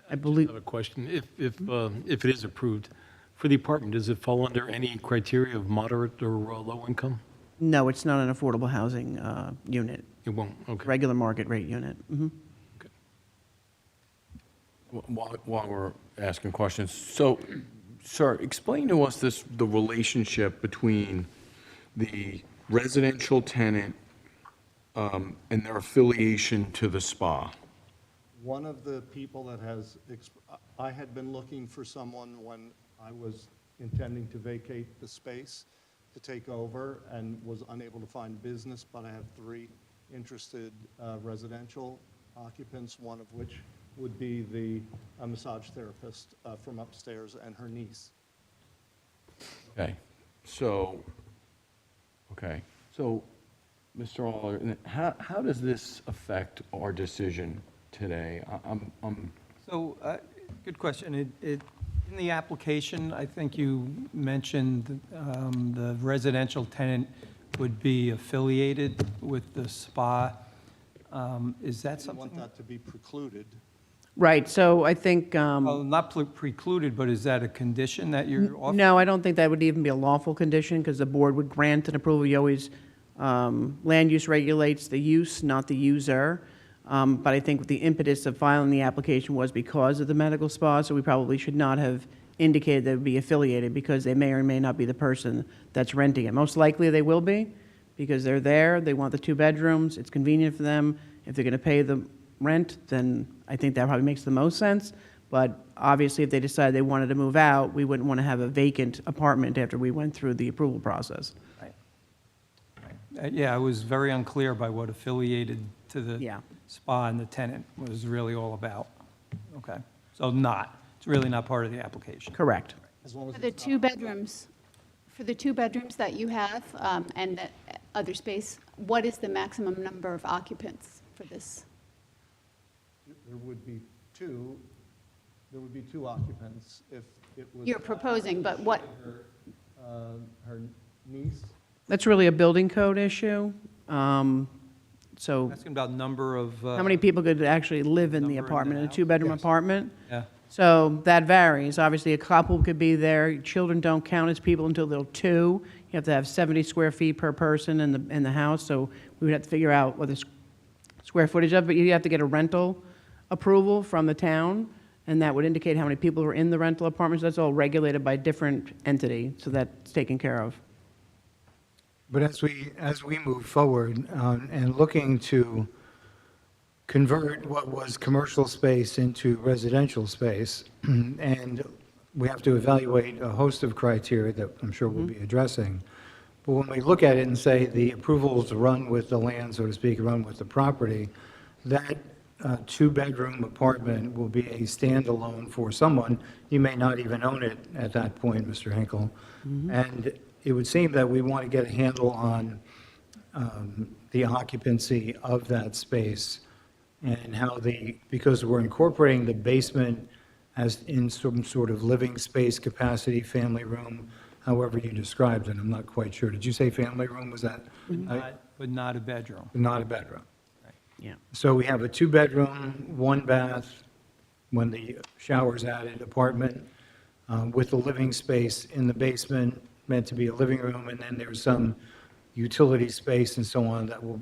I I believe, have a question. If it is approved, for the apartment, does it fall under any criteria of moderate or low income? no, it's not an affordable housing unit, It won't, okay. regular market rate unit. Mhm. While we're asking questions, so, sir, explain to us the relationship between the residential tenant and their affiliation to the spa. One of the people that has, I had been looking for someone when I was intending to vacate the space to take over and was unable to find business, but I have 3 interested residential occupants, one of which would be the massage therapist from upstairs and her niece. Okay, so, Mr. Aller, how does this affect our decision today? So, good question. In the application, I think you mentioned the residential tenant would be affiliated with the spa. Is that I something? want that to be precluded. Right, so I think, Well, not precluded, but is that a condition that you're offering? no, I don't think that would even be a lawful condition, because the board would grant an approval. You always, land use regulates the use, not the user. But I think the impetus of filing the application was because of the medical spa, so we probably should not have indicated they would be affiliated, because they may or may not be the person that's renting it. Most likely they will be, because they're there, they want the 2 bedrooms, it's convenient for them. If they're going to pay the rent, then I think that probably makes the most sense. But obviously, if they decided they wanted to move out, we wouldn't want to have a vacant apartment after we went through the approval process. Yeah, I was very unclear by what affiliated to the Yeah. spa and the tenant was really all about. Okay, so it's really not part of the application. Correct. For the two bedrooms, that you have, and the other space, what is the maximum number of occupants for this? There would be two occupants if it was. You're proposing, but what, Her niece. That's really a building code issue. So Asking about number of. how many people could actually live in the Number in the apartment, in a house? two-bedroom apartment? Yeah. So that varies. Obviously, a couple could be there. Children don't count as people until they're 2. You have to have 70 square feet per person in the house, so we would have to figure out what the square footage of, but you have to get a rental approval from the town, and that would indicate how many people are in the rental apartments. That's all regulated by a different entity, so that's taken care of. But as we move forward and looking to convert what was commercial space into residential space, and we have to evaluate a host of criteria that I'm sure we'll be addressing. But when we look at it and say the approvals run with the land, so to speak, run with the property, that two-bedroom apartment will be a standalone for someone. You may not even own it at that point, Mr. Hinkle. And it would seem that we want to get a handle on the occupancy of that space and how because we're incorporating the basement as in some sort of living space capacity, family room, however you described it, I'm not quite sure. Did you say family room? Was that? But not a bedroom. Not a bedroom. Yeah. So we have a two-bedroom, one bath, when the shower's added, apartment with the living space in the basement, meant to be a living room, and then there's some utility space and so on that will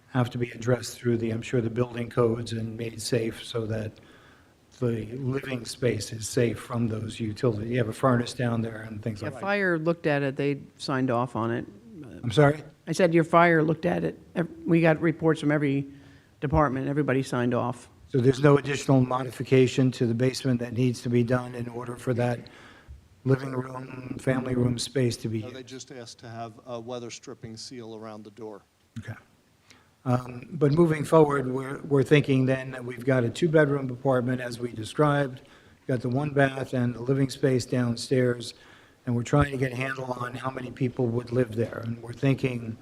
have to be addressed through I'm sure, the building codes and made safe so that the living space is safe from those utilities. You have a furnace down there and things Yeah, like that. fire looked at it, they signed off on it. I'm sorry? I said your fire looked at it. We got reports from every department, everybody signed off. So there's no additional modification to the basement that needs to be done in order for that living room, family room space to be They used? just asked to have a weather stripping seal around the door. Okay. But moving forward, we're thinking then that we've got a two-bedroom apartment as we described, got the one bath and the living space downstairs, and we're trying to get a handle on how many people would live there. And we're thinking,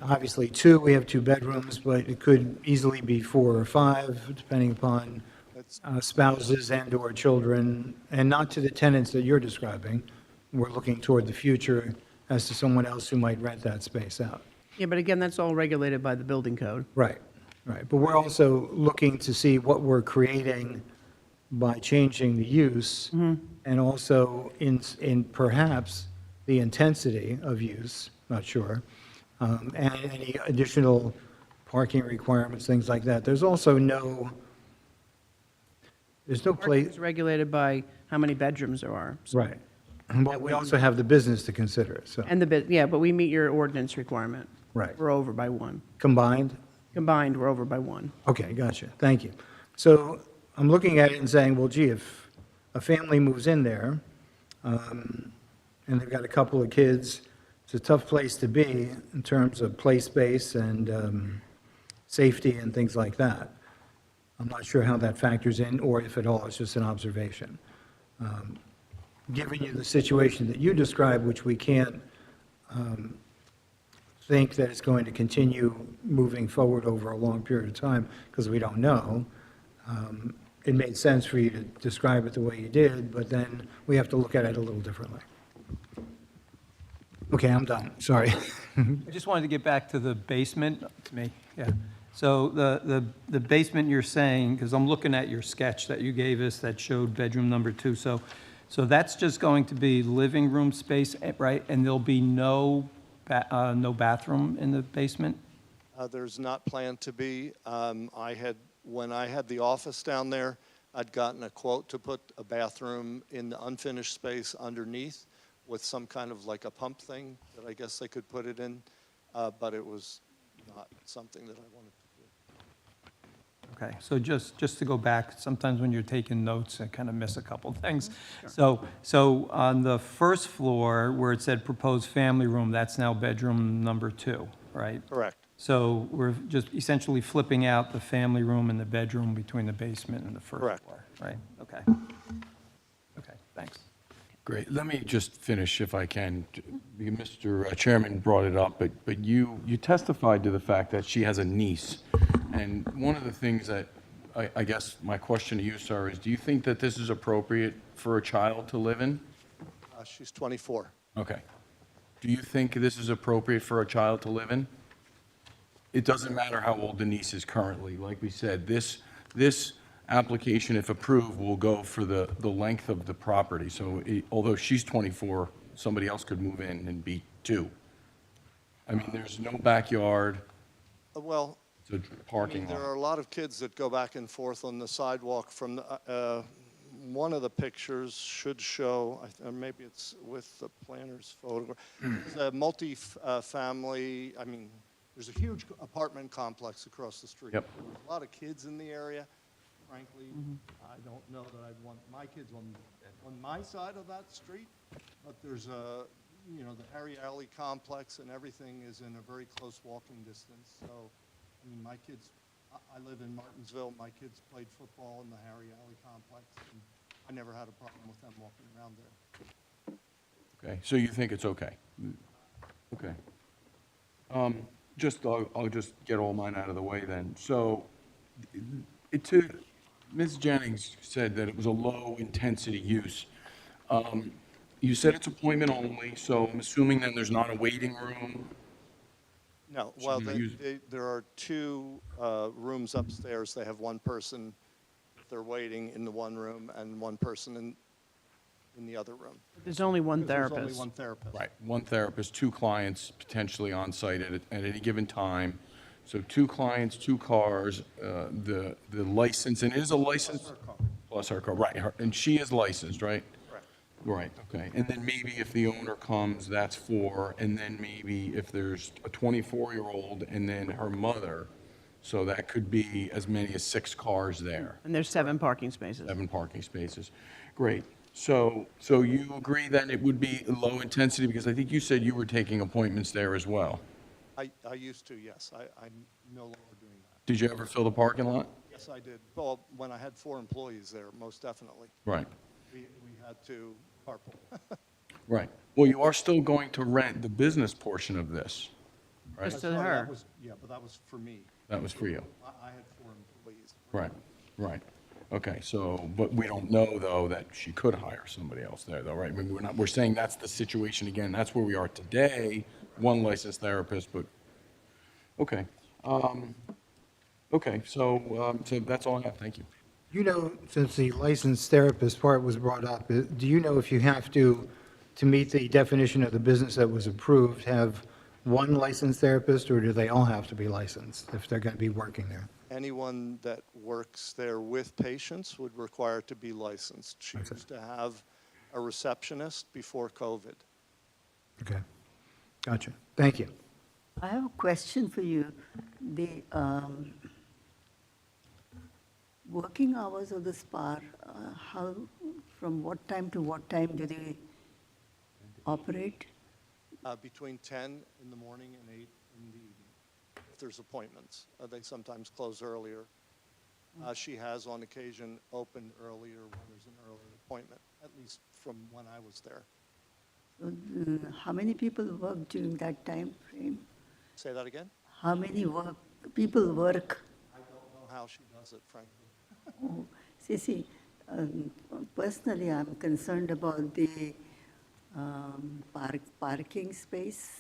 obviously we have two bedrooms, but it could easily be 4 or 5, depending upon spouses and/or children, and not to the tenants that you're describing. We're looking toward the future as to someone else who might rent that space out. Yeah, but again, that's all regulated by the building code. Right, right. But we're also looking to see what we're creating by changing the use, and also in perhaps the intensity of use, not sure, and any additional parking requirements, things like that. There's also there's no place. It's regulated by how many bedrooms there are. Right. But we also have the business to consider, so. And yeah, but we meet your ordinance requirement. Right. We're over by 1. Combined? Combined, we're over by 1. Okay, gotcha. Thank you. So I'm looking at it and saying, well, gee, if a family moves in there, and they've got a couple of kids, it's a tough place to be in terms of play space and safety and things like that. I'm not sure how that factors in, or if at all, it's just an observation. Given you the situation that you described, which we can't think that it's going to continue moving forward over a long period of time, because we don't know, it made sense for you to describe it the way you did, but then we have to look at it a little differently. Okay, I'm done, sorry. I just wanted to get back to the basement, to me, yeah. So the basement you're saying, because I'm looking at your sketch that you gave us that showed bedroom number 2, so that's just going to be living room space, right? And there'll be no bathroom in the basement? There's not planned to be. When I had the office down there, I'd gotten a quote to put a bathroom in the unfinished space underneath with some kind of like a pump thing that I guess they could put it in, but it was not something that I wanted to Okay, so just to go back, sometimes when you're taking notes, I kind of miss a couple things. So on the first floor, where it said proposed family room, that's now bedroom number 2, right? Correct. So we're just essentially flipping out the family room and the bedroom between the basement and the first Correct. floor, right? Okay. Okay, thanks. Great. Let me just finish if I can. Mr. Chairman brought it up, but you testified to the fact that she has a niece. And one of the things that I guess my question to you, sir, is do you think that this is appropriate for a child to live in? She's 24. Okay. Do you think this is appropriate for a child to live in? It doesn't matter how old the niece is currently. Like we said, this application, if approved, will go for the length of the property. So although she's 24, somebody else could move in and be 2. I mean, there's no backyard. Well, It's a parking there lot. are a lot of kids that go back and forth on the sidewalk from, one of the pictures should show, maybe it's with the planner's photograph. It's a multi-family, I mean, there's a huge apartment complex across the street. Yep. There's a lot of kids in the area. Frankly, I don't know that I'd want my kids on my side of that street, but there's a, the Harry Alley complex and everything is in a very close walking distance. So, I mean, my kids, I live in Martinsville. My kids played football in the Harry Alley complex, and I never had a problem with them walking around there. Okay, so you think it's okay? Okay. I'll just get all mine out of the way then. So, Ms. Jennings said that it was a low-intensity use. You said it's appointment only, so I'm assuming then there's not a waiting room? No, Should well, we use- there are 2 rooms upstairs. They have one person, if they're waiting, in the one room, and one person in the other room. There's only one Because there's therapist. only one therapist. Right, one therapist, 2 clients potentially on site at any given time. So 2 clients, 2 cars, the license, and it is a license? Plus her car, right, and she is licensed, right? Correct. Right, okay. And then maybe if the owner comes, that's 4, and then maybe if there's a 24-year-old and then her mother, so that could be as many as 6 cars there. And there's 7 parking spaces. 7 parking spaces. Great. So you agree then it would be low intensity, because I think you said you were taking appointments there as well. I used to, yes. I'm no longer doing that. Did you ever fill the parking lot? Yes, I did. Well, when I had 4 employees there, most definitely. Right, We had to carpool. right. Well, you are still going to rent the business portion of this, right? Just to Sorry, her. Yeah, but that was for me. That was for you. I had 4 employees. Right, right. Okay, so, but we don't know, though, that she could hire somebody else there, though, right? I mean, we're saying that's the situation again. That's where we are today, one licensed therapist, but, okay. Okay, so that's all I have. Thank you. Since the licensed therapist part was brought up, do you know if you have to meet the definition of the business that was approved, have one licensed therapist, or do they all have to be licensed if they're going to be working there? Anyone that works there with patients would require to be licensed. She used to have a receptionist before COVID. Okay, gotcha. Thank you. I have a question for you. The working hours of the spa, from what time to what time do they operate? Between 10 in the morning and 8 in the evening, if there's appointments. They sometimes close earlier. She has on occasion opened earlier when there's an earlier appointment, at least from when I was there. So, how many people work during that time frame? Say that again? How many people work? I don't know how she does it, frankly. Oh, see, personally, I'm concerned about the parking space.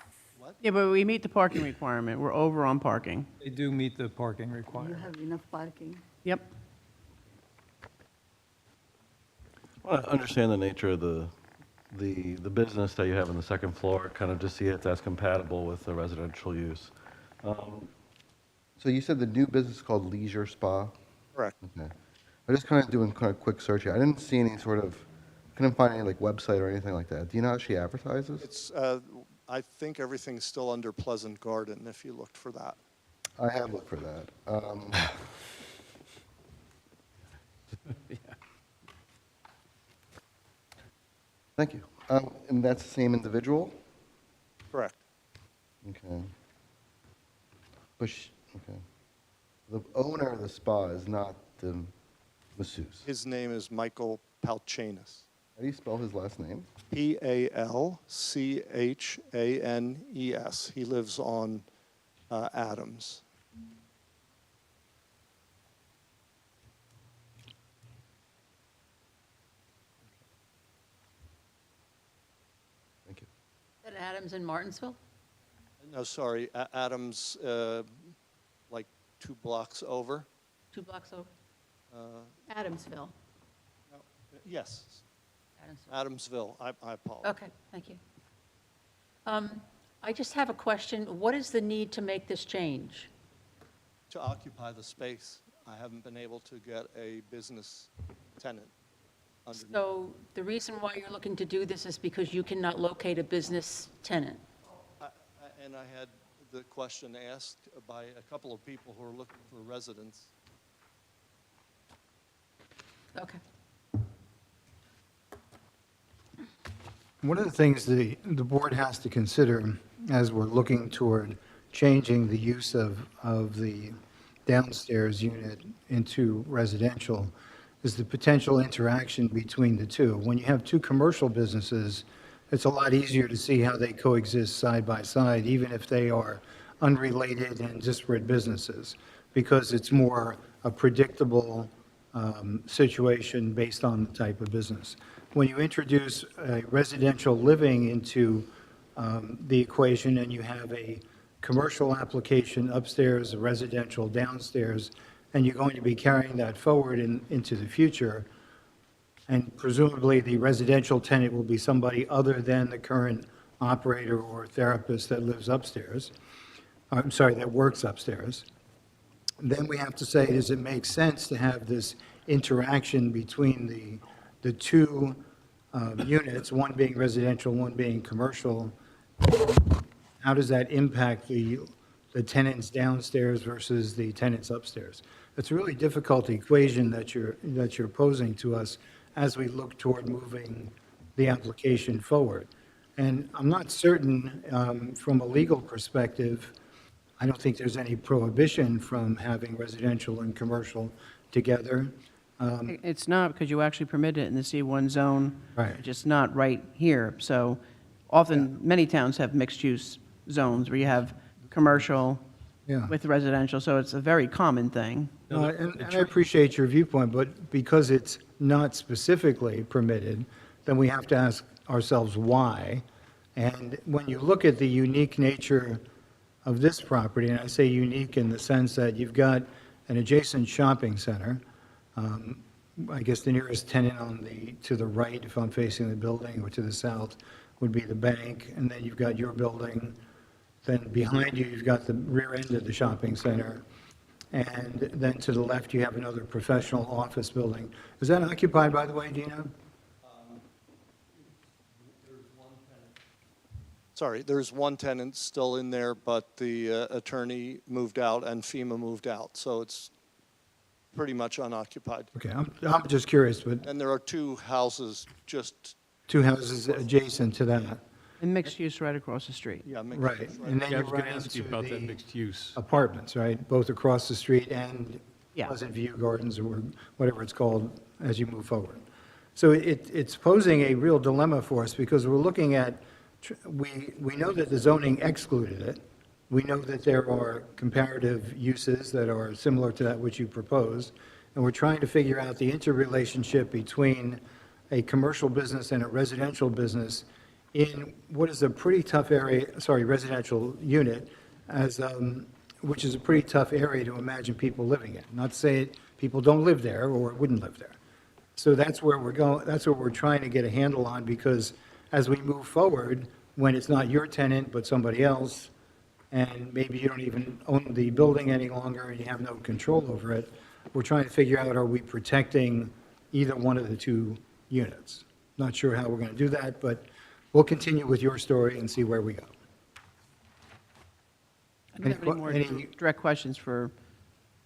Yeah, but we meet the parking requirement. We're over on parking. They do meet the parking You requirement. have enough parking? Yep. I want to understand the nature of the business that you have on the second floor, kind of just see if that's compatible with the residential use. So you said the new business is called Leisure Spa? Correct. Okay. I just kind of doing kind of quick search here. I didn't see any sort of, couldn't find any like website or anything like that. Do you know how she advertises? It's, I think everything's still under Pleasant Garden, if you looked for that. I have looked for that. Thank you. And that's the same individual? Correct. Okay. Okay. The owner of the spa is not the masseuse. His name is Michael Palchanis. How do you spell his last name? Palchanes. He lives on Adams. Thank you. Is that Adams in Martinsville? No, sorry, Adams, like 2 blocks over. 2 blocks over? Adamsville. Yes, Adamsville. Adamsville. I apologize. Okay, thank you. I just have a question. What is the need to make this change? To occupy the space, I haven't been able to get a business tenant underneath. So the reason why you're looking to do this is because you cannot locate a business tenant? And I had the question asked by a couple of people who are looking for residents. Okay. One of the things the board has to consider as we're looking toward changing the use of the downstairs unit into residential is the potential interaction between the two. When you have two commercial businesses, it's a lot easier to see how they coexist side by side, even if they are unrelated and disparate businesses, because it's more a predictable situation based on the type of business. When you introduce a residential living into the equation and you have a commercial application upstairs, a residential downstairs, and you're going to be carrying that forward into the future, and presumably the residential tenant will be somebody other than the current operator or therapist that lives upstairs, I'm sorry, that works upstairs, then we have to say, does it make sense to have this interaction between the two units, one being residential, one being commercial? How does that impact the tenants downstairs versus the tenants upstairs? It's a really difficult equation that you're posing to us as we look toward moving the application forward. And I'm not certain, from a legal perspective, I don't think there's any prohibition from having residential and commercial together. It's not, because you actually permit it in the C1 zone. Right. Just not right here. So often, many towns have mixed-use zones where you have commercial Yeah. with residential, so it's a very common thing. And I appreciate your viewpoint, but because it's not specifically permitted, then we have to ask ourselves why. And when you look at the unique nature of this property, and I say unique in the sense that you've got an adjacent shopping center, I guess the nearest tenant to the right, if I'm facing the building, or to the south, would be the bank, and then you've got your building. Then behind you, you've got the rear end of the shopping center. And then to the left, you have another professional office building. Is that occupied, by the way, do you know? Sorry, there's one tenant still in there, but the attorney moved out and FEMA moved out, so it's pretty much unoccupied. Okay, I'm just curious, but And there are 2 houses just, two houses adjacent to that. And mixed use right across the street. yeah, mixed Right, use, and then Yeah, I you was gonna run ask you into about that the mixed use. apartments, right? Both across the street and Yeah. Pleasant View Gardens, or whatever it's called, as you move forward. So it's posing a real dilemma for us, because we're looking at, we know that the zoning excluded it. We know that there are comparative uses that are similar to that which you proposed, and we're trying to figure out the interrelationship between a commercial business and a residential business in what is a pretty tough area, residential unit, which is a pretty tough area to imagine people living in. Not to say people don't live there or wouldn't live there. So that's where we're going, that's what we're trying to get a handle on, because as we move forward, when it's not your tenant but somebody else, and maybe you don't even own the building any longer and you have no control over it, we're trying to figure out, are we protecting either one of the two units? Not sure how we're going to do that, but we'll continue with your story and see where we go. I don't have any more direct questions for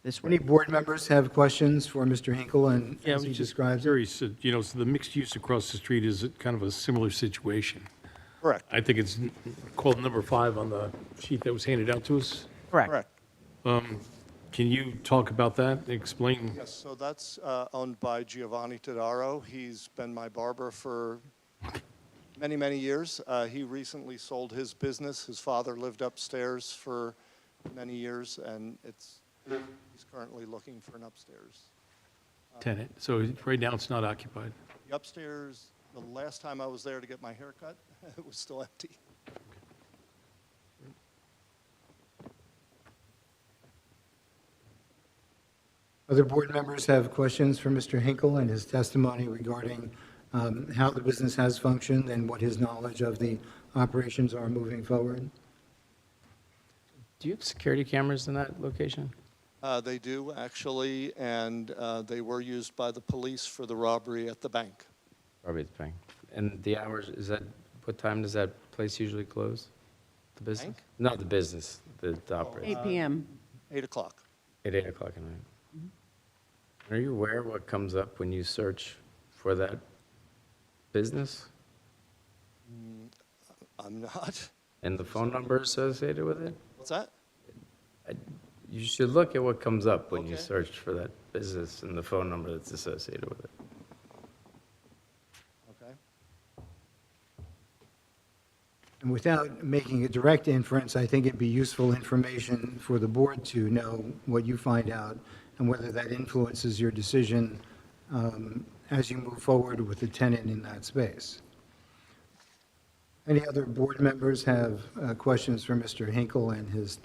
this Any way. board members have questions for Mr. Hinkle and Yeah, as I'm he just describes it? curious, so the mixed use across the street is kind of a similar situation. Correct. I think it's called number 5 on the sheet that was handed out to us. Correct. Can you talk about that? Explain. Yes, so that's owned by Giovanni Todaro. He's been my barber for many, many years. He recently sold his business. His father lived upstairs for many years, and he's currently looking for an upstairs. Tenant. So right now, it's not occupied. The upstairs, the last time I was there to get my hair cut, it was still empty. Other board members have questions for Mr. Hinkle and his testimony regarding how the business has functioned and what his knowledge of the operations are moving forward? Do you have security cameras in that location? They do, actually, and they were used by the police for the robbery at the bank. Probably the bank. And the hours, what time does that place usually close? The business? Bank? No, the business, the operation. 8 p.m. 8 o'clock. At 8 o'clock at night. Are you aware of what comes up when you search for that business? I'm not. And the phone number associated with it? What's that? You should look at what comes up when you Okay. search for that business and the phone number that's associated with it. Okay. And without making a direct inference, I think it'd be useful information for the board to know what you find out and whether that influences your decision as you move forward with the tenant in that space. Any other board members have questions for Mr. Hinkle and his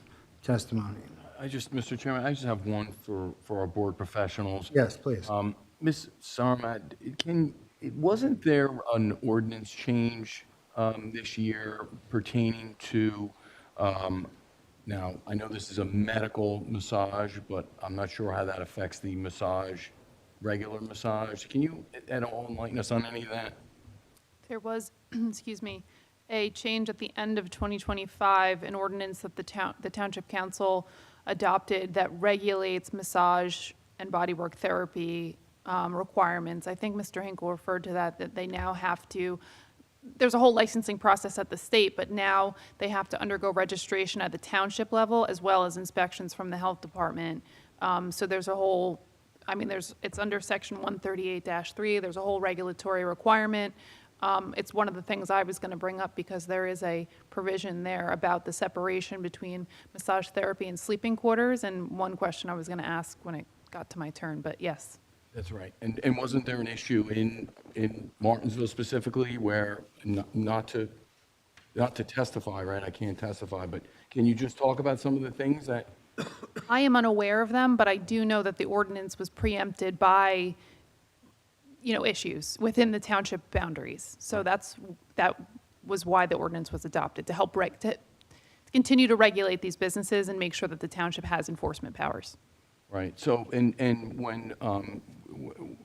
testimony? Mr. Chairman, I just have one for our board professionals. Yes, please. Ms. Sarmat, wasn't there an ordinance change this year pertaining to, now, I know this is a medical massage, but I'm not sure how that affects the regular massage. Can you at all enlighten us on any of that? There was, excuse me, a change at the end of 2025, an ordinance that the Township Council adopted that regulates massage and bodywork therapy requirements. I think Mr. Hinkle referred to that they now have to, there's a whole licensing process at the state, but now they have to undergo registration at the township level as well as inspections from the health department. So there's a whole, it's under section 138-3, there's a whole regulatory requirement. It's one of the things I was going to bring up because there is a provision there about the separation between massage therapy and sleeping quarters, and one question I was going to ask when it got to my turn, but yes. That's right. And wasn't there an issue in Martinsville specifically where, not to testify, right? I can't testify, but can you just talk about some of the things that? I am unaware of them, but I do know that the ordinance was preempted by, issues within the township boundaries. So that was why the ordinance was adopted, to help to continue to regulate these businesses and make sure that the township has enforcement powers. Right. So, and when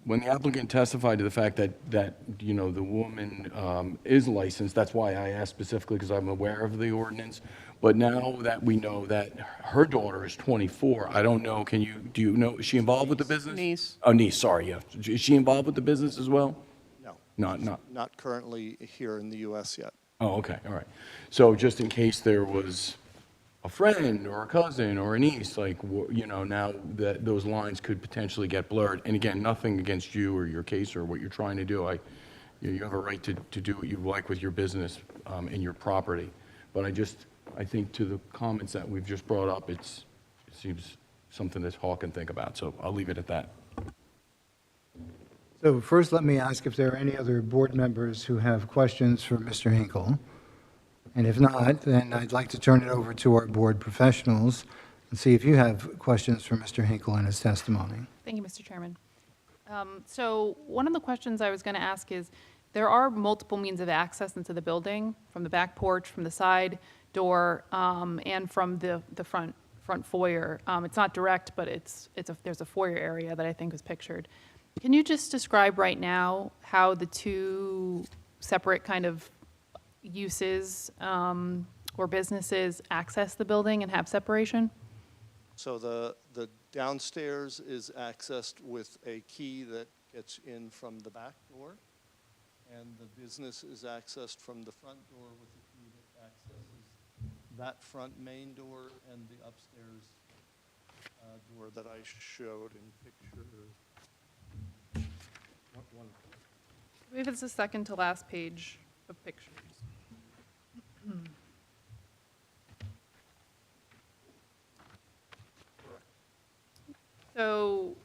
the applicant testified to the fact that the woman is licensed, that's why I asked specifically, because I'm aware of the ordinance. But now that we know that her daughter is 24, I don't know, do you know, is she involved with the business? Niece. Oh, niece, sorry, yeah. Is she involved with the business as well? No. Not. Currently here in the U.S. yet. Oh, okay, all right. So just in case there was a friend or a cousin or a niece, now that those lines could potentially get blurred. And again, nothing against you or your case or what you're trying to do. You have a right to do what you like with your business and your property. But I think to the comments that we've just brought up, it seems something that Hawk can think about. So I'll leave it at that. So first, let me ask if there are any other board members who have questions for Mr. Hinkle. And if not, then I'd like to turn it over to our board professionals and see if you have questions for Mr. Hinkle and his testimony. Thank you, Mr. Chairman. So one of the questions I was going to ask is, there are multiple means of access into the building, from the back porch, from the side door, and from the front foyer. It's not direct, but there's a foyer area that I think was pictured. Can you just describe right now how the two separate kind of uses or businesses access the building and have separation? So the Downstairs is accessed with a key that gets in from the back door, and the business is accessed from the front door with a key that accesses that front main door and the upstairs door that I showed in picture. One. I believe it's the second to last page of pictures. So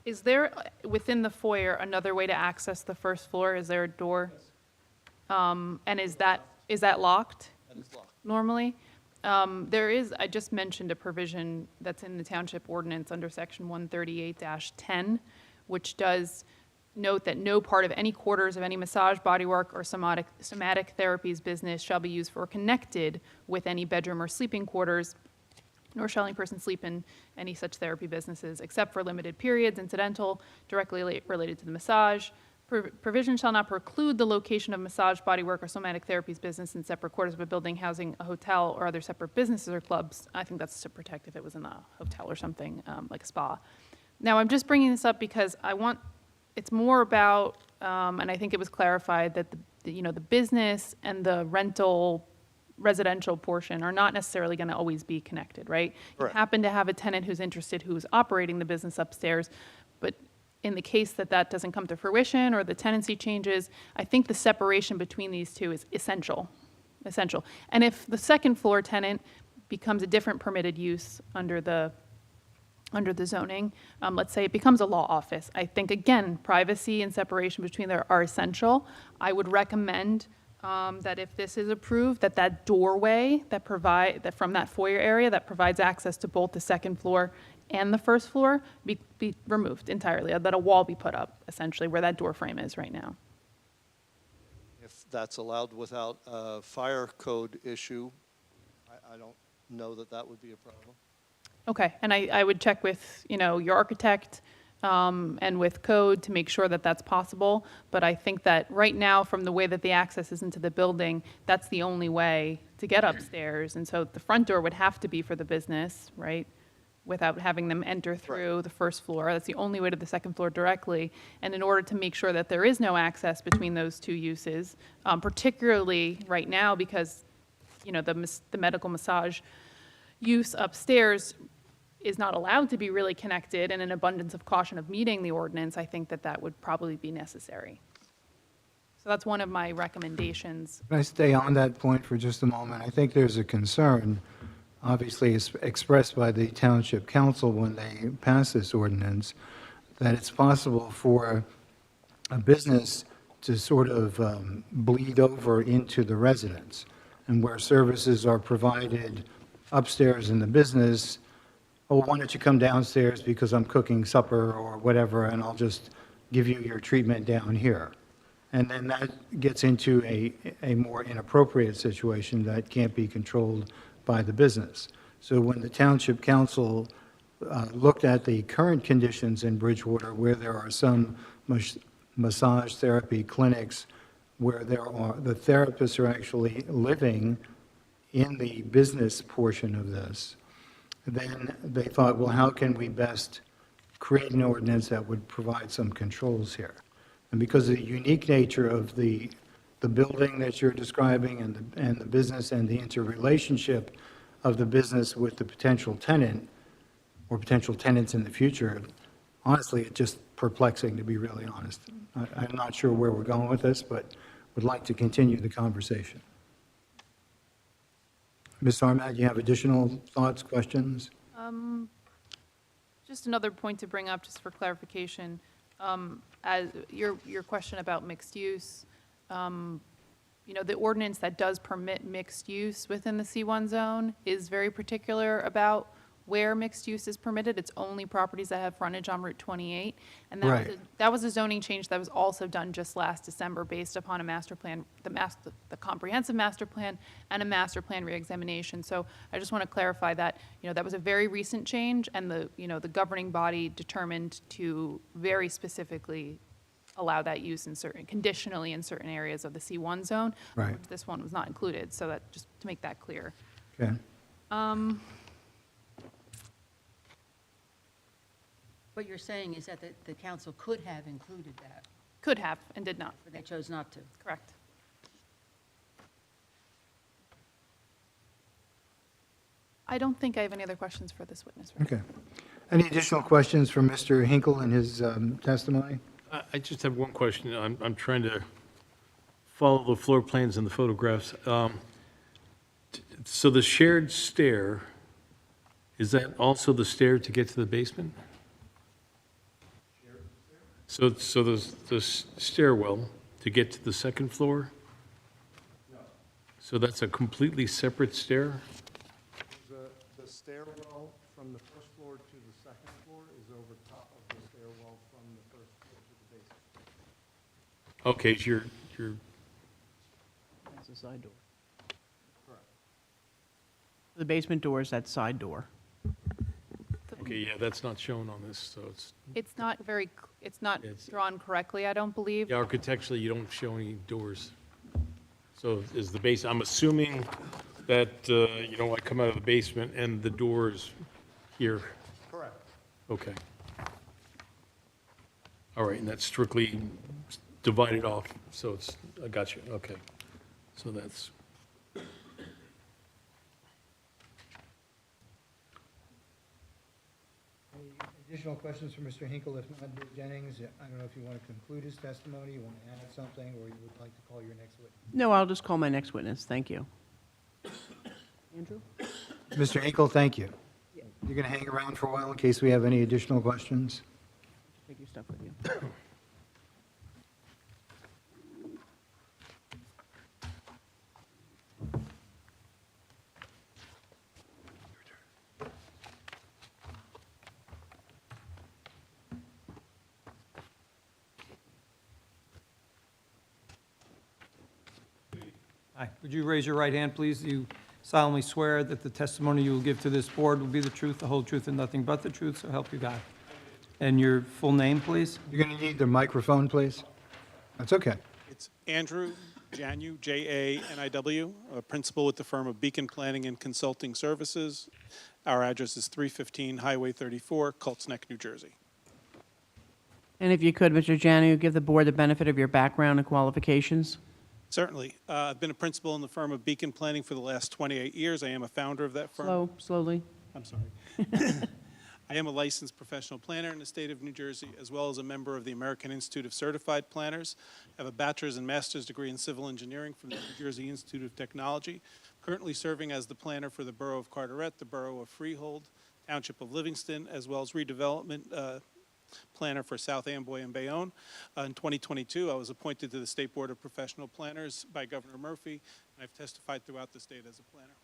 is there, within the foyer, another way to access the first floor? Is there a door? And is that locked? That is locked. Normally? There is, I just mentioned a provision that's in the township ordinance under section 138-10, which does note that no part of any quarters of any massage, bodywork, or somatic therapies business shall be used for or connected with any bedroom or sleeping quarters, nor shall any person sleep in any such therapy businesses, except for limited periods, incidental, directly related to the massage. Provision shall not preclude the location of massage, bodywork, or somatic therapies business in separate quarters of a building housing a hotel or other separate businesses or clubs. I think that's to protect if it was in a hotel or something, like a spa. Now, I'm just bringing this up because it's more about, and I think it was clarified that the business and the rental residential portion are not necessarily going to always be connected, right? You happen to have a tenant who's interested, who's operating the business upstairs, but in the case that that doesn't come to fruition or the tenancy changes, I think the separation between these two is essential. And if the second floor tenant becomes a different permitted use under the zoning, let's say it becomes a law office, I think, again, privacy and separation between there are essential. I would recommend that if this is approved, that doorway that from that foyer area that provides access to both the second floor and the first floor be removed entirely, that a wall be put up, essentially, where that door frame is right now. If that's allowed without a fire code issue, I don't know that would be a problem. Okay, and I would check with, your architect and with code to make sure that that's possible. But I think that right now, from the way that the access is into the building, that's the only way to get upstairs. And so the front door would have to be for the business, right? Without having them enter through the first floor. That's the only way to the second floor directly. And in order to make sure that there is no access between those two uses, particularly right now because, the medical massage use upstairs is not allowed to be really connected, and an abundance of caution of meeting the ordinance, I think that would probably be necessary. So that's one of my recommendations. Can I stay on that point for just a moment? I think there's a concern, obviously expressed by the Township Council when they pass this ordinance, that it's possible for a business to sort of bleed over into the residence, and where services are provided upstairs in the business, oh, why don't you come downstairs because I'm cooking supper or whatever, and I'll just give you your treatment down here. And then that gets into a more inappropriate situation that can't be controlled by the business. So when the Township Council looked at the current conditions in Bridgewater, where there are some massage therapy clinics where the therapists are actually living in the business portion of this, then they thought, well, how can we best create an ordinance that would provide some controls here? And because of the unique nature of the building that you're describing and the business and the interrelationship of the business with the potential tenant or potential tenants in the future, honestly, it's just perplexing, to be really honest. I'm not sure where we're going with this, but would like to continue the conversation. Ms. Armat, you have additional thoughts, questions? Just another point to bring up, just for clarification. As your question about mixed use, the ordinance that does permit mixed use within the C1 zone is very particular about where mixed use is permitted. It's only properties that have frontage on Route 28. And that was a zoning change that was also done just last December based upon a master plan, the comprehensive master plan and a master plan reexamination. So I just want to clarify that, that was a very recent change, and the governing body determined to very specifically allow that use conditionally in certain areas of the C1 zone. Right. This one was not included, so that, just to make that clear. Okay. What you're saying is that the council could have included that, Could have and did not. but they chose not to. Correct. I don't think I have any other questions for this witness. Okay. Any additional questions from Mr. Hinkle in his testimony? I just have one question. I'm trying to follow the floor plans and the photographs. So the shared stair, is that also the stair to get to the basement? So the stairwell to get to the second floor? No. So that's a completely separate stair? The stairwell from the first floor to the second floor is over top of the stairwell from the first floor to the basement. Okay, so you're, That's the side door. Correct. The basement door is that side door. okay, yeah, that's not shown on this, so It's not very, it's not It's- drawn correctly, I don't believe. yeah, architecturally, you don't show any doors. So is the base, I'm assuming that, I come out of the basement and the door's here. Correct. Okay. All right, and that's strictly divided off, so it's, I got you, okay. So that's, Any additional questions for Mr. Hinkle? If not, Ms. Jennings, I don't know if you want to conclude his testimony, you want to add something, or you would like to call your next witness. No, I'll just call my next witness. Thank you. Andrew? Mr. Hinkle, thank you. You're going to hang around for a while in case we have any additional questions? Take your stuff with you. Hi, would you raise your right hand, please? Do you solemnly swear that the testimony you will give to this board will be the truth, the whole truth, and nothing but the truth, so help you God? And your full name, please? You're going to need the microphone, please. That's okay. It's Andrew Janu, Janiw, a principal with the firm of Beacon Planning and Consulting Services. Our address is 315 Highway 34, Colts Neck, New Jersey. And if you could, Mr. Janu, give the board the benefit of your background and qualifications. Certainly. I've been a principal in the firm of Beacon Planning for the last 28 years. I am a founder of that firm. Slowly. I'm sorry. I am a licensed professional planner in the state of New Jersey, as well as a member of the American Institute of Certified Planners. I have a bachelor's and master's degree in civil engineering from the New Jersey Institute of Technology. Currently serving as the planner for the Borough of Carteret, the Borough of Freehold, Township of Livingston, as well as redevelopment planner for South Amboy and Bayonne. In 2022, I was appointed to the State Board of Professional Planners by Governor Murphy, and I've testified throughout the state as a planner.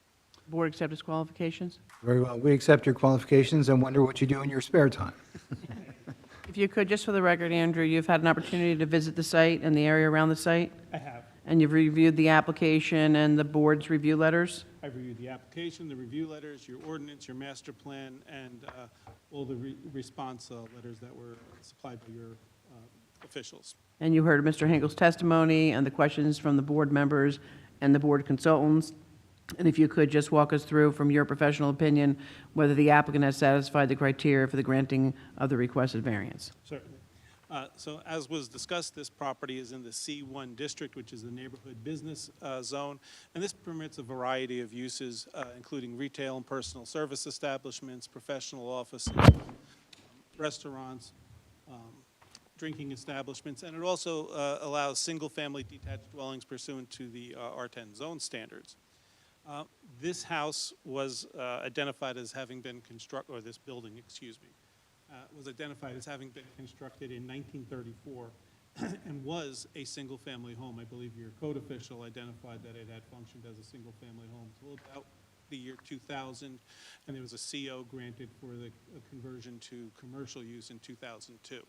Board accept his qualifications. Very well. We accept your qualifications and wonder what you do in your spare time. If you could, just for the record, Andrew, you've had an opportunity to visit the site and the area around the site? I have. And you've reviewed the application and the board's review letters? I've reviewed the application, the review letters, your ordinance, your master plan, and all the response letters that were supplied by your officials. And you heard Mr. Hinkle's testimony and the questions from the board members and the board consultants. And if you could just walk us through, from your professional opinion, whether the applicant has satisfied the criteria for the granting of the requested variance. Certainly. So as was discussed, this property is in the C1 district, which is the neighborhood business zone. And this permits a variety of uses, including retail and personal service establishments, professional offices, restaurants, drinking establishments. And it also allows single-family detached dwellings pursuant to the R10 zone standards. This house was identified as having been constructed, or this building, excuse me, was identified as having been constructed in 1934 and was a single-family home. I believe your code official identified that it had functioned as a single-family home until about the year 2000, and there was a CO granted for the conversion to commercial use in 2002.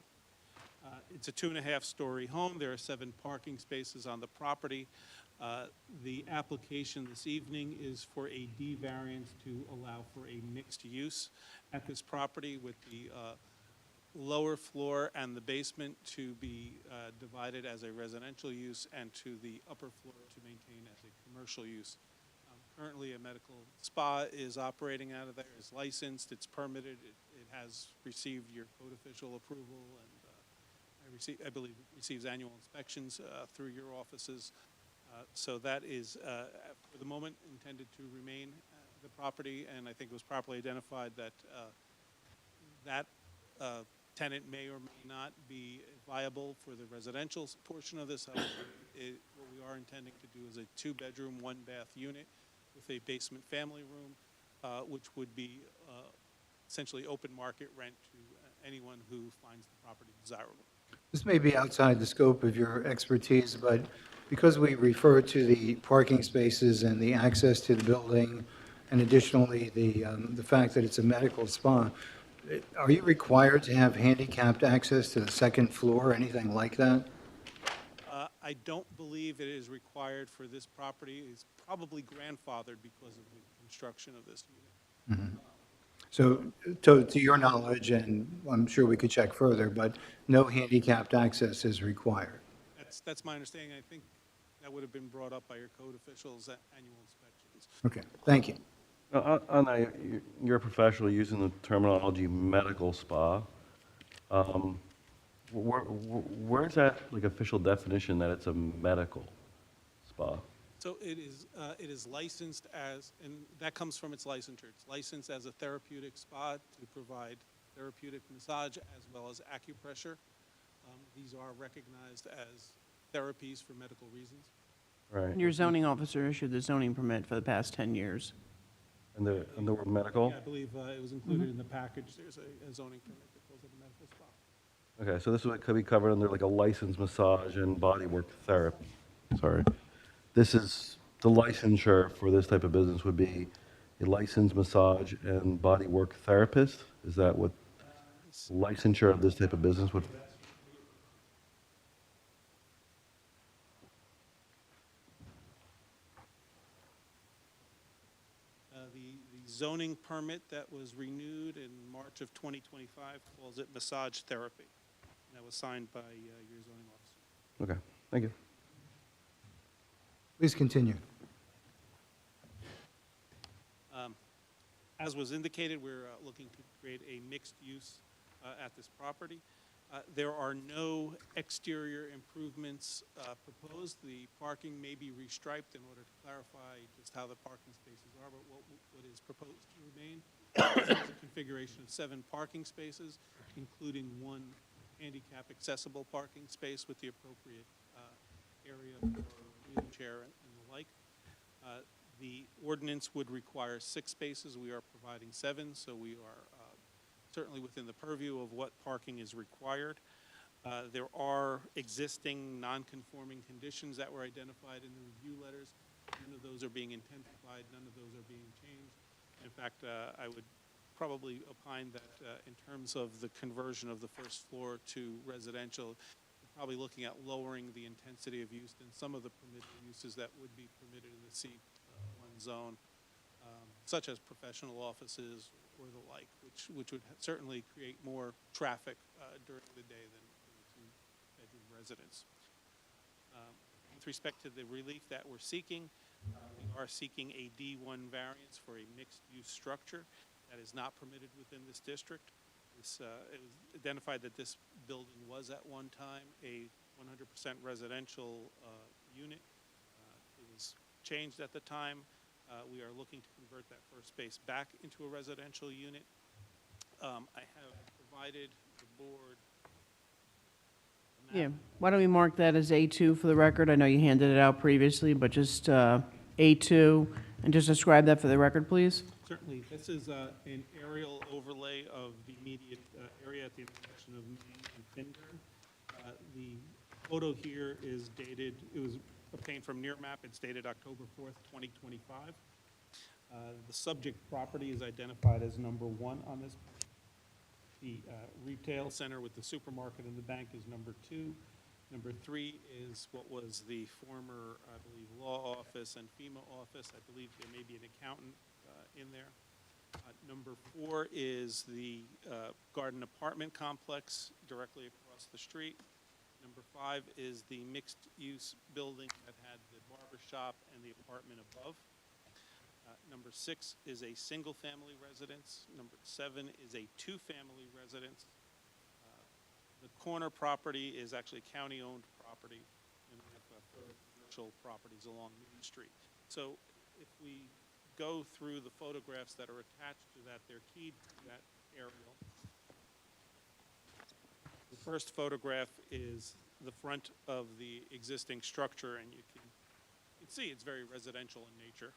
It's a 2.5-story home. There are 7 parking spaces on the property. The application this evening is for a D variance to allow for a mixed use at this property, with the lower floor and the basement to be divided as a residential use, and to the upper floor to maintain as a commercial use. currently a medical spa is operating out of there, is licensed, it's permitted, it has received your code official approval, and I believe it receives annual inspections through your offices. So that is, for the moment, intended to remain the property, and I think it was properly identified that that tenant may or may not be viable for the residential portion of this. However, what we are intending to do is a 2-bedroom, 1-bath unit with a basement family room, which would be essentially open market rent to anyone who finds the property desirable. This may be outside the scope of your expertise, but because we refer to the parking spaces and the access to the building, and additionally the fact that it's a medical spa, are you required to have handicapped access to the second floor, anything like that? I don't believe it is required for this property. It's probably grandfathered because of the construction of this unit. So, to your knowledge, and I'm sure we could check further, but no handicapped access is required? That's my understanding. I think that would have been brought up by your code officials at annual inspections. Okay, thank you. On that, you're a professional using the terminology medical spa. Where's that like official definition that it's a medical spa? So it is licensed as, and that comes from its licensure. It's licensed as a therapeutic spa to provide therapeutic massage as well as acupressure. These are recognized as therapies for medical reasons. Right. Your zoning officer issued the zoning permit for the past 10 years. And the word medical? Yeah, I believe it was included in the package. There's a zoning permit that calls it a medical spa. Okay, so this is what could be covered under like a licensed massage and bodywork therapy. Sorry. This is, the licensure for this type of business would be a licensed massage and bodywork therapist? Is that what licensure of this type of business would? The zoning permit that was renewed in March of 2025 calls it massage therapy. And that was signed by your zoning officer. Okay, thank you. Please continue. As was indicated, we're looking to create a mixed use at this property. There are no exterior improvements proposed. The parking may be restriped in order to clarify just how the parking spaces are, but what is proposed to remain is a configuration of 7 parking spaces, including 1 handicap accessible parking space with the appropriate area for wheelchair and the like. The ordinance would require 6 spaces. We are providing 7, so we are certainly within the purview of what parking is required. There are existing non-conforming conditions that were identified in the review letters. None of those are being intensified. None of those are being changed. In fact, I would probably opine that in terms of the conversion of the first floor to residential, you're probably looking at lowering the intensity of use than some of the permitted uses that would be permitted in the C1 zone, such as professional offices or the like, which would certainly create more traffic during the day than a 2-bedroom residence. With respect to the relief that we're seeking, we are seeking a D1 variance for a mixed-use structure that is not permitted within this district. It was identified that this building was at one time a 100% residential unit. It was changed at the time. We are looking to convert that first space back into a residential unit. I have provided the board a map. Yeah, why don't we mark that as A2 for the record? I know you handed it out previously, but just A2, and just describe that for the record, please. Certainly. This is an aerial overlay of the immediate area at the intersection of Main and Finburn. The photo here is dated, it was obtained from Nearmap. It's dated October 4th, 2025. The subject property is identified as number 1 on this. The retail center with the supermarket and the bank is number 2. Number 3 is what was the former, I believe, law office and FEMA office. I believe there may be an accountant in there. Number 4 is the garden apartment complex directly across the street. Number 5 is the mixed-use building that had the barber shop and the apartment above. Number 6 is a single-family residence. Number 7 is a two-family residence. The corner property is actually county-owned property, and we have commercial properties along Main Street. So if we go through the photographs that are attached to that, they're keyed to that aerial. The first photograph is the front of the existing structure, and you can see it's very residential in nature.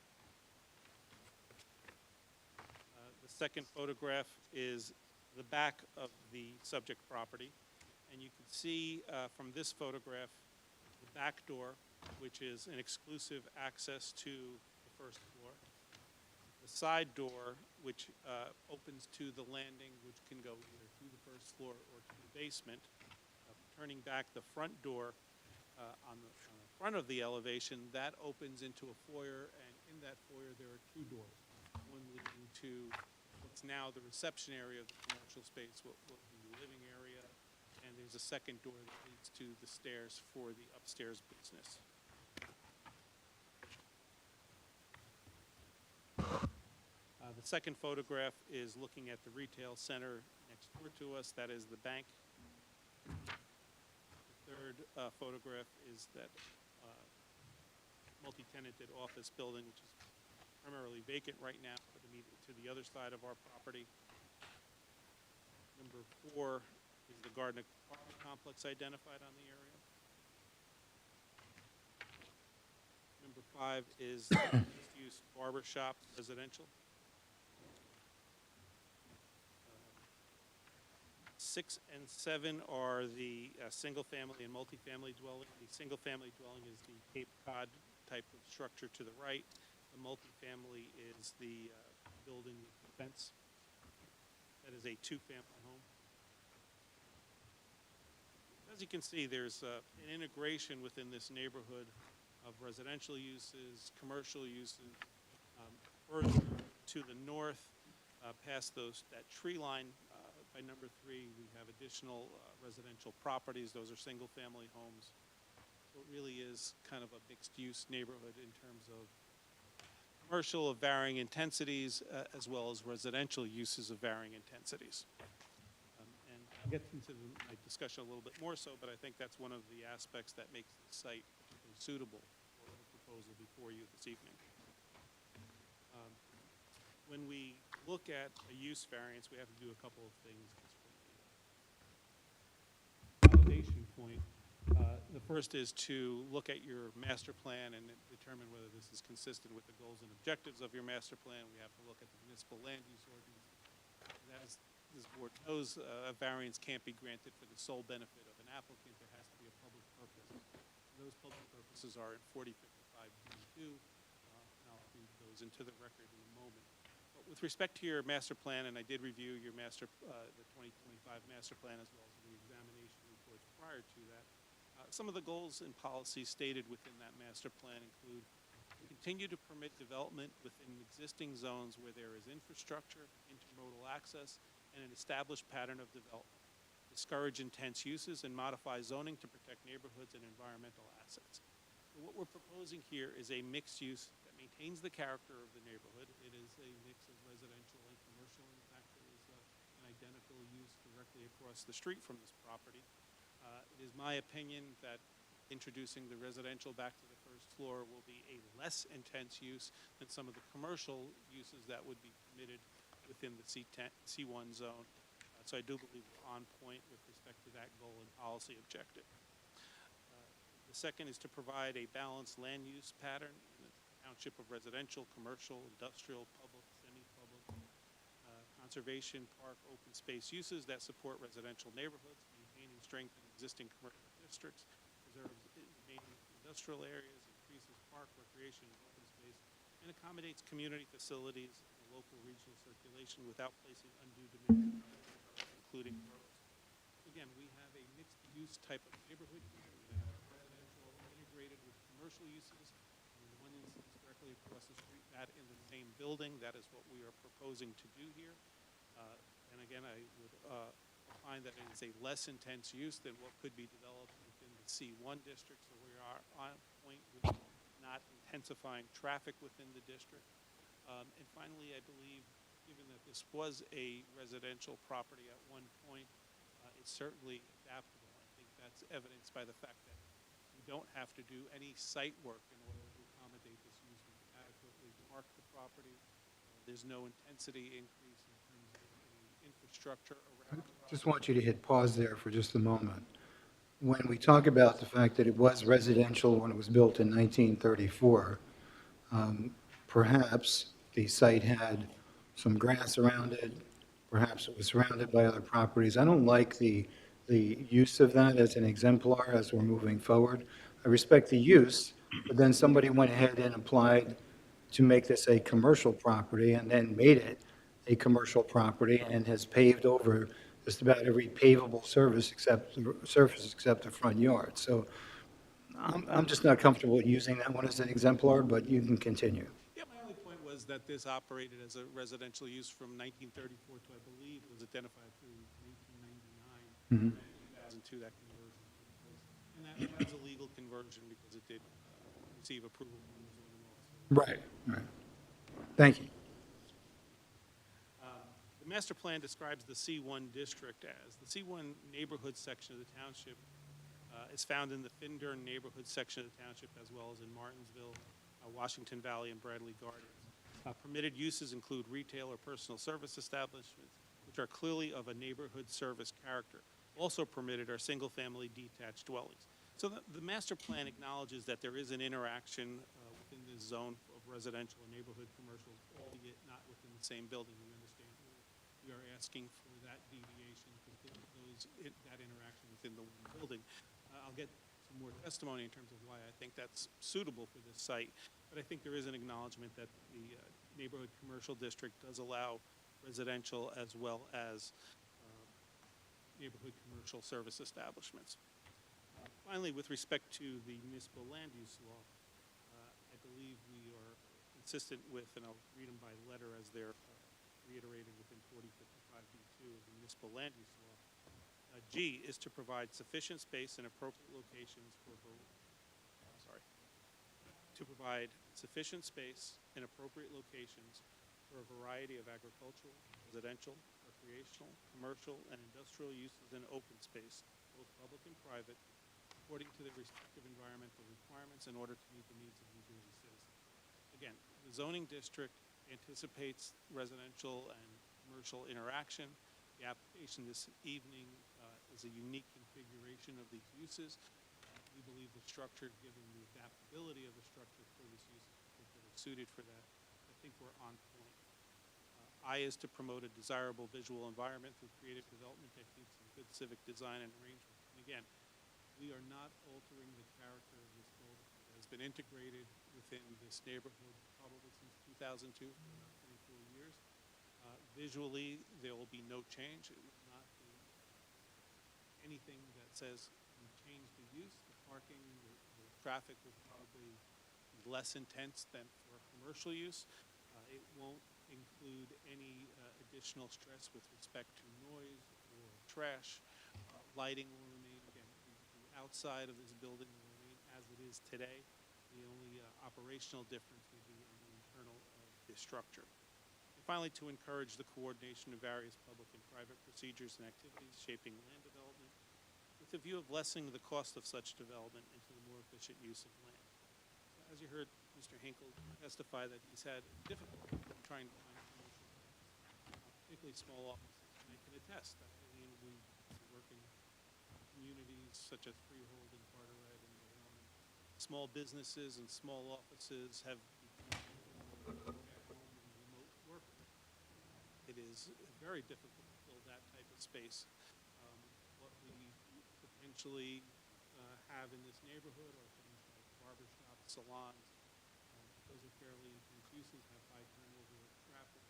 The second photograph is the back of the subject property, and you can see from this photograph the back door, which is an exclusive access to the first floor. The side door, which opens to the landing, which can go either to the first floor or to the basement. Turning back the front door on the front of the elevation, that opens into a foyer, and in that foyer there are two doors. One leading to what's now the reception area of the commercial space, what will be the living area, and there's a second door that leads to the stairs for the upstairs business. The second photograph is looking at the retail center next door to us. That is the bank. The third photograph is that multi-tenanted office building, which is primarily vacant right now, but immediately to the other side of our property. Number 4 is the garden apartment complex identified on the area. Number 5 is mixed-use barber shop residential. 6 and 7 are the single-family and multifamily dwelling. The single-family dwelling is the Cape Cod type of structure to the right. The multifamily is the building with the fence. That is a two-family home. As you can see, there's an integration within this neighborhood of residential uses, commercial uses. Further to the north, past that tree line, by number 3, we have additional residential properties. Those are single-family homes. So it really is kind of a mixed-use neighborhood in terms of commercial of varying intensities, as well as residential uses of varying intensities. And I'll get into my discussion a little bit more so, but I think that's one of the aspects that makes the site particularly suitable for the proposal before you this evening. When we look at a use variance, we have to do a couple of things just from a validation point. The first is to look at your master plan and determine whether this is consistent with the goals and objectives of your master plan. We have to look at the municipal land use ordinance. As this board knows, a variance can't be granted for the sole benefit of an applicant. There has to be a public purpose. Those public purposes are in 4055B2, and I'll read those into the record in a moment. But with respect to your master plan, and I did review your the 2025 master plan as well as the examination reports prior to that, some of the goals and policies stated within that master plan include continue to permit development within existing zones where there is infrastructure, intermodal access, and an established pattern of development. Discourage intense uses and modify zoning to protect neighborhoods and environmental assets. So what we're proposing here is a mixed use that maintains the character of the neighborhood. It is a mix of residential and commercial. In fact, there is an identical use directly across the street from this property. It is my opinion that introducing the residential back to the first floor will be a less intense use than some of the commercial uses that would be permitted within the C1 zone. So I do believe we're on point with respect to that goal and policy objective. The second is to provide a balanced land use pattern in the township of residential, commercial, industrial, public, semi-public, conservation, park, open space uses that support residential neighborhoods, maintaining strength in existing commercial districts, preserves remaining industrial areas, increases park, recreation, and open space, and accommodates community facilities and local regional circulation without placing undue demand on others, including roads. Again, we have a mixed-use type of neighborhood here. We have residential integrated with commercial uses. In one instance, directly across the street, that in the same building. That is what we are proposing to do here. And again, I would find that it is a less intense use than what could be developed within the C1 district. So we are on point with not intensifying traffic within the district. And finally, I believe, given that this was a residential property at one point, it's certainly adaptable. I think that's evidenced by the fact that we don't have to do any site work in order to accommodate this use. We've adequately marked the property. There's no intensity increase in terms of any infrastructure around the property. Just want you to hit pause there for just a moment. When we talk about the fact that it was residential when it was built in 1934, perhaps the site had some grass around it, perhaps it was surrounded by other properties. I don't like the use of that as an exemplar as we're moving forward. I respect the use, but then somebody went ahead and applied to make this a commercial property and then made it a commercial property and has paved over just about every pavable surface except the front yard. So I'm just not comfortable using that one as an exemplar, but you can continue. Yeah, my only point was that this operated as a residential use from 1934 to, I believe, was identified through 1999. Mhm. And 2002, that conversion took place. And that was a legal conversion because it did receive approval from the zoning officer. Right, right. Thank you. The master plan describes the C1 district as the C1 neighborhood section of the township is found in the Findern neighborhood section of the township, as well as in Martinsville, Washington Valley, and Bradley Gardens. Permitted uses include retail or personal service establishments, which are clearly of a neighborhood service character. Also permitted are single-family detached dwellings. So the master plan acknowledges that there is an interaction within this zone of residential and neighborhood commercial, albeit not within the same building. We understand we are asking for that deviation to put that interaction within the one building. I'll get some more testimony in terms of why I think that's suitable for this site, but I think there is an acknowledgement that the neighborhood commercial district does allow residential as well as neighborhood commercial service establishments. Finally, with respect to the municipal land use law, I believe we are consistent with, and I'll read them by letter as they're reiterated within 4055B2 of the municipal land use law. G is to provide sufficient space and appropriate locations for a variety of agricultural, residential, recreational, commercial, and industrial uses in open space, both public and private, according to the respective environmental requirements in order to meet the needs of New Jersey citizens. Again, the zoning district anticipates residential and commercial interaction. The application this evening is a unique configuration of these uses. We believe the structure, given the adaptability of the structure for this use, is particularly suited for that. I think we're on point. I is to promote a desirable visual environment through creative development techniques and good civic design and arrangement. And again, we are not altering the character of this building. It has been integrated within this neighborhood probably since 2002, for about 24 years. Visually, there will be no change. It will not be anything that says we change the use. The parking, the traffic will probably be less intense than for commercial use. It won't include any additional stress with respect to noise or trash. Lighting will remain, again, the outside of this building will remain as it is today. The only operational difference will be on the internal of this structure. And finally, to encourage the coordination of various public and private procedures and activities shaping land development with the view of lessening the cost of such development into the more efficient use of land. As you heard Mr. Hinkle testify that he's had difficulty trying to find commercial offices, particularly small offices. And I can attest that we work in communities such as Freehold and Carteret and Malone. Small businesses and small offices have become at-home and remote workers. It is very difficult to fill that type of space. What we potentially have in this neighborhood are things like barbershops, salons. Those are fairly intense uses, have high turnover of traffic.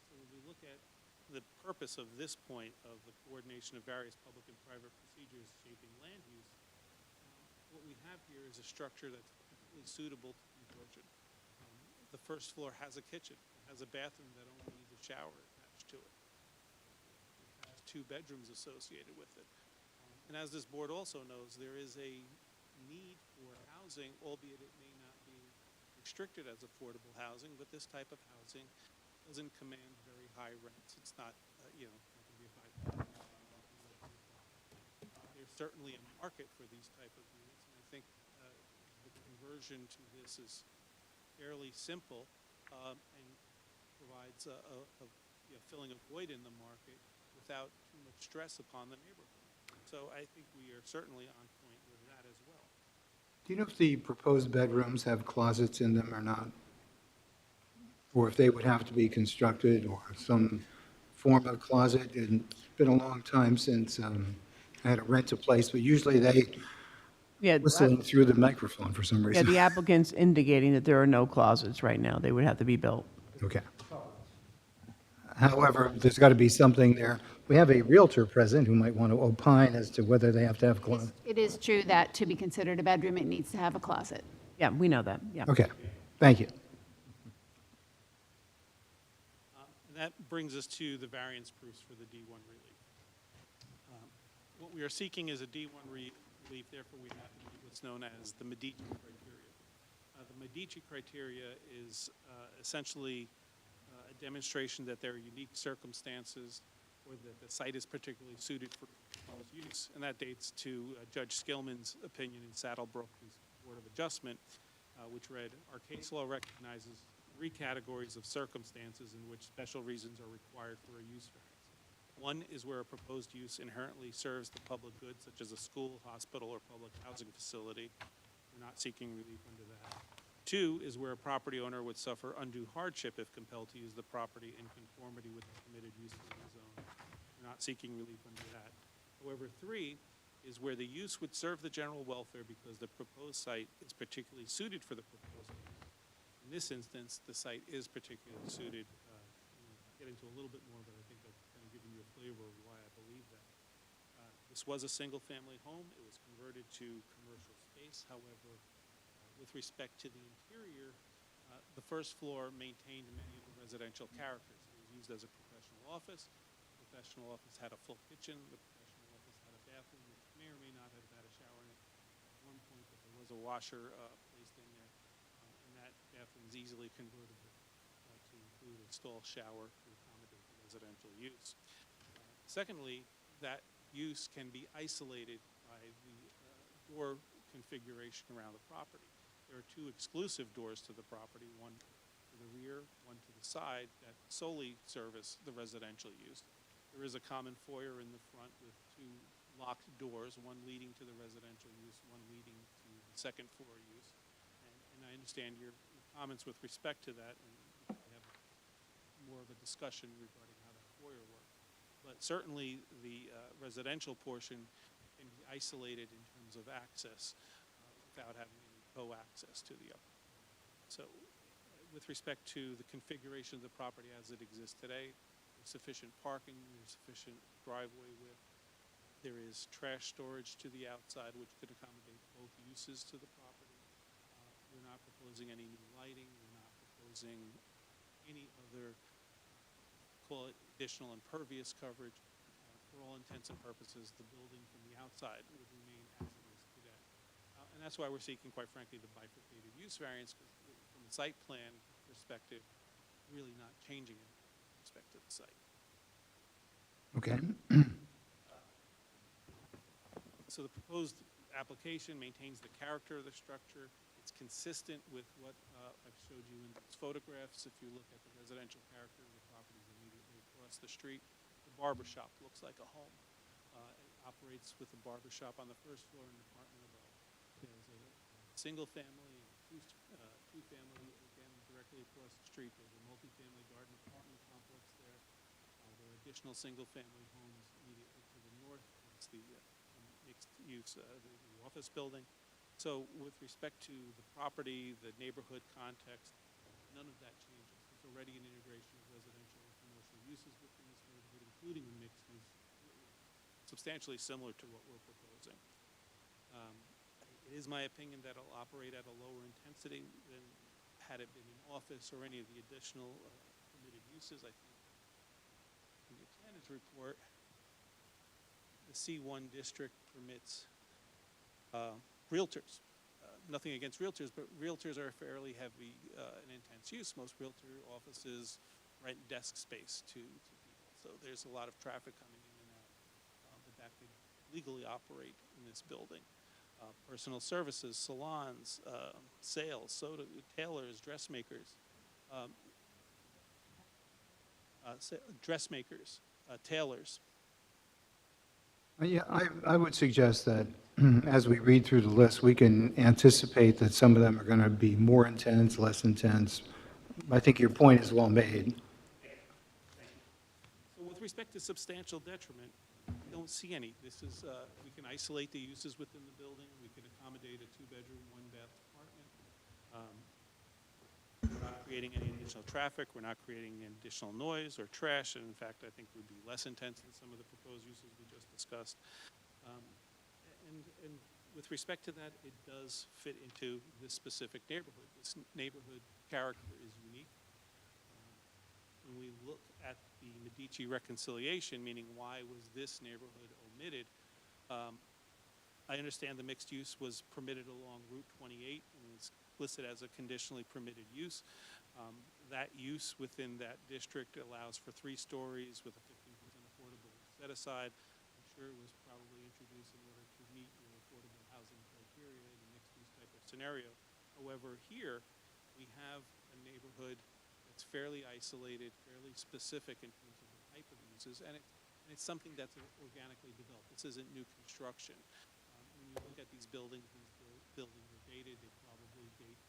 So when we look at the purpose of this point of the coordination of various public and private procedures shaping land use, what we have here is a structure that's completely suitable to conversion. The first floor has a kitchen. It has a bathroom that only needs a shower attached to it. It has 2 bedrooms associated with it. And as this board also knows, there is a need for housing, albeit it may not be restricted as affordable housing, but this type of housing doesn't command very high rents. It's not, you know, not going to be a $5,000. There's certainly a market for these type of units, and I think the conversion to this is fairly simple and provides you know, filling a void in the market without too much stress upon the neighborhood. So I think we are certainly on point with that as well. Do you know if the proposed bedrooms have closets in them or not? Or if they would have to be constructed or some form of closet? And it's been a long time since I had to rent a place, but usually they Yeah, whistling through the microphone for some yeah, reason. the applicant's indicating that there are no closets right now. They would have to be built. Okay. However, there's got to be something there. We have a Realtor present who might want to opine as to whether they have to have closets. It is true that to be considered a bedroom, it needs to have a closet. Yeah, we know that, yeah. Okay, thank you. And that brings us to the variance proofs for the D1 relief. What we are seeking is a D1 relief, therefore we have to meet what's known as the Medici criteria. The Medici criteria is essentially a demonstration that there are unique circumstances or that the site is particularly suited for proposed use, and that dates to Judge Skillman's opinion in Saddlebrook Board of Adjustment, which read, our case law recognizes 3 categories of circumstances in which special reasons are required for a use variance. One is where a proposed use inherently serves the public good, such as a school, hospital, or public housing facility. We're not seeking relief under that. 2 is where a property owner would suffer undue hardship if compelled to use the property in conformity with the permitted uses in the zone. We're not seeking relief under that. However, 3 is where the use would serve the general welfare because the proposed site is particularly suited for the proposed use. In this instance, the site is particularly suited. I'll get into a little bit more, but I think I've kind of given you a flavor of why I believe that. This was a single-family home. It was converted to commercial space. However, with respect to the interior, the first floor maintained many of the residential characters. It was used as a professional office. The professional office had a full kitchen. The professional office had a bathroom, which may or may not have had a shower in it at one point, but there was a washer placed in there, and that bathroom is easily convertible to include a stall shower to accommodate the residential use. Secondly, that use can be isolated by the door configuration around the property. There are 2 exclusive doors to the property, one to the rear, one to the side, that solely service the residential use. There is a common foyer in the front with 2 locked doors, one leading to the residential use, one leading to the second floor use. And I understand your comments with respect to that, and we can have more of a discussion regarding how that foyer works. But certainly the residential portion can be isolated in terms of access without having any co-access to the upper. So with respect to the configuration of the property as it exists today, there's sufficient parking, there's sufficient driveway width, there is trash storage to the outside which could accommodate both uses to the property. We're not proposing any new lighting, we're not proposing any other, call it additional impervious coverage. For all intents and purposes, the building from the outside would remain as it is today. And that's why we're seeking, quite frankly, the bifurcated use variance, because from a site plan perspective, really not changing anything with respect to the site. Okay. So the proposed application maintains the character of the structure. It's consistent with what I've showed you in these photographs. If you look at the residential character of the properties immediately across the street, the barber shop looks like a home. It operates with a barber shop on the first floor and an apartment above. There's a single family and two family, again, directly across the street. There's a multifamily garden apartment complex there. There are additional single family homes immediately to the north. It's the mixed use, the office building. So with respect to the property, the neighborhood context, none of that changes. There's already an integration of residential and commercial uses within this neighborhood, including a mixed use, substantially similar to what we're proposing. It is my opinion that it'll operate at a lower intensity than had it been an office or any of the additional permitted uses. I think in your planners report, the C1 district permits realtors, nothing against realtors, but realtors are fairly heavy and intense use. Most realtor offices rent desk space to people. So there's a lot of traffic coming in and out, but that could legally operate in this building. Personal services, salons, sales, soda, tailors, dressmakers, tailors. Yeah, I would suggest that as we read through the list, we can anticipate that some of them are going to be more intense, less intense. I think your point is well made. So with respect to substantial detriment, we don't see any. This is, we can isolate the uses within the building. We can accommodate a 2-bedroom, 1-bath apartment. We're not creating any additional traffic. We're not creating any additional noise or trash. And in fact, I think would be less intense than some of the proposed uses we just discussed. And with respect to that, it does fit into this specific neighborhood. This neighborhood character is unique. When we look at the Medici reconciliation, meaning why was this neighborhood omitted, I understand the mixed use was permitted along Route 28 and is listed as a conditionally permitted use. That use within that district allows for 3 stories with a 15% affordable set aside. I'm sure it was probably introduced in order to meet your affordable housing criteria in a mixed use type of scenario. However, here we have a neighborhood that's fairly isolated, fairly specific in terms of the type of uses, and it's something that's organically developed. This isn't new construction. When you look at these buildings are dated. They probably date,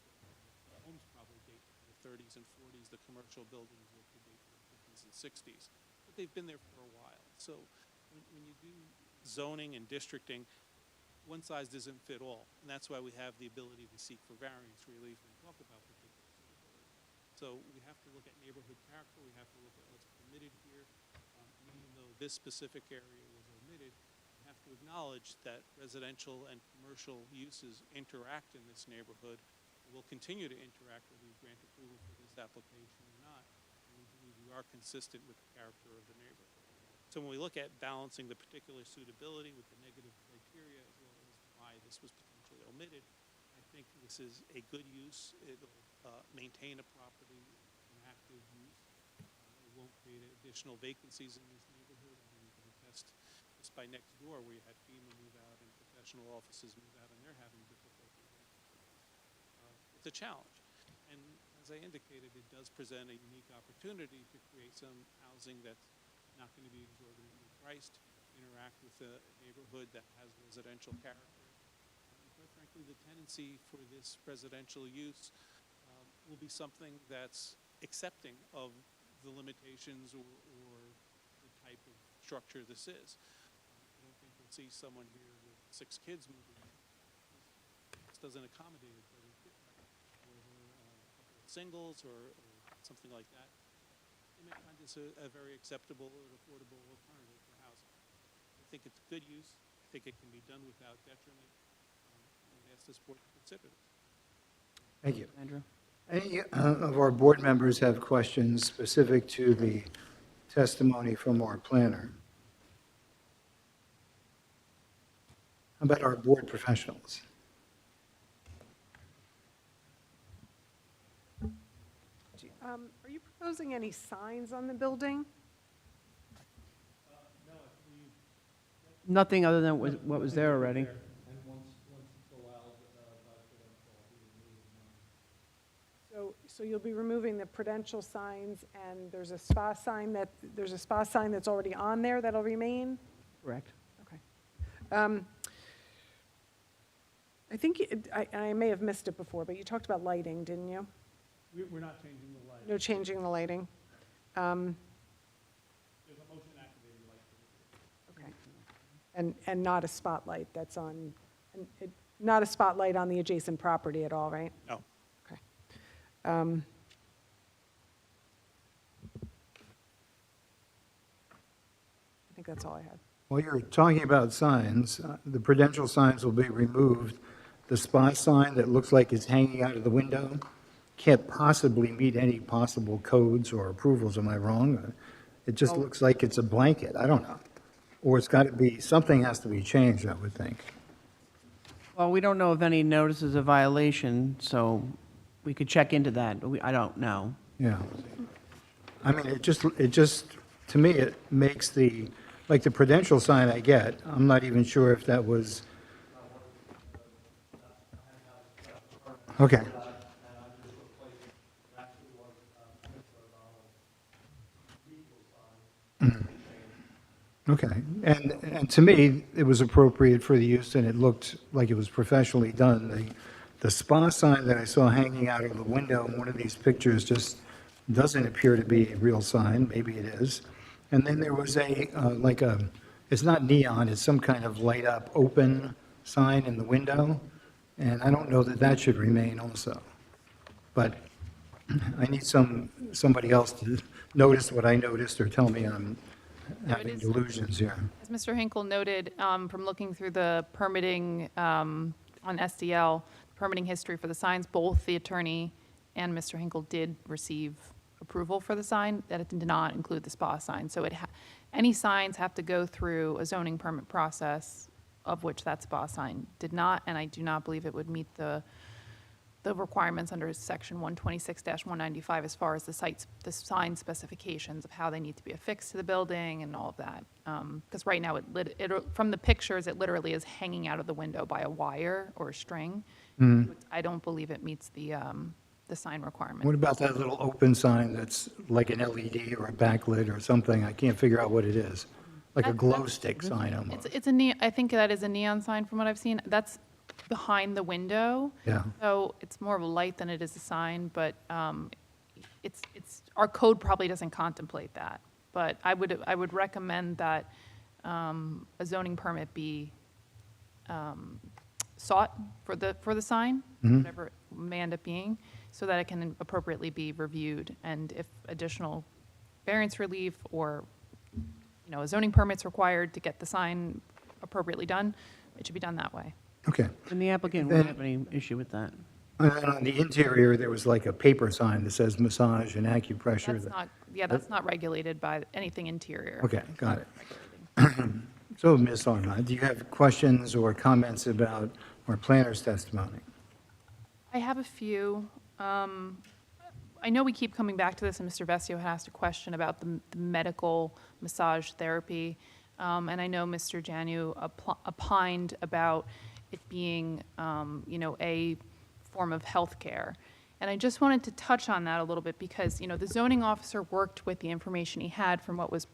the homes probably date from the 30s and 40s. The commercial buildings look to date from the 50s and 60s, but they've been there for a while. So when you do zoning and districting, one size doesn't fit all, and that's why we have the ability to seek for variance relief and talk about particular suitability. So we have to look at neighborhood character. We have to look at what's permitted here. And even though this specific area was omitted, we have to acknowledge that residential and commercial uses interact in this neighborhood, will continue to interact whether we grant approval for this application or not. And we believe we are consistent with the character of the neighborhood. So when we look at balancing the particular suitability with the negative criteria as well as why this was potentially omitted, I think this is a good use. It'll maintain a property in active use. It won't create additional vacancies in this neighborhood. I mean, you can attest just by next door where you had FEMA move out and professional offices move out, and they're having difficulty renting space. It's a challenge. And as I indicated, it does present a unique opportunity to create some housing that's not going to be exorbitantly priced, interact with a neighborhood that has residential character. And quite frankly, the tendency for this residential use will be something that's accepting of the limitations or the type of structure this is. I don't think you'll see someone here with 6 kids moving in. This doesn't accommodate it very fit right. However, a couple of singles or something like that, they may find this a very acceptable and affordable alternative for housing. I think it's good use. I think it can be done without detriment. I would ask this board to consider this. Thank you. Andrew? Any of our board members have questions specific to the testimony from our planner? How about our board professionals? Are you proposing any signs on the building? Nothing other than what was there already. And once it's allowed by Prudential, I'll be removing them. So you'll be removing the Prudential signs, and there's a spa sign that's already on there that'll remain? Correct. Okay. I think, I may have missed it before, but you talked about lighting, didn't you? We're not changing the light. No changing the lighting. There's a motion activated light. Okay. And not a spotlight that's on, not a spotlight on the adjacent property at all, right? No. Okay. I think that's all I had. While you're talking about signs, the Prudential signs will be removed. The spa sign that looks like it's hanging out of the window can't possibly meet any possible codes or approvals, am I wrong? It just looks like it's a blanket, I don't know. Or it's got to be, something has to be changed, I would think. Well, we don't know of any notices of violation, so we could check into that, but I don't know. Yeah. I mean, it just, to me, it makes like the Prudential sign I get, I'm not even sure if that was, okay. Okay, and to me, it was appropriate for the use, and it looked like it was professionally done. The spa sign that I saw hanging out of the window in one of these pictures just doesn't appear to be a real sign, maybe it is. And then there was it's not neon, it's some kind of light-up, open sign in the window, and I don't know that that should remain also. But I need somebody else to notice what I noticed or tell me I'm having delusions here. As Mr. Hinkle noted, from looking through the permitting on SDL, permitting history for the signs, both the attorney and Mr. Hinkle did receive approval for the sign, that it did not include the spa sign. So any signs have to go through a zoning permit process, of which that spa sign did not, and I do not believe it would meet the requirements under section 126-195 as far as the sign specifications of how they need to be affixed to the building and all of that. Because right now, from the pictures, it literally is hanging out of the window by a wire or a string. I don't believe it meets the sign requirement. What about that little open sign that's like an LED or a backlit or something? I can't figure out what it is. Like a glow stick sign almost. I think that is a neon sign from what I've seen. That's behind the window. Yeah. So it's more of a light than it is a sign, but our code probably doesn't contemplate that. But I would recommend that a zoning permit be sought for the sign, whatever it may end up being, so that it can appropriately be reviewed. And if additional variance relief or a zoning permit's required to get the sign appropriately done, it should be done that way. Okay. And the applicant won't have any issue with that. And then on the interior, there was like a paper sign that says massage and acupressure. That's not regulated by anything interior. Okay, got it. So, Ms. Armand, do you have questions or comments about our planner's testimony? I have a few. I know we keep coming back to this, and Mr. Vestio had asked a question about the medical massage therapy. And I know Mr. Janu opined about it being, a form of healthcare. And I just wanted to touch on that a little bit because, the zoning officer worked with the information he had from what was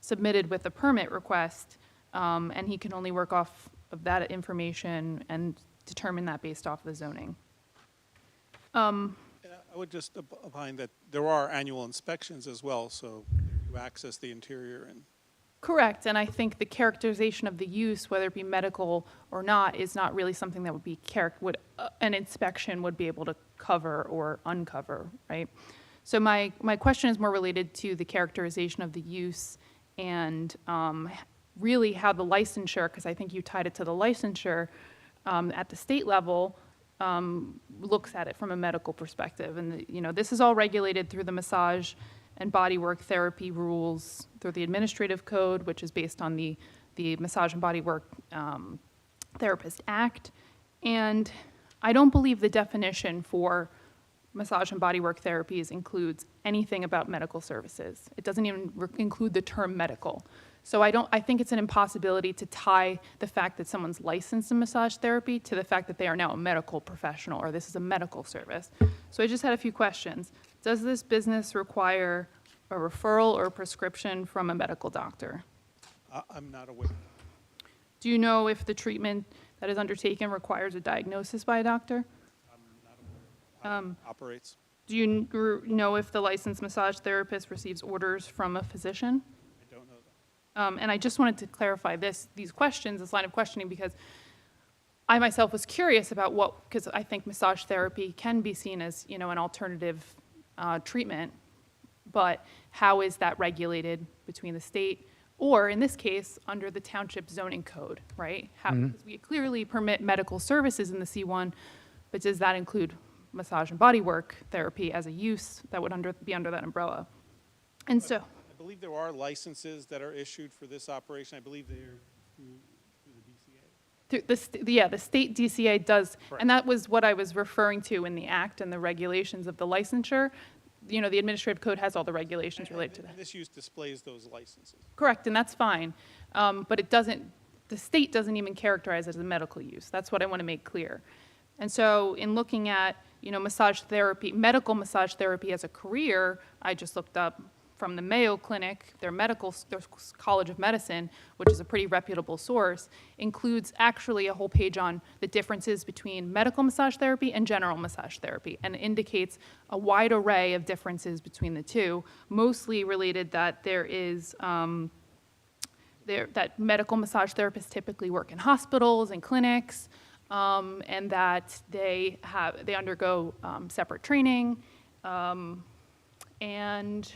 submitted with the permit request, and he can only work off of that information and determine that based off the zoning. And I would just opine that there are annual inspections as well, so you access the interior and. Correct, and I think the characterization of the use, whether it be medical or not, is not really something that would be an inspection would be able to cover or uncover, right? So my question is more related to the characterization of the use and really how the licensure, because I think you tied it to the licensure at the state level, looks at it from a medical perspective. And, this is all regulated through the massage and bodywork therapy rules through the administrative code, which is based on the Massage and Bodywork Therapist Act. And I don't believe the definition for massage and bodywork therapies includes anything about medical services. It doesn't even include the term medical. So I think it's an impossibility to tie the fact that someone's licensed in massage therapy to the fact that they are now a medical professional or this is a medical service. So I just had a few questions. Does this business require a referral or prescription from a medical doctor? I'm not aware. Do you know if the treatment that is undertaken requires a diagnosis by a doctor? I'm not aware. How it operates. Do you know if the licensed massage therapist receives orders from a physician? I don't know that. And I just wanted to clarify this line of questioning, because I myself was curious about because I think massage therapy can be seen as, an alternative treatment, but how is that regulated between the state or, in this case, under the township zoning code, right? Because we clearly permit medical services in the C1, but does that include massage and bodywork therapy as a use that would be under that umbrella? And so, I believe there are licenses that are issued for this operation. I believe they're through Yeah, the state DCA does, and that was what I was referring to in the act and the regulations of the licensure. You know, the administrative code has all the regulations related to that. And this use displays those licenses. Correct, and that's fine, but it doesn't, the state doesn't even characterize it as a medical use. That's what I want to make clear. And so in looking at, you know, massage therapy, medical massage therapy as a career, I just looked up from the Mayo Clinic, their College of Medicine, which is a pretty reputable source, includes actually a whole page on the differences between medical massage therapy and general massage therapy, and indicates a wide array of differences between the two, mostly related that there is that medical massage therapists typically work in hospitals and clinics, and that they undergo separate training, and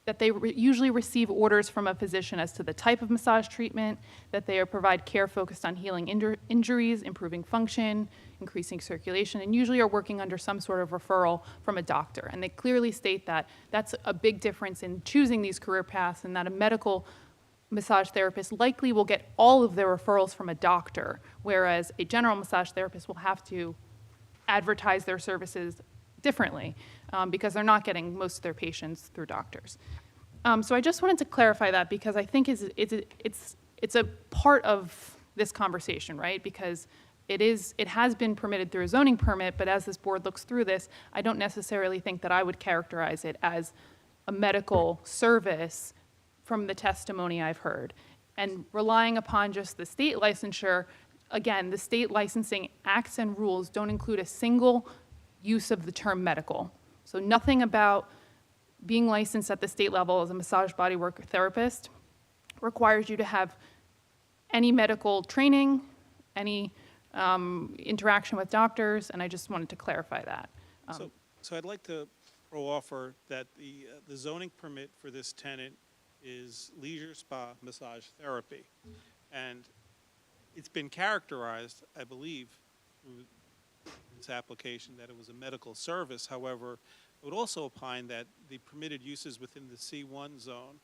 that they usually receive orders from a physician as to the type of massage treatment, that they provide care focused on healing injuries, improving function, increasing circulation, and usually are working under some sort of referral from a doctor. And they clearly state that that's a big difference in choosing these career paths, and that a medical massage therapist likely will get all of their referrals from a doctor, whereas a general massage therapist will have to advertise their services differently because they're not getting most of their patients through doctors. So I just wanted to clarify that because I think it's a part of this conversation, right? Because it has been permitted through a zoning permit, but as this board looks through this, I don't necessarily think that I would characterize it as a medical service from the testimony I've heard. And relying upon just the state licensure, again, the state licensing acts and rules don't include a single use of the term medical. So nothing about being licensed at the state level as a massage bodywork therapist requires you to have any medical training, any interaction with doctors, and I just wanted to clarify that. So I'd like to offer that the zoning permit for this tenant is leisure spa massage therapy. And it's been characterized, I believe, through this application that it was a medical service. However, I would also opine that the permitted uses within the C1 zone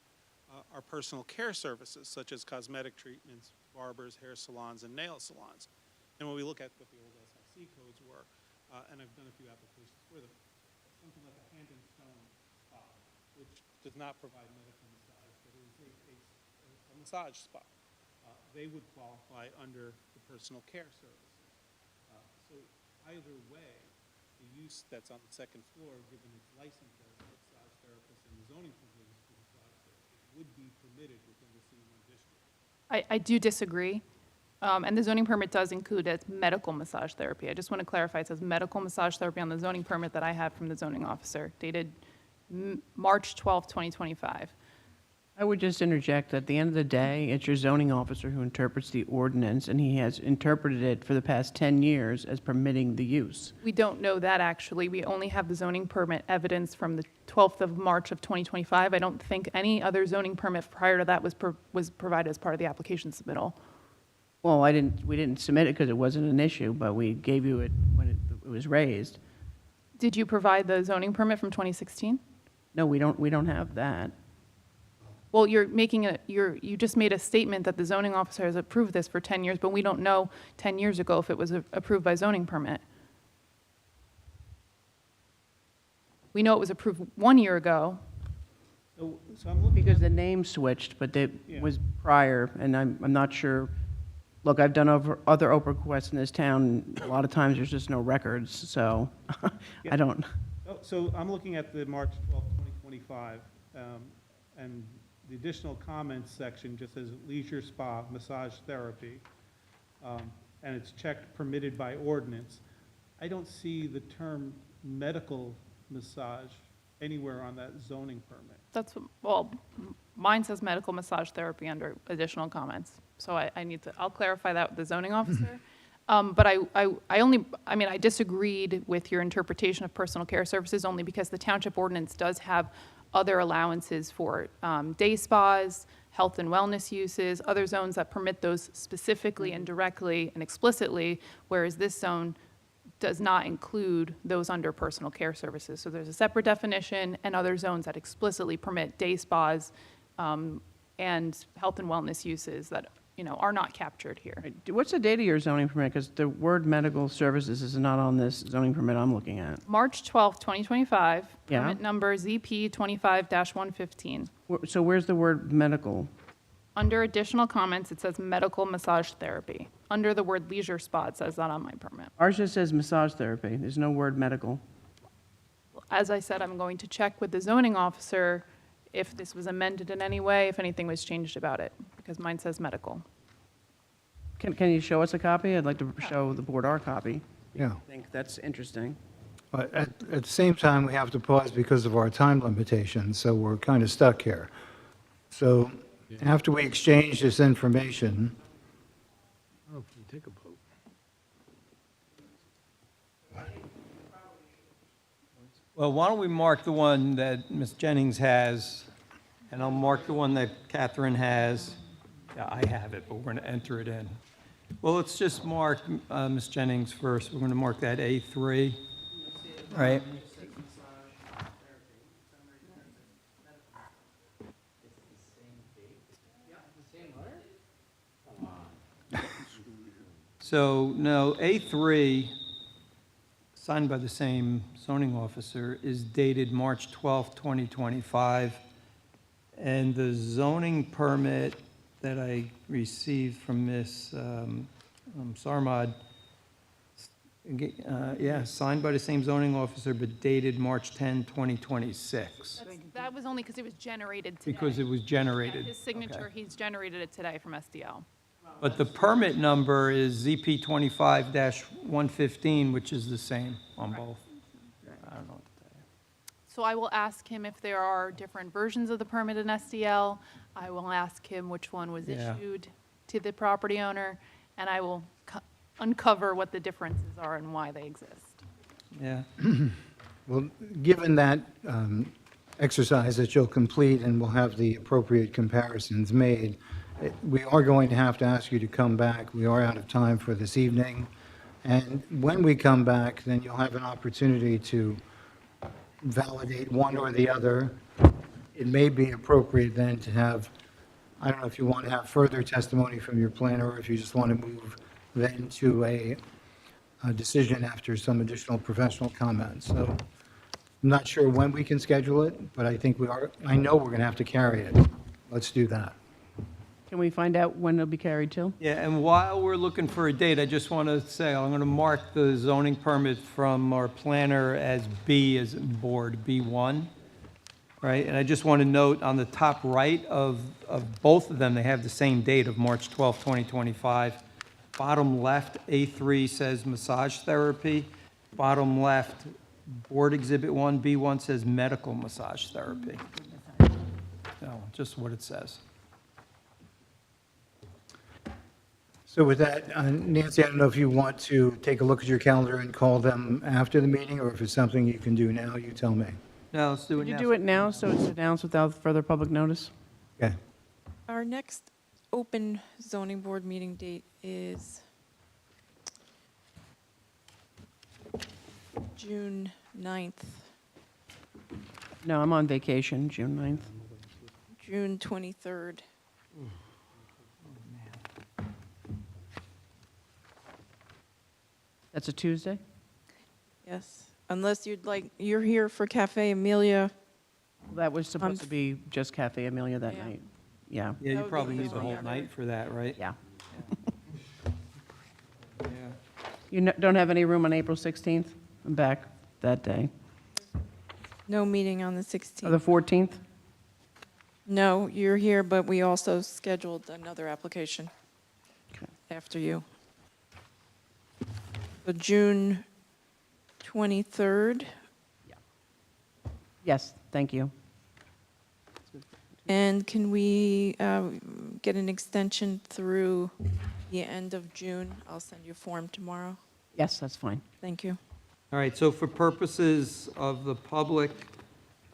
are personal care services, such as cosmetic treatments, barbers, hair salons, and nail salons. And when we look at what the old SIC codes were, and I've done a few applications for them, something like a hand and stone spa, which does not provide medical massage, but is a massage spa. They would qualify under the personal care services. So either way, the use that's on the second floor, given its license as a massage therapist and the zoning provisions for massage therapist, would be permitted within the C1 district. I do disagree. And the zoning permit does include a medical massage therapy. I just want to clarify, it says medical massage therapy on the zoning permit that I have from the zoning officer, dated March 12, 2025. I would just interject, at the end of the day, it's your zoning officer who interprets the ordinance, and he has interpreted it for the past 10 years as permitting the use. We don't know that, actually. We only have the zoning permit evidence from the 12th of March of 2025. I don't think any other zoning permit prior to that was provided as part of the application submittal. Well, we didn't submit it because it wasn't an issue, but we gave you it when it was raised. Did you provide the zoning permit from 2016? No, we don't have that. Well, you just made a statement that the zoning officer has approved this for 10 years, but we don't know 10 years ago if it was approved by zoning permit. We know it was approved 1 year ago. So I'm looking Because the name switched, but it was prior, and I'm not sure. Look, I've done other Oprah requests in this town. A lot of times there's just no records, so I don't. So I'm looking at the March 12, 2025, and the additional comments section just says leisure spa massage therapy, and it's checked permitted by ordinance. I don't see the term medical massage anywhere on that zoning permit. Well, mine says medical massage therapy under additional comments. So I'll clarify that with the zoning officer. But I disagreed with your interpretation of personal care services only because the township ordinance does have other allowances for day spas, health and wellness uses, other zones that permit those specifically and directly and explicitly, whereas this zone does not include those under personal care services. So there's a separate definition and other zones that explicitly permit day spas and health and wellness uses that, are not captured here. What's the date of your zoning permit? Because the word medical services is not on this zoning permit I'm looking at. March 12th, 2025, Yeah. permit number ZP 25-115. So where's the word medical? Under additional comments, it says medical massage therapy. Under the word leisure spa, it says that on my permit. Ours just says massage therapy. There's no word medical. As I said, I'm going to check with the zoning officer if this was amended in any way, if anything was changed about it, because mine says medical. Can you show us a copy? I'd like to show the board our copy. Yeah. I think that's interesting. But at the same time, we have to pause because of our time limitations, so we're kind of stuck here. So after we exchange this information, Oh, if we take a vote. Well, why don't we mark the one that Ms. Jennings has, and I'll mark the one that Catherine has. Yeah, I have it, but we're going to enter it in. Well, let's just mark Ms. Jennings first. We're going to mark that A3, right? So, no, A3, signed by the same zoning officer, is dated March 12th, 2025. And the zoning permit that I received from Ms. Sarmad, signed by the same zoning officer, but dated March 10, 2026. That was only because it was generated today. Because it was generated. His signature, he's generated it today from SDL. But the permit number is ZP 25-115, which is the same on both. I don't know what to tell you. So I will ask him if there are different versions of the permit in SDL. I will ask him which one was Yeah. issued to the property owner, and I will uncover what the differences are and why they exist. Yeah. well, given that exercise that you'll complete and we'll have the appropriate comparisons made, we are going to have to ask you to come back. We are out of time for this evening. And when we come back, then you'll have an opportunity to validate one or the other. It may be appropriate then to have, I don't know if you want to have further testimony from your planner or if you just want to move then to a decision after some additional professional comments. So I'm not sure when we can schedule it, but I think I know we're going to have to carry it. Let's do that. Can we find out when it'll be carried till? Yeah, and while we're looking for a date, I just want to say, I'm going to mark the zoning permit from our planner as B, as in board, B1, right? And I just want to note on the top right of both of them, they have the same date of March 12th, 2025. Bottom left, A3 says massage therapy. Bottom left, board exhibit 1, B1 says medical massage therapy. No, just what it says. So with that, Nancy, I don't know if you want to take a look at your calendar and call them after the meeting, or if it's something you can do now, you tell me. No, let's do it Could you now. do it now so it's announced without further public notice? Okay. Our next open zoning board meeting date is June 9th, No, I'm on vacation, June 9th. June 23rd. That's a Tuesday? Yes, unless you're here for Cafe Amelia. That was supposed to be just Cafe Amelia that Yeah. night. Yeah. Yeah, you That would probably be need the easier. whole night for that, right? Yeah. Yeah. You don't have any room on April 16th? I'm back that day. No meeting on the Or 16th. the 14th? No, you're here, but we also scheduled another application Okay. after you. So June 23rd, Yes, thank you. and can we get an extension through the end of June? I'll send you a form tomorrow. Yes, that's fine. Thank you. All right, so for purposes of the public,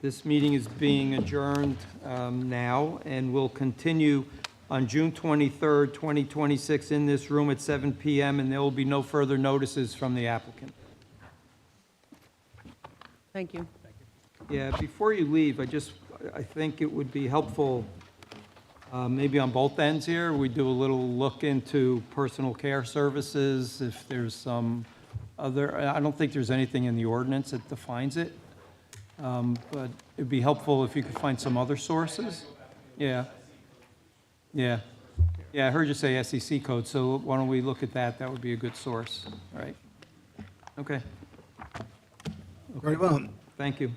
this meeting is being adjourned now, and will continue on June 23rd, 2026, in this room at 7 PM, and there will be no further notices from the applicant. Thank you. Yeah, before you leave, I think it would be helpful maybe on both ends here, we do a little look into personal care services, if there's some other, I don't think there's anything in the ordinance that defines it, but it'd be helpful if you could find some other sources. Yeah. Yeah. Yeah, I heard you say SEC code, so why don't we look at that? That would be a good source, all right? Okay. Very well. Thank you.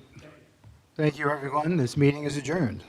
Thank you, everyone. This meeting is adjourned.